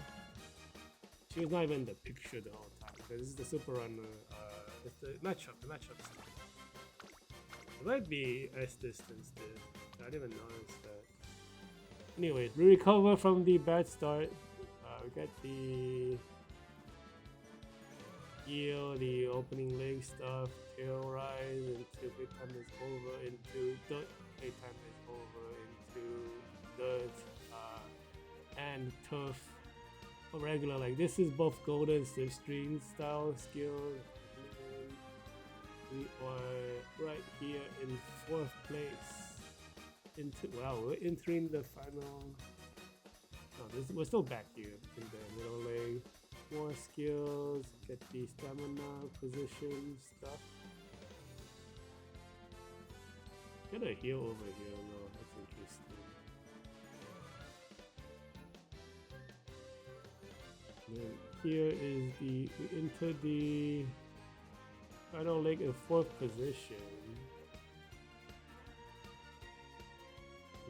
she was not even in the picture the whole time because this is the super runner. It's the matchup. The matchup. It might be S distance. I didn't even notice that. Anyways, we recover from the bad start. We get the heal, the opening leg stuff, tail rise into playtime is over, into dirt, playtime is over, into dirt, and tough. Regular, like this is both golden slipstream style skills. We are right here in 4th place. Wow, we're entering the final. Oh, we're still back here in the middle leg. More skills, get the stamina, position stuff. Get a heal over here though, that's interesting. And then here is we enter the final leg in 4th position.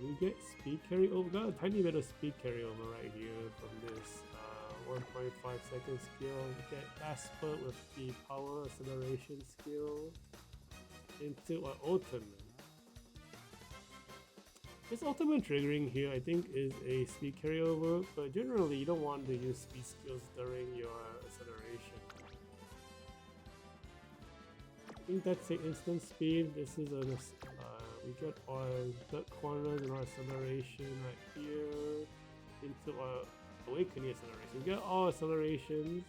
We get speed carryover. Got a tiny bit of speed carryover right here from this 1.5 second skill. We get fast spurt with the power acceleration skill into our ultimate. This ultimate triggering here I think is a speed carryover, but generally you don't want to use speed skills during your acceleration. I think that's the instant speed. This is a we get our gut corners and our acceleration right here into our awakening acceleration. We get all accelerations.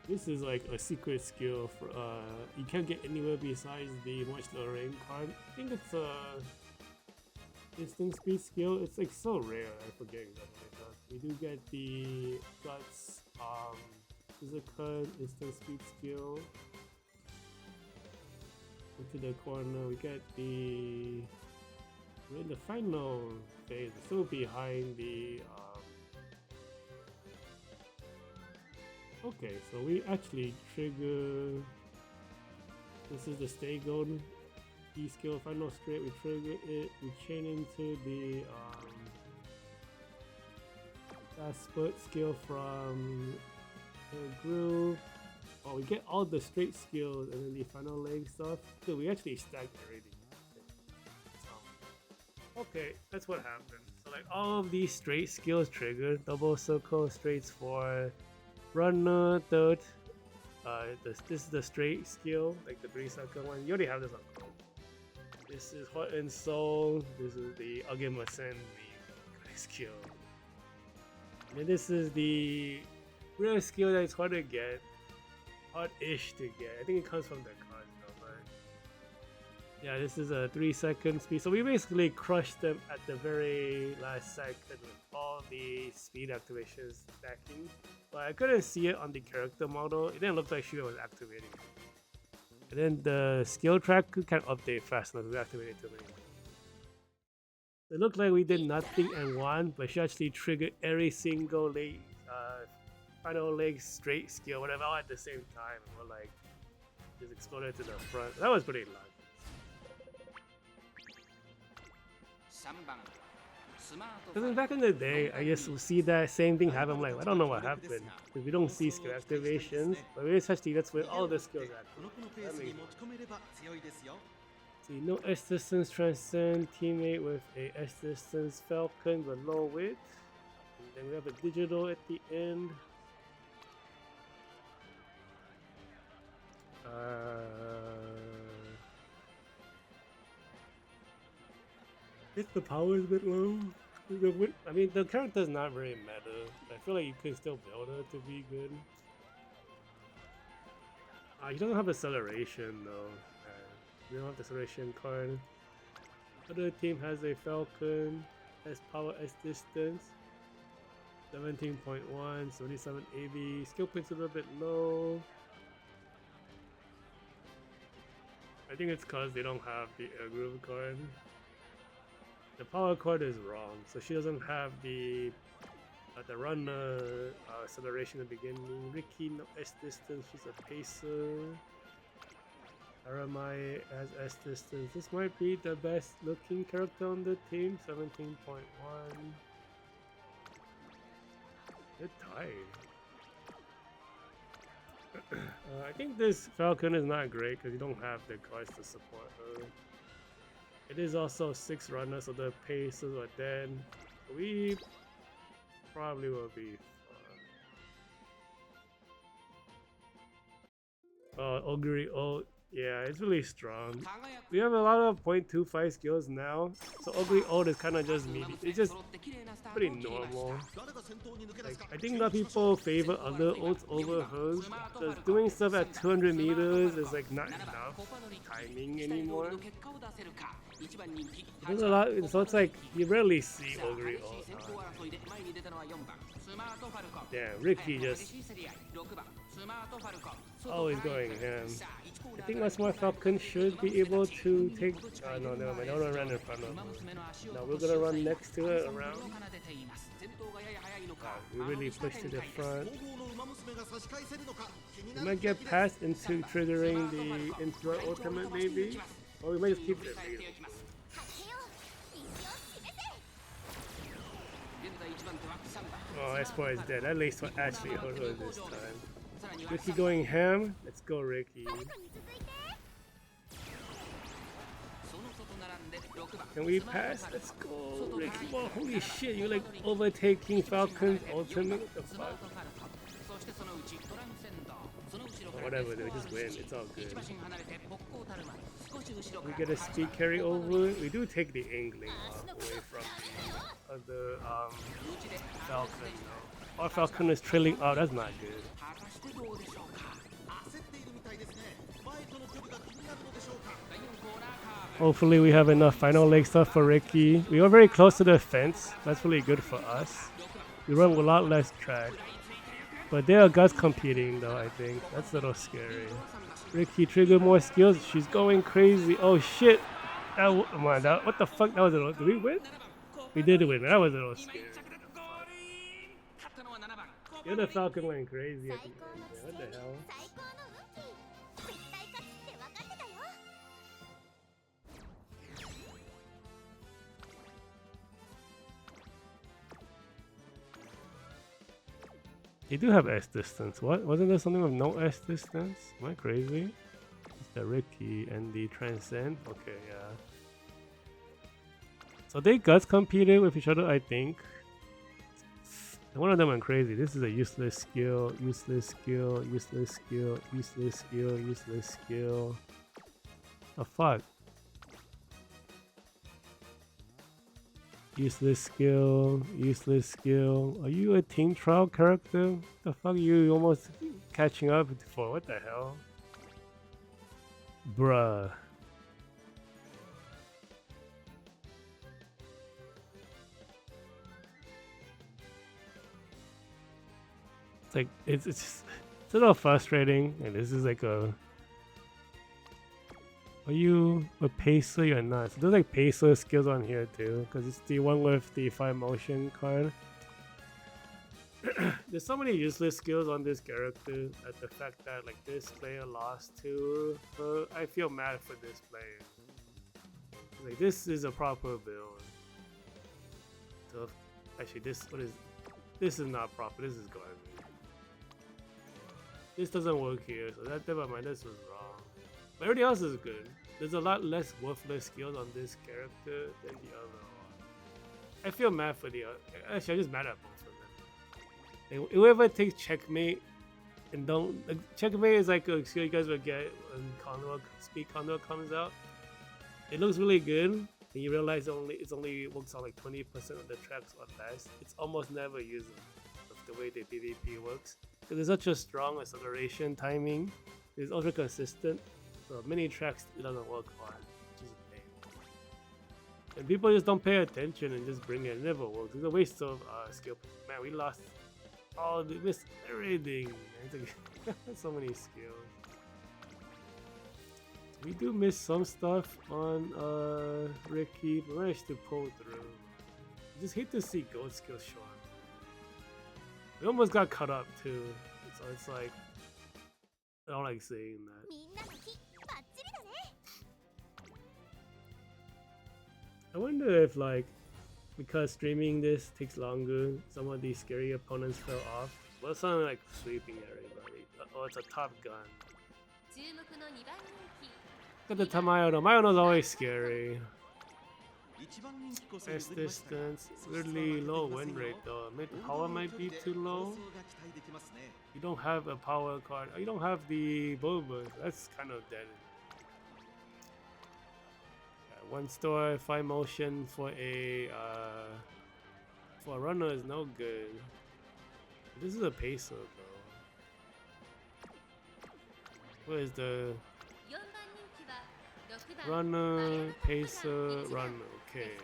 This is like a secret skill for you can't get anywhere besides the moisture rain card. I think it's a instant speed skill. It's like so rare, I forget exactly what it does. We do get the guts physical instant speed skill. Into the corner, we get we're in the final phase, we're still behind the okay, so we actually trigger, this is the stay golden E skill final straight, we trigger it, we chain into the fast spurt skill from the groove. Oh, we get all the straight skills and then the final leg stuff. So we actually stacked everything. Okay, that's what happened. So like all of these straight skills triggered. Double circle straights for runner, third. This is the straight skill, like the 3-second one. You already have this on Chrome. This is Heart and Soul. This is the Agemasen, the skill. And then this is the rare skill that is hard to get. Hard-ish to get. I think it comes from the cards though, but yeah, this is a 3-second speed. So we basically crushed them at the very last second with all the speed activations stacking. But I couldn't see it on the character model. It didn't look like she was activating it. And then the skill track can't update fast enough. We activated too many. It looked like we did nothing and won, but she actually triggered every single leg, final leg straight skill, whatever, all at the same time. And we're like, just exploded to the front. That was pretty lucky. Because back in the day, I guess we see that same thing happen. I'm like, I don't know what happened. Because we don't see skill activations, but essentially that's where all the skills activate. That makes sense. See, no S distance transcend, teammate with a S distance Falcon but low width. And then we have a digital at the end. If the power is a bit low. I mean, the character's not very meta. I feel like you can still build her to be good. You don't have acceleration though. You don't have the acceleration card. Other team has a Falcon, S power, S distance. 17.1, 77 AV. Skill points a little bit low. I think it's because they don't have the air groove card. The power card is wrong, so she doesn't have the run acceleration at the beginning. Ricky, no S distance, she's a pacer. Aramai has S distance. This might be the best looking character on the team, 17.1. They're tied. I think this Falcon is not great because you don't have the cards to support her. It is also 6 runners, so the paces are dead. We probably will be fine. Ogre, oh yeah, it's really strong. We have a lot of 0.25 skills now, so Ogre Ult is kind of just medium. It's just pretty normal. Like, I think a lot of people favor other ults over hers. So doing stuff at 200 meters is like not enough timing anymore. There's a lot, so it's like you rarely see Ogre Ult. Damn, Ricky just always going ham. I think my smart Falcon should be able to take. No, never mind. I don't want to run in front of her. No, we're gonna run next to it around. We really push to the front. We might get past into triggering the intro ultimate, maybe. Or we might just keep it later. Oh, Espoir is dead. At least what actually hurt her this time. Ricky going ham. Let's go, Ricky. Can we pass? Let's go, Ricky. Whoa, holy shit, you're like overtaking Falcon's ultimate? What the fuck? Oh, whatever, they just win. It's all good. We get a speed carry over. We do take the angling away from the Falcon. Though. Our Falcon is trailing. Oh, that's not good. Hopefully we have enough final leg stuff for Ricky. We are very close to the fence. That's really good for us. We run a lot less track. But there are guys competing though, I think. That's a little scary. Ricky triggered more skills. She's going crazy. Oh shit. What the fuck? That was a little... Did we win? We did win. That was a little scary. The other Falcon went crazy at the end. What the hell? They do have S distance. What? Wasn't there something with no S distance? Am I crazy? It's the Ricky and the Transcend. Okay, yeah. So they guts competed with each other, I think. And one of them went crazy. This is a useless skill, useless skill, useless skill, useless skill, useless skill. The fuck? Useless skill, useless skill. Are you a team trial character? The fuck are you almost catching up for? What the hell? Bruh. It's like it's a little frustrating, and this is like a Are you a pacer? You're not. So there's like pacer skills on here too, because it's the one with the 5 motion card. There's so many useless skills on this character at the fact that like this player lost to her. I feel mad for this player. Like this is a proper build. So actually this is not proper. This is garbage. This doesn't work here, so that never mind. This was wrong. But everything else is good. There's a lot less worthless skills on this character than the other one. I feel mad for the other. Actually, I'm just mad at both of them. Like, whoever takes checkmate and don't like, checkmate is like a skill you guys will get when Speed Condor comes out. It looks really good, and you realize it only works on like 20% of the tracks or less. It's almost never usable with the way the PvP works. Because there's such a strong acceleration timing. It's ultra consistent. So many tracks it doesn't work on, which is a pain. And people just don't pay attention and just bring it. It never works. It's a waste of skill. Man, we lost all, we missed everything. So many skills. We do miss some stuff on Ricky, but managed to pull through. I just hate to see gold skill short. We almost got cut up too, so it's like I don't like seeing that. I wonder if like because streaming this takes longer, some of these scary opponents fell off. Well, it's not like sweeping everybody. Oh, it's a Top Gun. Look at the Tamayo. Mayono's always scary. Fast distance, really low win rate though. Power might be too low. You don't have a power card. You don't have the Boba. That's kind of dead. Yeah, 1 store, 5 motion for a runner is no good. This is a pacer though. What is the runner, pacer, runner? Okay.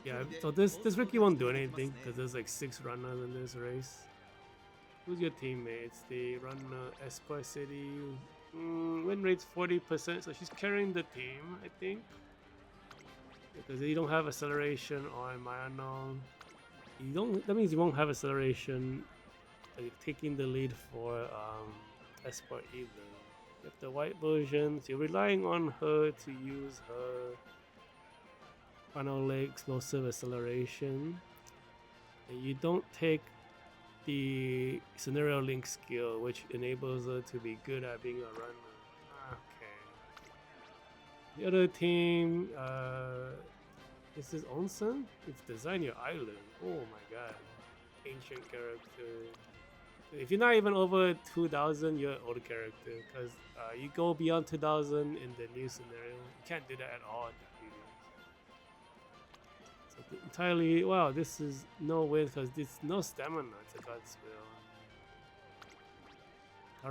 Yeah, so this Ricky won't do anything because there's like 6 runners in this race. Who's your teammates? The runner Espoir City. Win rate's 40%, so she's carrying the team, I think. Because you don't have acceleration on Mayano. That means you won't have acceleration taking the lead for Espoir either. You have the white version, so you're relying on her to use her final leg explosive acceleration. And you don't take the scenario link skill, which enables her to be good at being a runner. Okay. The other team, this is Onsen? It's Design Your Island. Oh my god. Ancient character. If you're not even over 2000, you're an old character, because you go beyond 2000 in the new scenario. You can't do that at all in the previous. So entirely, wow, this is no win because there's no stamina to God's will.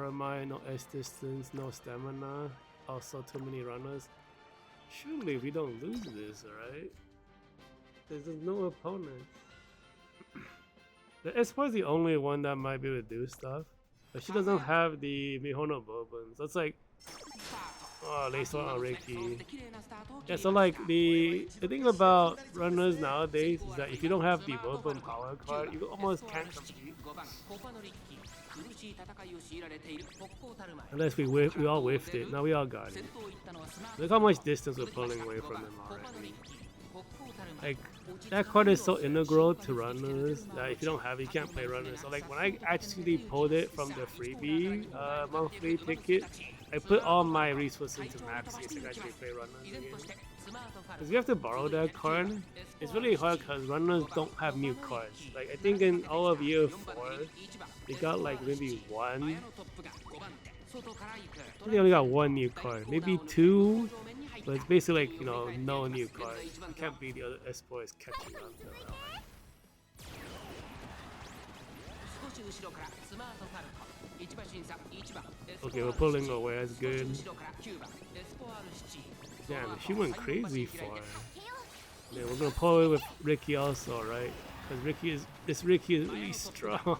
Karamai, no S distance, no stamina. Also too many runners. Surely we don't lose this, right? There's no opponent. The Espoir is the only one that might be able to do stuff, but she doesn't have the Mihono Bourbon, so it's like, oh, they saw Ricky. Yeah, so like the thing about runners nowadays is that if you don't have the Bourbon power card, you almost can't compete. Unless we all whiffed it. Now we all got it. Look how much distance we're pulling away from them already. Like, that card is so integral to runners that if you don't have it, you can't play runners. So like when I actually pulled it from the freebie monthly ticket, I put all my resources into maxi so I can actually play runners again. Because you have to borrow that card. It's really hard because runners don't have new cards. Like I think in all of year 4, they got like maybe 1. They only got 1 new card, maybe 2. But it's basically like, you know, no new cards. You can't beat the other Espoirs catching up. Okay, we're pulling away, that's good. Damn, she went crazy far. Yeah, we're gonna pull it with Ricky also, right? Because this Ricky is really strong.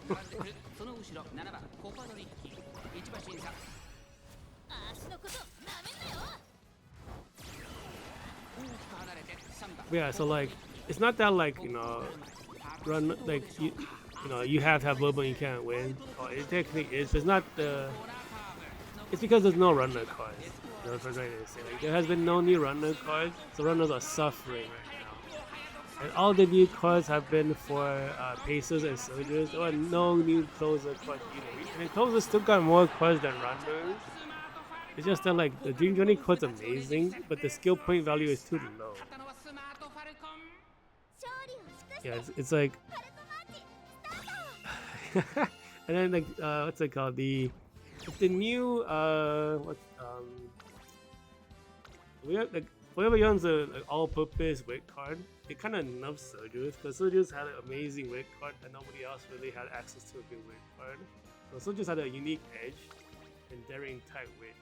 その後ろ7番コパドリッキー1馬審査 足のことなめんなよ。 大きく離れて3番 Yeah, so like it's not that like run like you have to have movement you can't win. Oh, it technically is. It's not the. It's because there's no runner cards. That's what I'm trying to say. Like, there has been no new runner cards, so runners are suffering right now. And all the new cards have been for pacers and soldiers. There are no new closer cards either. And closers still got more cards than runners. It's just that like the Dream Journey card's amazing, but the skill point value is too low. 勝ったのはスマートファルコン Yeah, it's like, and then like what's it called? The new we have like whoever owns a like, all-purpose weight card, it kind of nerfs soldiers because soldiers had an amazing weight card and nobody else really had access to a good weight card. So soldiers had a unique edge and daring type weight.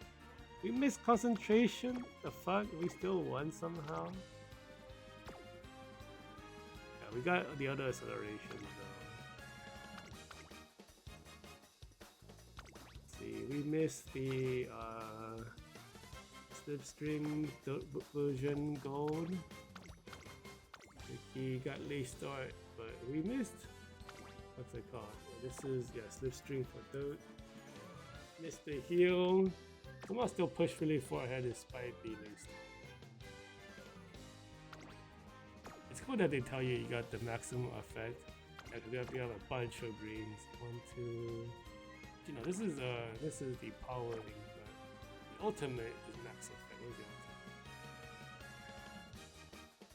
We missed concentration. The fuck? We still won somehow. Yeah, we got the other acceleration though. Let's see, we missed the slipstream version gold. He got late start, but we missed. What's it called? This is slipstream for dirt. Missed the heal. Somehow still push really far ahead despite the late start. It's cool that they tell you got the maximum effect. You have a bunch of greens. 1, 2. This is the power thing, but the ultimate is max effect. Where's the ultimate?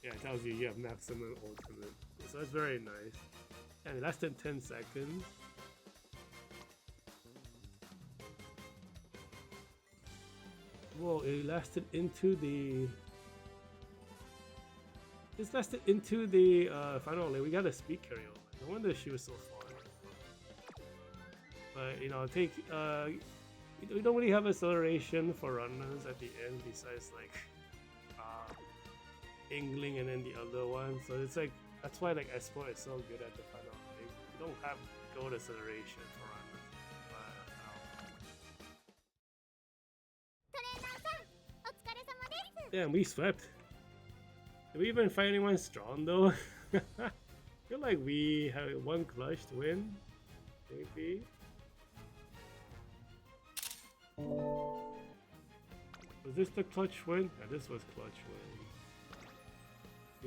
Yeah, it tells you you have maximum ultimate. So that's very nice. And less than 10 seconds. Whoa, it lasted into the. This lasted into the final lane. We got a speed carryover. No wonder she was so far. But we don't really have acceleration for runners at the end besides like Ingling and then the other one. So it's like that's why like Espoir is so good at the final lane. We don't have gold acceleration for runners. Damn, we swept. Did we even find anyone strong though? I feel like we have one clutch to win. Maybe. Was this the clutch win? Yeah, this was clutch win.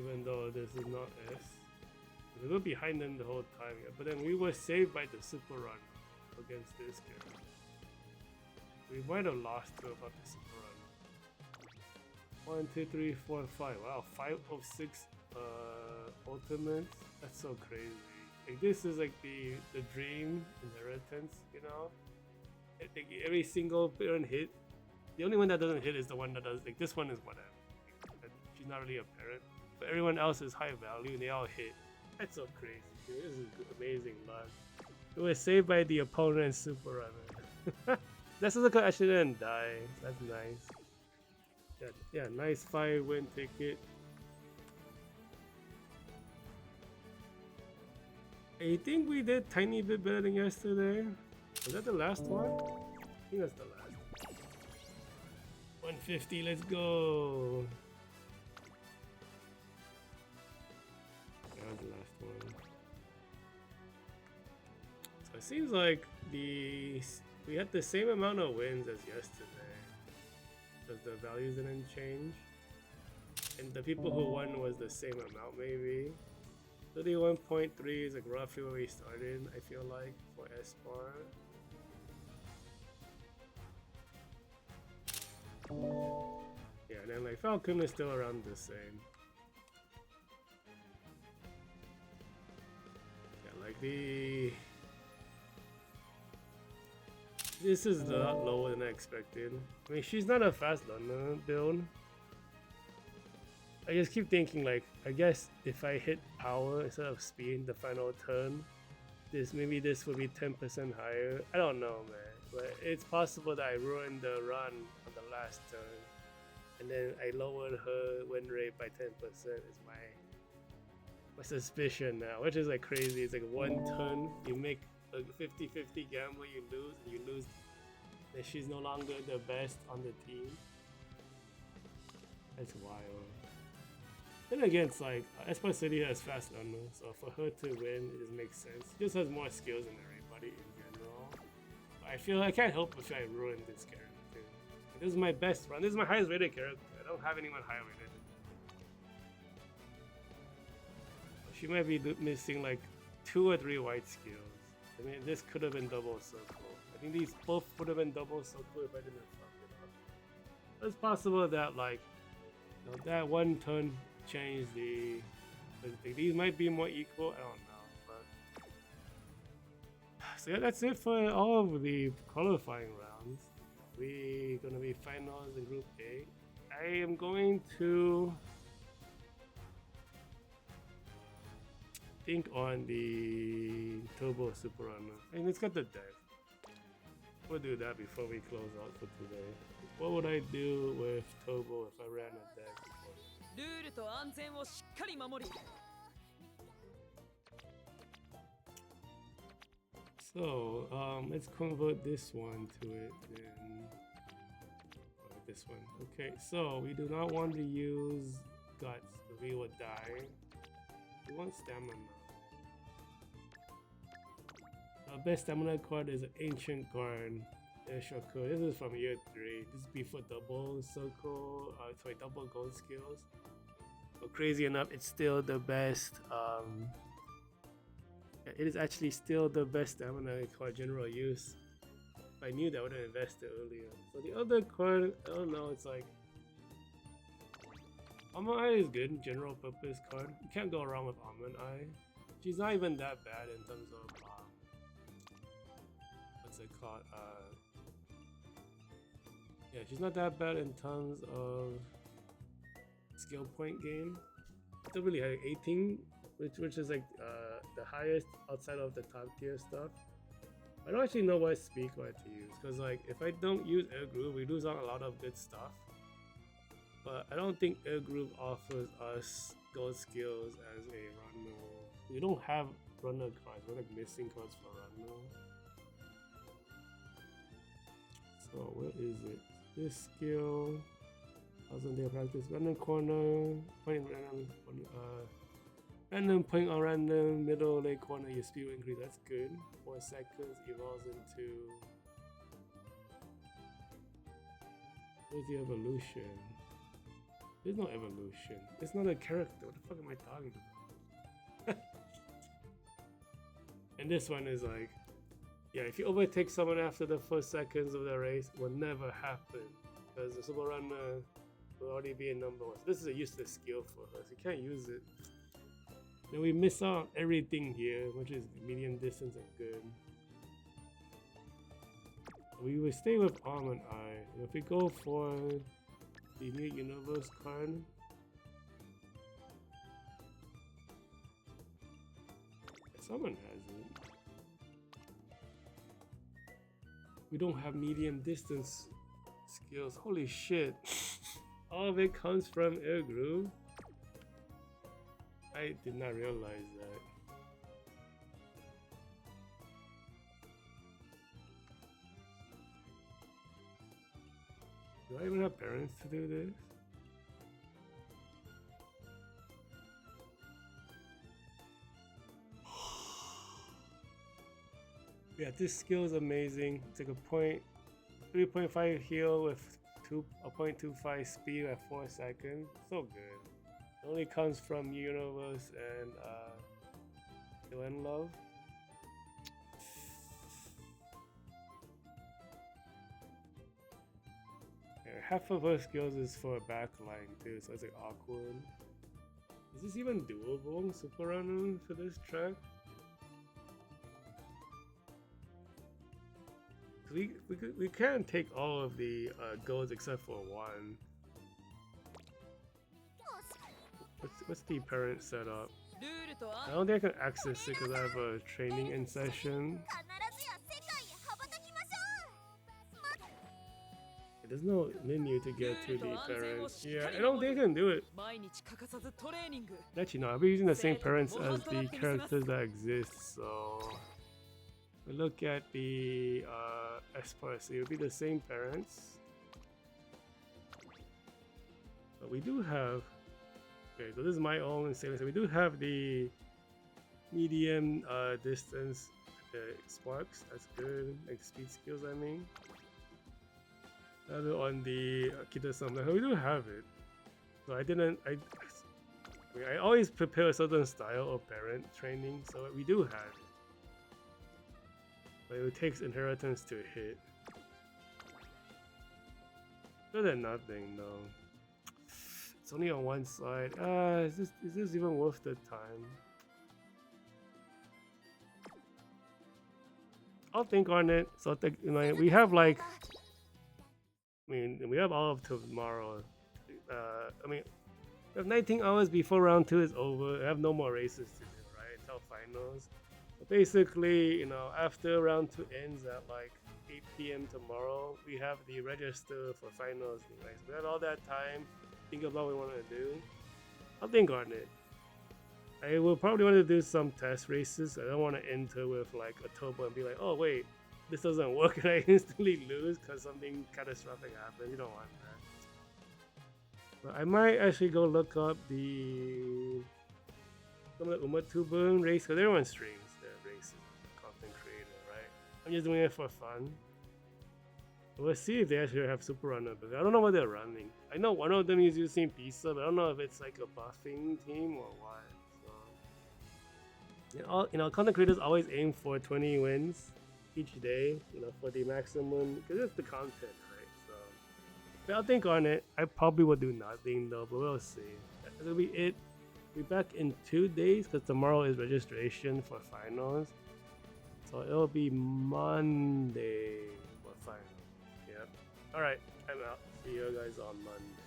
Even though this is not S. We were behind them the whole time, yeah. But then we were saved by the super run against this guy. We might have lost to about the super run. 1, 2, 3, 4, 5. Wow, 5 of 6 ultimates. That's so crazy. Like this is like the dream inheritance, you know? Like every single parent hit. The only one that doesn't hit is the one that does. Like this one is whatever. Like, she's not really a parent, but everyone else is high value and they all hit. That's so crazy. Dude. This is amazing luck. It was saved by the opponent and super runner. That's look I shouldn't die. That's nice. Yeah, nice 5-win ticket. I think we did tiny bit better than yesterday. Was that the last one? I think that's the last. 150, let's go. That was the last one. So it seems like we had the same amount of wins as yesterday. Because the values didn't change. And the people who won was the same amount maybe. 31.3 is like roughly where we started, I feel like, for Espoir. Yeah, and then like Falcon is still around the same. Yeah, like this is a lot lower than I expected. I mean, she's not a fast learner build. I just keep thinking like, I guess if I hit power instead of speed the final turn, maybe this would be 10% higher. I don't know, man. But it's possible that I ruined the run on the last turn. And then I lowered her win rate by 10% is my suspicion now, which is like crazy. It's like 1 ton. You make a 50-50 gamble, you lose. That she's no longer the best on the team. That's wild. Then again, it's like Espoir City has fast runners, so for her to win, it just makes sense. She just has more skills than everybody in general. But I feel I can't help if I ruin this character. This is my best run. This is my highest rated character. I don't have anyone higher rated. She might be missing like 2 or 3 white skills. I mean, this could have been double circle. I think these both would have been double circle if I didn't fuck it up. It's possible that like, you know, that 1 turn changed the. These might be more equal. I don't know, but so yeah, that's it for all of the qualifying rounds. We're gonna be finals in Group A. I am going to think on the Turbo Super Runner. I mean, it's got the deck. We'll do that before we close out for today. What would I do with Turbo if I ran a deck before? So, let's convert this one to it then. This one. Okay, so we do not want to use guts, but we would die. We want stamina. Our best stamina card is an ancient card. Shoku. This is from year 3. This is before double circle, sorry, double gold skills. But crazy enough, it's still the best. It is actually still the best stamina card general use. If I knew that, I would have invested earlier. So the other card, I don't know. It's like Almond Eye is good, general purpose card. You can't go wrong with Almond Eye. She's not even that bad in terms of what's it called? Yeah, she's not that bad in terms of skill point gain. Still really high, 18, which is like the highest outside of the top tier stuff. I don't actually know what speed card to use, because like if I don't use Air Groove, we lose out a lot of good stuff. But I don't think Air Groove offers us gold skills as a runner. We don't have runner cards. We're like missing cards for runner. So where is it? This skill, 1000 day practice, random corner, point random point on random, middle lane corner, your speed will increase. That's good. 4 seconds evolves into. Where's the evolution? There's no evolution. It's not a character. What the fuck am I talking about? And this one is like, yeah, if you overtake someone after the first seconds of the race, it will never happen because the super runner will already be in number 1. So this is a useless skill for us. You can't use it. Then we miss out everything here, which is medium distance and good. We will stay with Almond Eye. If we go for the new universe card, someone has it. We don't have medium distance skills. Holy shit. All of it comes from Air Groove. I did not realize that. Do I even have parents to do this? Yeah, this skill is amazing. It's like a 3.5 heal with 0.25 speed at 4 seconds. So good. It only comes from Universe and Kill and Love. Yeah, half of her skills is for backline too, so it's like awkward. Is this even doable, Super Runner, for this track? We can't take all of the golds except for 1. What's the parent setup? I don't think I can access it because I have a training in session. There's no menu to get to the parents. Yeah, I don't think they can do it. 毎日欠かさずトレーニング Actually, no, I'll be using the same parents as the characters that exist, so... We look at the Espoir City, it'll be the same parents. But we do have... Okay, so this is my own savings. So we do have the medium distance sparks, that's good. Like speed skills, I mean. Another on the Kita-sama, we do have it. So I mean, I always prepare a certain style of parent training, so we do have it. But it takes inheritance to hit. Better than nothing, though. It's only on one side. Is this even worth the time? I'll think on it. So we have like, we have all of tomorrow. We have 19 hours before round 2 is over. I have no more races to do, right? Until finals. But basically, after round 2 ends at like 8 p.m. tomorrow, we have the register for finals. Right? So we have all that time. Think about what we want to do. I'll think on it. I will probably want to do some test races. I don't want to enter with like a turbo and be like, oh wait, this doesn't work and I instantly lose because something catastrophic happens. You don't want that. But I might actually go look up some of the Umatubu race because everyone streams their races. Content creator, right? I'm just doing it for fun. We'll see if they actually have Super Runner, but I don't know what they're running. I know one of them is using Pizza, but I don't know if it's like a buffing team or what. So, content creators always aim for 20 wins each day, for the maximum, because it's the content, right? So, but I'll think on it. I probably will do nothing though, but we'll see. That'll be it. We'll be back in 2 days because tomorrow is registration for finals. So it'll be Monday for finals. Alright, I'm out. See you guys on Monday.